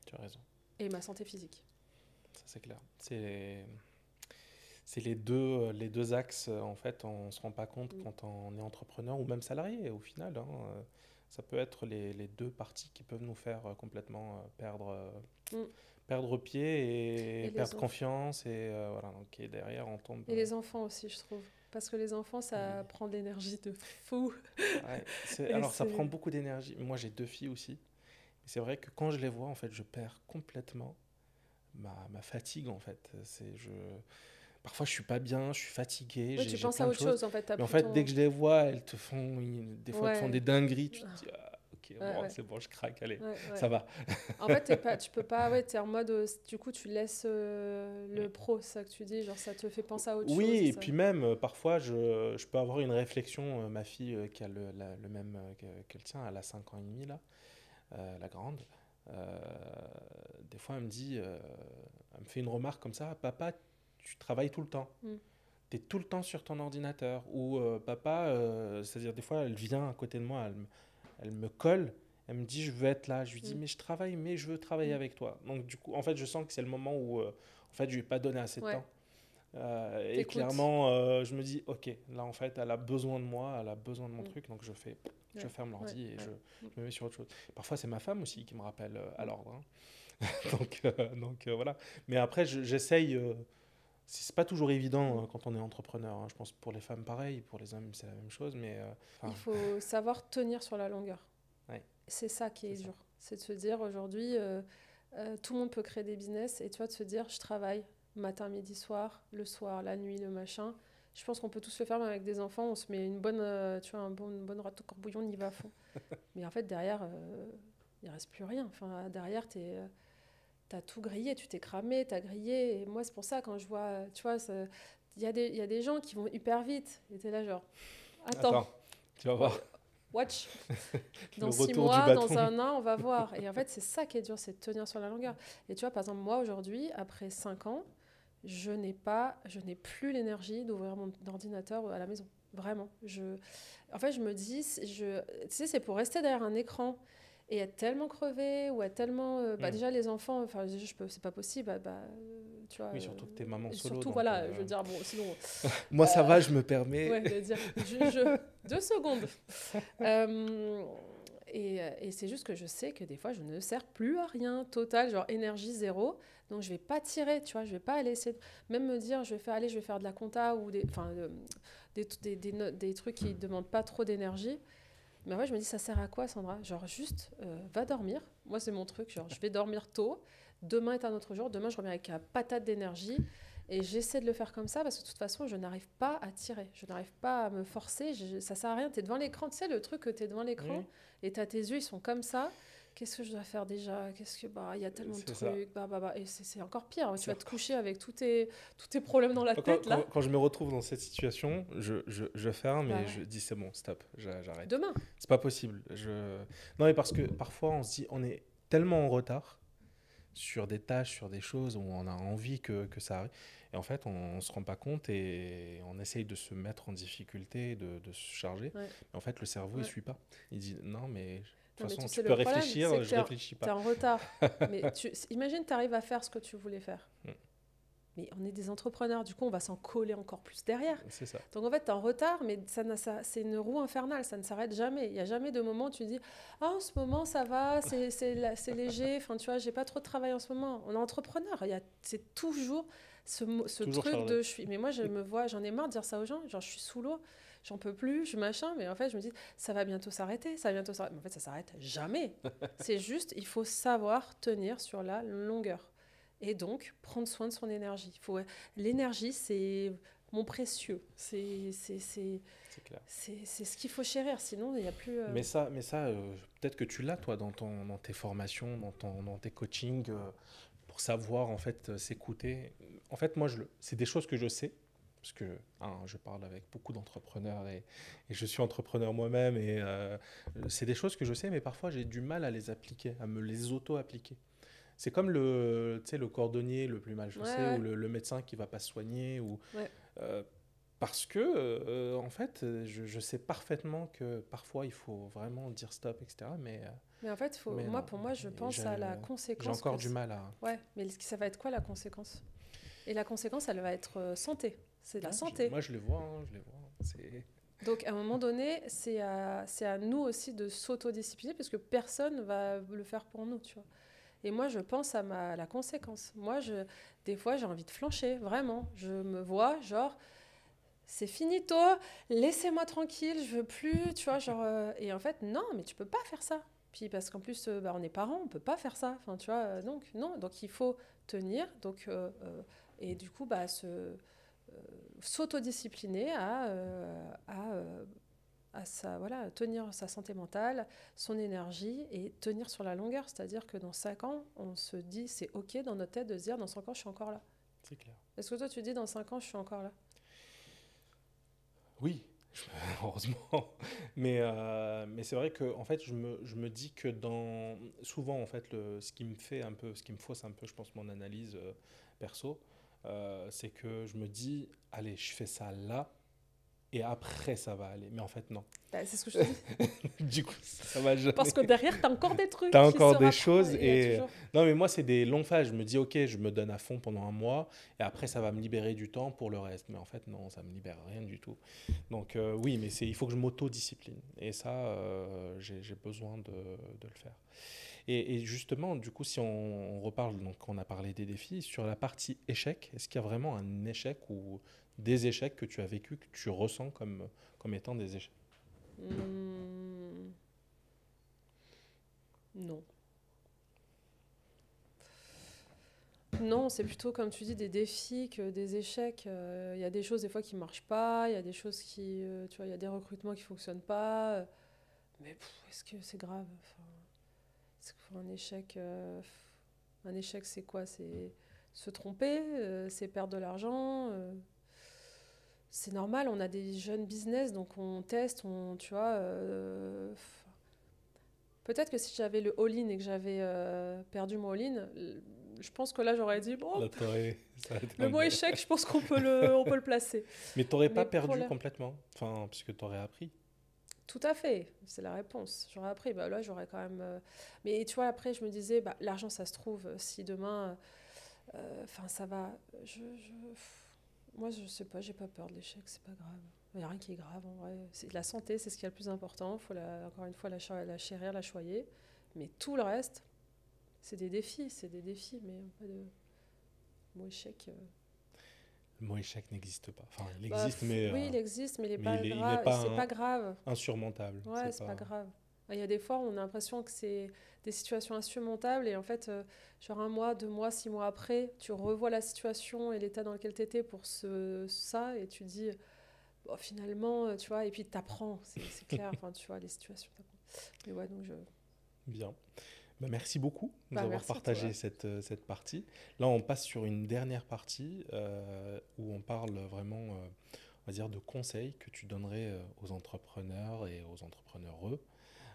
Tu as raison, et ma santé physique. ça c'est clair. C'est les deux axes, en fait, on ne se rend pas compte Mm. quand on est entrepreneur ou même salarié, au final. Hein, ça peut être les deux parties qui peuvent nous faire complètement Mm. perdre pied et Et les perdre enfants. confiance. Et voilà, donc et derrière, on tombe. Et les enfants aussi, je trouve. Parce que les enfants, ça prend de l'énergie de fou. Ouais, Et alors, ça prend c'est... beaucoup d'énergie. Moi, j'ai deux filles aussi. C'est vrai que quand je les vois, en fait, je perds complètement ma fatigue, en fait. Parfois, je suis pas bien, je suis fatigué, Oui, tu j'ai penses plein à de autre choses. chose, en fait. T'as Mais en plus fait, dès ton... que je les vois, des fois, elles te font Ouais. des dingueries. Tu te dis, ah, ok, Ouais, bon, ouais. c'est bon, je craque, allez, Ouais, ouais. ça va. En fait, tu peux pas... Ouais, t'es en mode... du coup, tu laisses le pro, c'est ça que tu dis. Genre, ça te fait penser à autre Oui, chose. Et et ça... puis même, parfois, je peux avoir une réflexion. Ma fille, qui a le même que le tien, elle a 5 ans et demi, là, la grande. Euh, des fois, elle me dit, elle me fait une remarque comme ça, papa, tu travailles tout le temps. Mm. Tu es tout le temps sur ton ordinateur. Ou papa, c'est-à-dire des fois, elle vient à côté de moi, elle me colle, elle me dit, je veux être là. Je lui dis, Mm. mais je travaille, mais je veux travailler Mm. avec toi. Donc du coup, en fait, je sens que c'est le moment où, en fait, je lui ai pas donné assez de Ouais, temps. Et t'écoutes. clairement, je me dis, ok, là, en fait, elle a besoin de moi, elle a besoin de mon Mm. truc, donc je Ouais, ferme ouais, l'ordi et ouais. je me mets sur autre chose. Parfois, c'est ma femme aussi qui me rappelle à Mm. l'ordre. Hein. Donc voilà. Mais après, j'essaye. C'est pas toujours évident Mm. quand on est entrepreneur. Hein. Je pense pour les femmes, pareil, pour les hommes, c'est la même chose. Mais Il enfin, faut savoir tenir sur la longueur. ouais, C'est ça qui c'est est ça. dur. C'est de se dire aujourd'hui, tout le monde peut créer des business et tu vois, de se dire je travaille matin, midi, soir, la nuit, le machin. Je pense qu'on peut tous le faire, même avec des enfants. On se met une bonne, tu vois, une bonne rate au corbouillon, on y va à fond. Mais en fait, derrière, il reste plus rien. Enfin, derrière, t'as tout grillé, tu t'es cramé, t'as grillé. Et moi, c'est pour ça, quand je vois, tu vois, il y a des gens qui vont hyper vite. Et t'es là, genre, attends, tu vas voir. watch. Le Dans 6 retour du mois, dans bâton. 1 an, on va voir. Et en fait, c'est ça qui est dur, c'est de tenir sur la longueur. Et tu vois, par exemple, moi, aujourd'hui, après 5 ans, je n'ai plus l'énergie d'ouvrir mon ordinateur à la maison. Vraiment. En fait, je me dis, tu sais, c'est pour rester derrière un écran et être tellement crevé ou être tellement. Déjà, les enfants, enfin, c'est pas possible. Tu vois. Oui, surtout que t'es maman solo. Surtout, Donc, voilà, je veux dire, bon, sinon. moi, ça va, je me permets. Ouais, de dire, 2 secondes. Et c'est juste que je sais que des fois, je ne sers plus à rien, total, genre énergie zéro. Donc, je vais pas tirer, tu vois, je vais pas aller essayer même me dire, je vais faire de la compta ou des trucs qui ne demandent pas trop d'énergie. Mais ouais, je me dis, ça sert à quoi, Sandra? Genre, juste, va dormir. Moi, c'est mon truc, genre, je vais dormir tôt. Demain est un autre jour. Demain, je reviens avec la patate d'énergie. Et j'essaie de le faire comme ça parce que de toute façon, je n'arrive pas à tirer. Je n'arrive pas à me forcer. Ça sert à rien. Tu es devant l'écran. Tu sais, le truc que tu es devant l'écran et tu as tes yeux, ils sont comme ça. Qu'est-ce que je dois faire déjà? Il y a tellement de trucs. Et c'est encore pire. Tu vas te coucher avec tous tes problèmes dans la tête. Là. Quand je me retrouve dans cette situation, je ferme et je dis c'est bon, stop, j'arrête. Demain. C'est pas possible. Non, mais parce que parfois on se dit, on est tellement en retard sur des tâches, sur des choses où on a envie que ça arrive. Et en fait, on ne se rend pas compte et on essaye de se mettre en difficulté, de se charger. Ouais. Mais en fait, le cerveau, il ne suit pas. Il dit non, mais de toute façon, tu sais, peux réfléchir, je ne réfléchis pas. Tu es en retard. Mais imagine, tu arrives à faire ce que tu voulais faire. Mais on est des entrepreneurs, du coup, on va s'en coller encore plus derrière. C'est ça. Donc en fait, tu es en retard, mais c'est une roue infernale, ça ne s'arrête jamais. Il n'y a jamais de moment où tu dis « Ah, en ce moment, ça va, c'est léger, enfin, tu vois, j'ai pas trop de travail en ce moment. » On est entrepreneur, c'est toujours ce toujours truc chargé. de « je suis ». Mais moi, j'en ai marre de dire ça aux gens, genre je suis sous l'eau, j'en peux plus, je machin, mais en fait, je me dis « Ça va bientôt s'arrêter, ça va bientôt s'arrêter. » Mais en fait, ça s'arrête jamais. C'est juste, il faut savoir tenir sur la longueur. Et donc, prendre soin de son énergie. L'énergie, c'est mon précieux. C'est ce qu'il faut chérir, sinon il n'y a plus... Mais ça peut-être que tu l'as, toi, dans tes formations, dans tes coachings, pour savoir, en fait, s'écouter. En fait, moi, c'est des choses que je sais, parce que je parle avec beaucoup d'entrepreneurs et je suis entrepreneur moi-même, et c'est des choses que je sais, mais parfois, j'ai du mal à les appliquer, à me les auto-appliquer. C'est comme le cordonnier le plus mal chaussé ou le médecin qui ne va pas se soigner. Parce que, en fait, je sais parfaitement que parfois, il faut vraiment dire stop, etc. Mais en fait, pour moi, je pense à la conséquence. J'ai encore du mal à... Ouais, mais ça va être quoi la conséquence? Et la conséquence, elle va être santé. C'est la santé. Moi, je les vois. Donc, à un moment donné, c'est à nous aussi de s'autodiscipliner parce que personne ne va le faire pour nous, tu vois. Et moi, je pense à la conséquence. Moi, des fois, j'ai envie de flancher, vraiment. Je me vois, genre, c'est finito, laissez-moi tranquille, je veux plus, tu vois, genre... et en fait, non, mais tu peux pas faire ça. Puis parce qu'en plus, on est parents, on peut pas faire ça. Enfin, tu vois, donc, non. Donc, il faut tenir. Donc, et du coup, s'autodiscipliner tenir sa santé mentale, son énergie et tenir sur la longueur. C'est-à-dire que dans 5 ans, on se dit, c'est OK dans notre tête de se dire, dans 5 ans, je suis encore là. C'est clair. Est-ce que toi, tu dis, dans 5 ans, je suis encore là? Oui, heureusement. Mais c'est vrai que en fait, je me dis que souvent, en fait, ce qui me fausse un peu, je pense, mon analyse perso, c'est que je me dis, allez, je fais ça là, et après, ça va aller. Mais en fait, non. C'est ce que je te dis. Du coup, ça va jamais. Parce que derrière, tu as encore des trucs. Tu as encore des choses. Toujours... Non, mais moi, c'est des longues phases. Je me dis, OK, je me donne à fond pendant un mois. Et après, ça va me libérer du temps pour le reste. Mais en fait, non, ça ne me libère rien du tout. Donc, oui, mais il faut que je m'auto-discipline. Et ça, j'ai besoin de le faire. Et justement, du coup, si on reparle, donc on a parlé des défis, sur la partie échec, est-ce qu'il y a vraiment un échec ou des échecs que tu as vécu, que tu ressens comme étant des échecs? Non. Non, c'est plutôt, comme tu dis, des défis que des échecs. Il y a des choses, des fois, qui ne marchent pas. Il y a des choses qui... tu vois, il y a des recrutements qui ne fonctionnent pas. Mais est-ce que c'est grave? Enfin, c'est un échec, c'est quoi? C'est se tromper, c'est perdre de l'argent. C'est normal, on a des jeunes business, donc on teste, tu vois. Peut-être que si j'avais le all-in et que j'avais perdu mon all-in, je pense que là, j'aurais dit, bon, Là, ça a été le un mot peu- échec, je pense on peut le placer. Mais t'aurais pas Mais pour perdu la... complètement, enfin, puisque t'aurais appris. Tout à fait, c'est la réponse. J'aurais appris, bah là, j'aurais quand même... Mais tu vois, après, je me disais, bah, l'argent, ça se trouve. Si demain, enfin, ça va... Moi, je sais pas, j'ai pas peur de l'échec, c'est pas grave. Il n'y a rien qui est grave, en vrai. La santé, c'est ce qui est le plus important. Il faut, encore une fois, la chérir, la choyer. Mais tout le reste, c'est des défis, mais pas de mot échec. Le mot échec n'existe pas. Enfin, il Bah, existe, mais, oui, il existe, mais il est mais pas il est grave. pas C'est pas grave. insurmontable. Ouais, C'est c'est pas... pas grave. Il y a des fois, on a l'impression que c'est des situations insurmontables et en fait, genre un mois, 2 mois, 6 mois après, tu revois la situation et l'état dans lequel tu étais pour ça et tu dis, bon, finalement, tu vois, et puis t'apprends, c'est clair, enfin, tu vois, les situations, t'apprends. Mais ouais, donc Bien. Bah, merci beaucoup de nous Bah, avoir merci à toi. partagé cette partie. Là, on passe sur une dernière partie où on parle vraiment, on va dire, de conseils que tu donnerais aux entrepreneurs et aux entrepreneureux.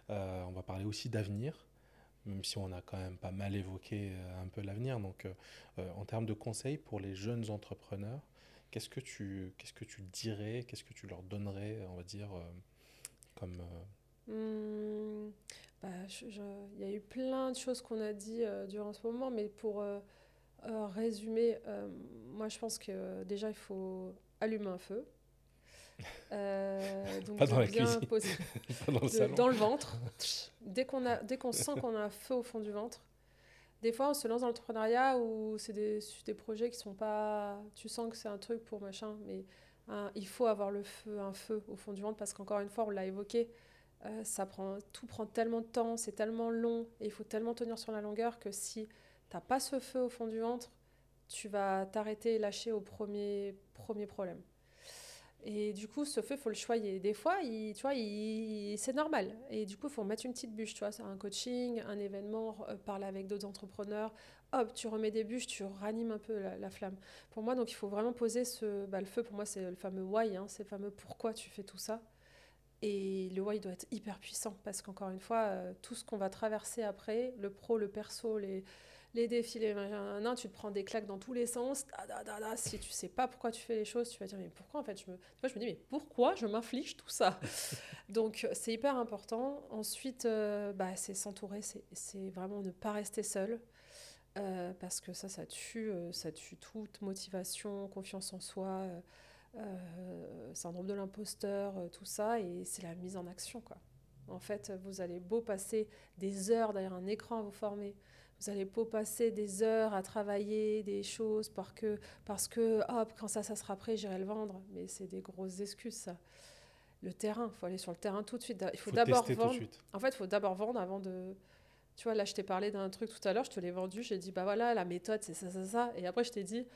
On va parler aussi d'avenir, même si on a quand même pas mal évoqué un peu l'avenir. Donc, en termes de conseils pour les jeunes entrepreneurs, qu'est-ce que tu dirais, qu'est-ce que tu leur donnerais, on va dire, comme... Hum, bah, il y a eu plein de choses qu'on a dit durant ce moment, mais pour résumer, moi je pense que déjà il faut allumer un feu. Donc pas de dans la bien cuisine, poser pas dans le salon. dans le ventre. Dès qu'on sent qu'on a un feu au fond du ventre, des fois on se lance dans l'entrepreneuriat où c'est des projets qui sont pas. Tu sens que c'est un truc pour machin, mais il faut avoir un feu au fond du ventre parce qu'encore une fois, on l'a évoqué, tout prend tellement de temps, c'est tellement long et il faut tellement tenir sur la longueur que si t'as pas ce feu au fond du ventre, tu vas t'arrêter et lâcher au premier problème. Et du coup, ce feu, il faut le choyer. Des fois, tu vois, c'est normal. Et du coup, il faut mettre une petite bûche, tu vois, c'est un coaching, un événement, parler avec d'autres entrepreneurs. Hop, tu remets des bûches, tu ranimes un peu la flamme. Pour moi, donc, il faut vraiment poser le feu. Pour moi, c'est le fameux why, hein, c'est le fameux pourquoi tu fais tout ça. Et le why doit être hyper puissant parce qu'encore une fois, tout ce qu'on va traverser après, le pro, le perso, les défis, tu te prends des claques dans tous les sens. Si tu sais pas pourquoi tu fais les choses, tu vas dire mais pourquoi en fait Moi, je me dis mais pourquoi je m'inflige tout ça? Donc c'est hyper important. Ensuite, c'est s'entourer, c'est vraiment ne pas rester seul. Parce que ça tue toute motivation, confiance en soi, syndrome de l'imposteur, tout ça, et c'est la mise en action, quoi. En fait, vous allez beau passer des heures derrière un écran à vous former, vous allez beau passer des heures à travailler des choses parce que hop, quand ça sera prêt, j'irai le vendre, mais c'est des grosses excuses, ça. Le terrain, il faut aller sur le terrain tout de suite. Il faut d'abord tester tout de vendre. suite. En fait, il faut d'abord vendre avant de. Tu vois, là, je t'ai parlé d'un truc tout à l'heure, je te l'ai vendu, j'ai dit, bah voilà, la méthode, c'est ça, ça, ça. Et après, je t'ai dit,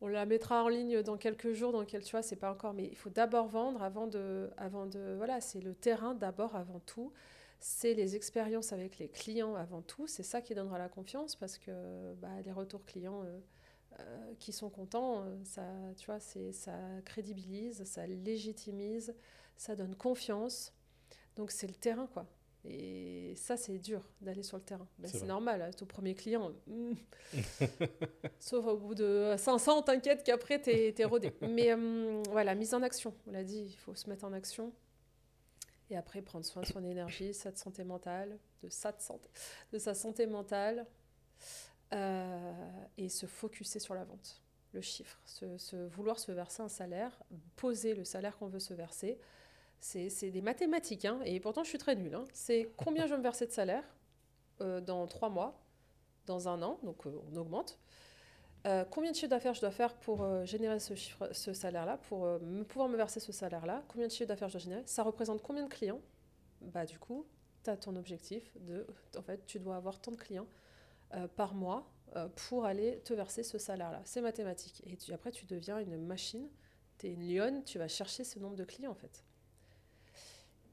on la mettra en ligne dans quelques jours, tu vois, c'est pas encore. Mais il faut d'abord vendre voilà, c'est le terrain d'abord, avant tout. C'est les expériences avec les clients avant tout. C'est ça qui donnera la confiance parce que les retours clients qui sont contents, ça, tu vois, ça crédibilise, ça légitimise, ça donne confiance. Donc c'est le terrain, quoi. Et ça, c'est dur d'aller sur le terrain. C'est normal, ton premier client. Sauf au bout de 500, t'inquiète qu'après, t'es rodé. Mais voilà, mise en action. On l'a dit, il faut se mettre en action. Et après, prendre soin de son énergie, de sa santé mentale, de sa santé mentale. Et se focusser sur la vente, le chiffre. Vouloir se verser un salaire, poser le salaire qu'on veut se verser. C'est des mathématiques, hein, et pourtant je suis très nulle. Hein. C'est combien je vais me verser de salaire dans 3 mois, dans un an, donc on augmente. Combien de chiffre d'affaires je dois faire pour générer ce salaire-là, pour pouvoir me verser ce salaire-là? Combien de chiffre d'affaires je dois générer? Ça représente combien de clients? Du coup, tu as ton objectif en fait, tu dois avoir tant de clients par mois pour aller te verser ce salaire-là. C'est mathématique. Et après, tu deviens une machine, tu es une lionne, tu vas chercher ce nombre de clients en fait.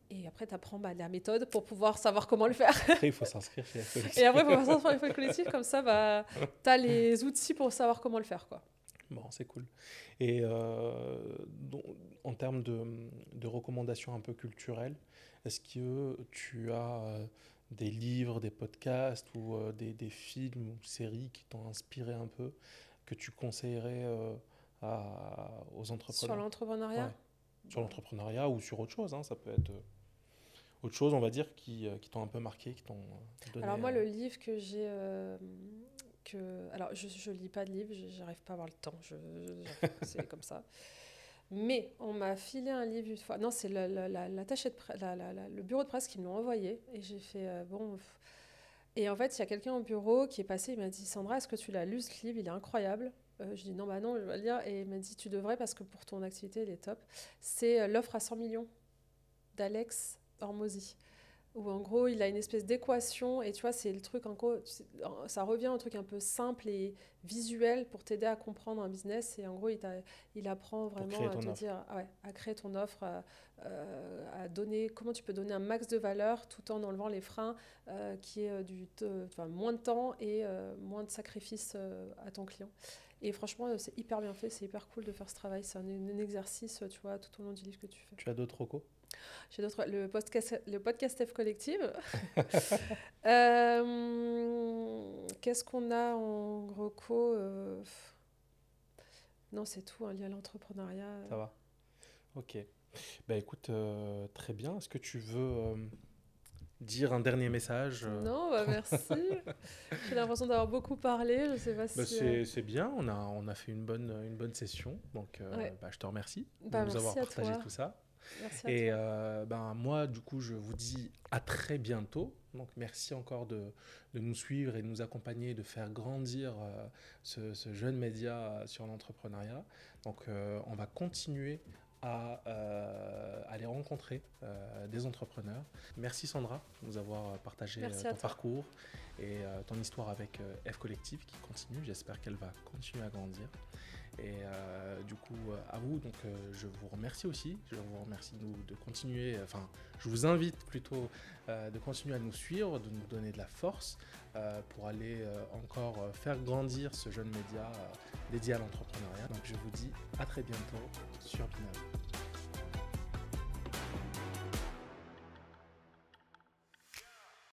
Et après, tu apprends la méthode pour pouvoir savoir comment le faire. Après, il faut s'inscrire chez FF Collectif. Et après, il faut s'inscrire chez FF Collectif, comme ça, tu as les outils pour savoir comment le faire, quoi. Bon, c'est cool. Et en termes de recommandations un peu culturelles, est-ce que tu as des livres, des podcasts ou des films ou séries qui t'ont inspiré un peu, que tu conseillerais aux entrepreneurs? Sur l'entrepreneuriat? Ouais. Sur l'entrepreneuriat ou sur autre chose, hein, ça peut être autre chose, on va dire, qui t'ont un peu marqué, qui t'ont donné... Alors moi, le livre que j'ai... Alors, je lis pas de livres, j'arrive pas à avoir le temps, c'est comme ça. Mais on m'a filé un livre une fois. Non, c'est le bureau de presse qui me l'ont envoyé. Et j'ai fait, bon... Et en fait, il y a quelqu'un au bureau qui est passé, il m'a dit « Sandra, est-ce que tu l'as lu ce livre? Il est incroyable. » Je dis « Non, non, je vais le lire. » Et il m'a dit « Tu devrais parce que pour ton activité, il est top. » C'est L'offre à 100 millions d'Alex Hormozy. Où en gros, il a une espèce d'équation, et tu vois, c'est le truc, en gros, ça revient au truc un peu simple et visuel pour t'aider à comprendre un business, et en gros, il apprend vraiment à te dire, à créer ton offre, à donner, comment tu peux donner un max de valeur tout en enlevant les freins, qui est moins de temps et moins de sacrifices à ton client. Et franchement, c'est hyper bien fait, c'est hyper cool de faire ce travail, c'est un exercice, tu vois, tout au long du livre que tu fais. Tu as d'autres recos? J'ai d'autres, le podcast F Collective. Qu'est-ce qu'on a en reco? Non, c'est tout, lié à l'entrepreneuriat. Ça va. Ok. Bah écoute, très bien. Est-ce que tu veux dire un dernier message? Non, merci. J'ai l'impression d'avoir beaucoup parlé. Je sais pas si. C'est bien. On a fait une bonne session. Donc, je te remercie de nous avoir partagé tout ça. Merci à toi. Moi, du coup, je vous dis à très bientôt. Donc, merci encore de nous suivre et de nous accompagner, de faire grandir ce jeune média sur l'entrepreneuriat. Donc, on va continuer à aller rencontrer des entrepreneurs. Merci Sandra de nous avoir partagé ton parcours et ton histoire avec F Collectif qui continue. J'espère qu'elle va continuer à grandir. Et du coup, à vous, donc je vous remercie aussi. Je vous remercie de continuer, je vous invite plutôt de continuer à nous suivre, de nous donner de la force pour aller encore faire grandir ce jeune média dédié à l'entrepreneuriat. Donc je vous dis à très bientôt sur Binov.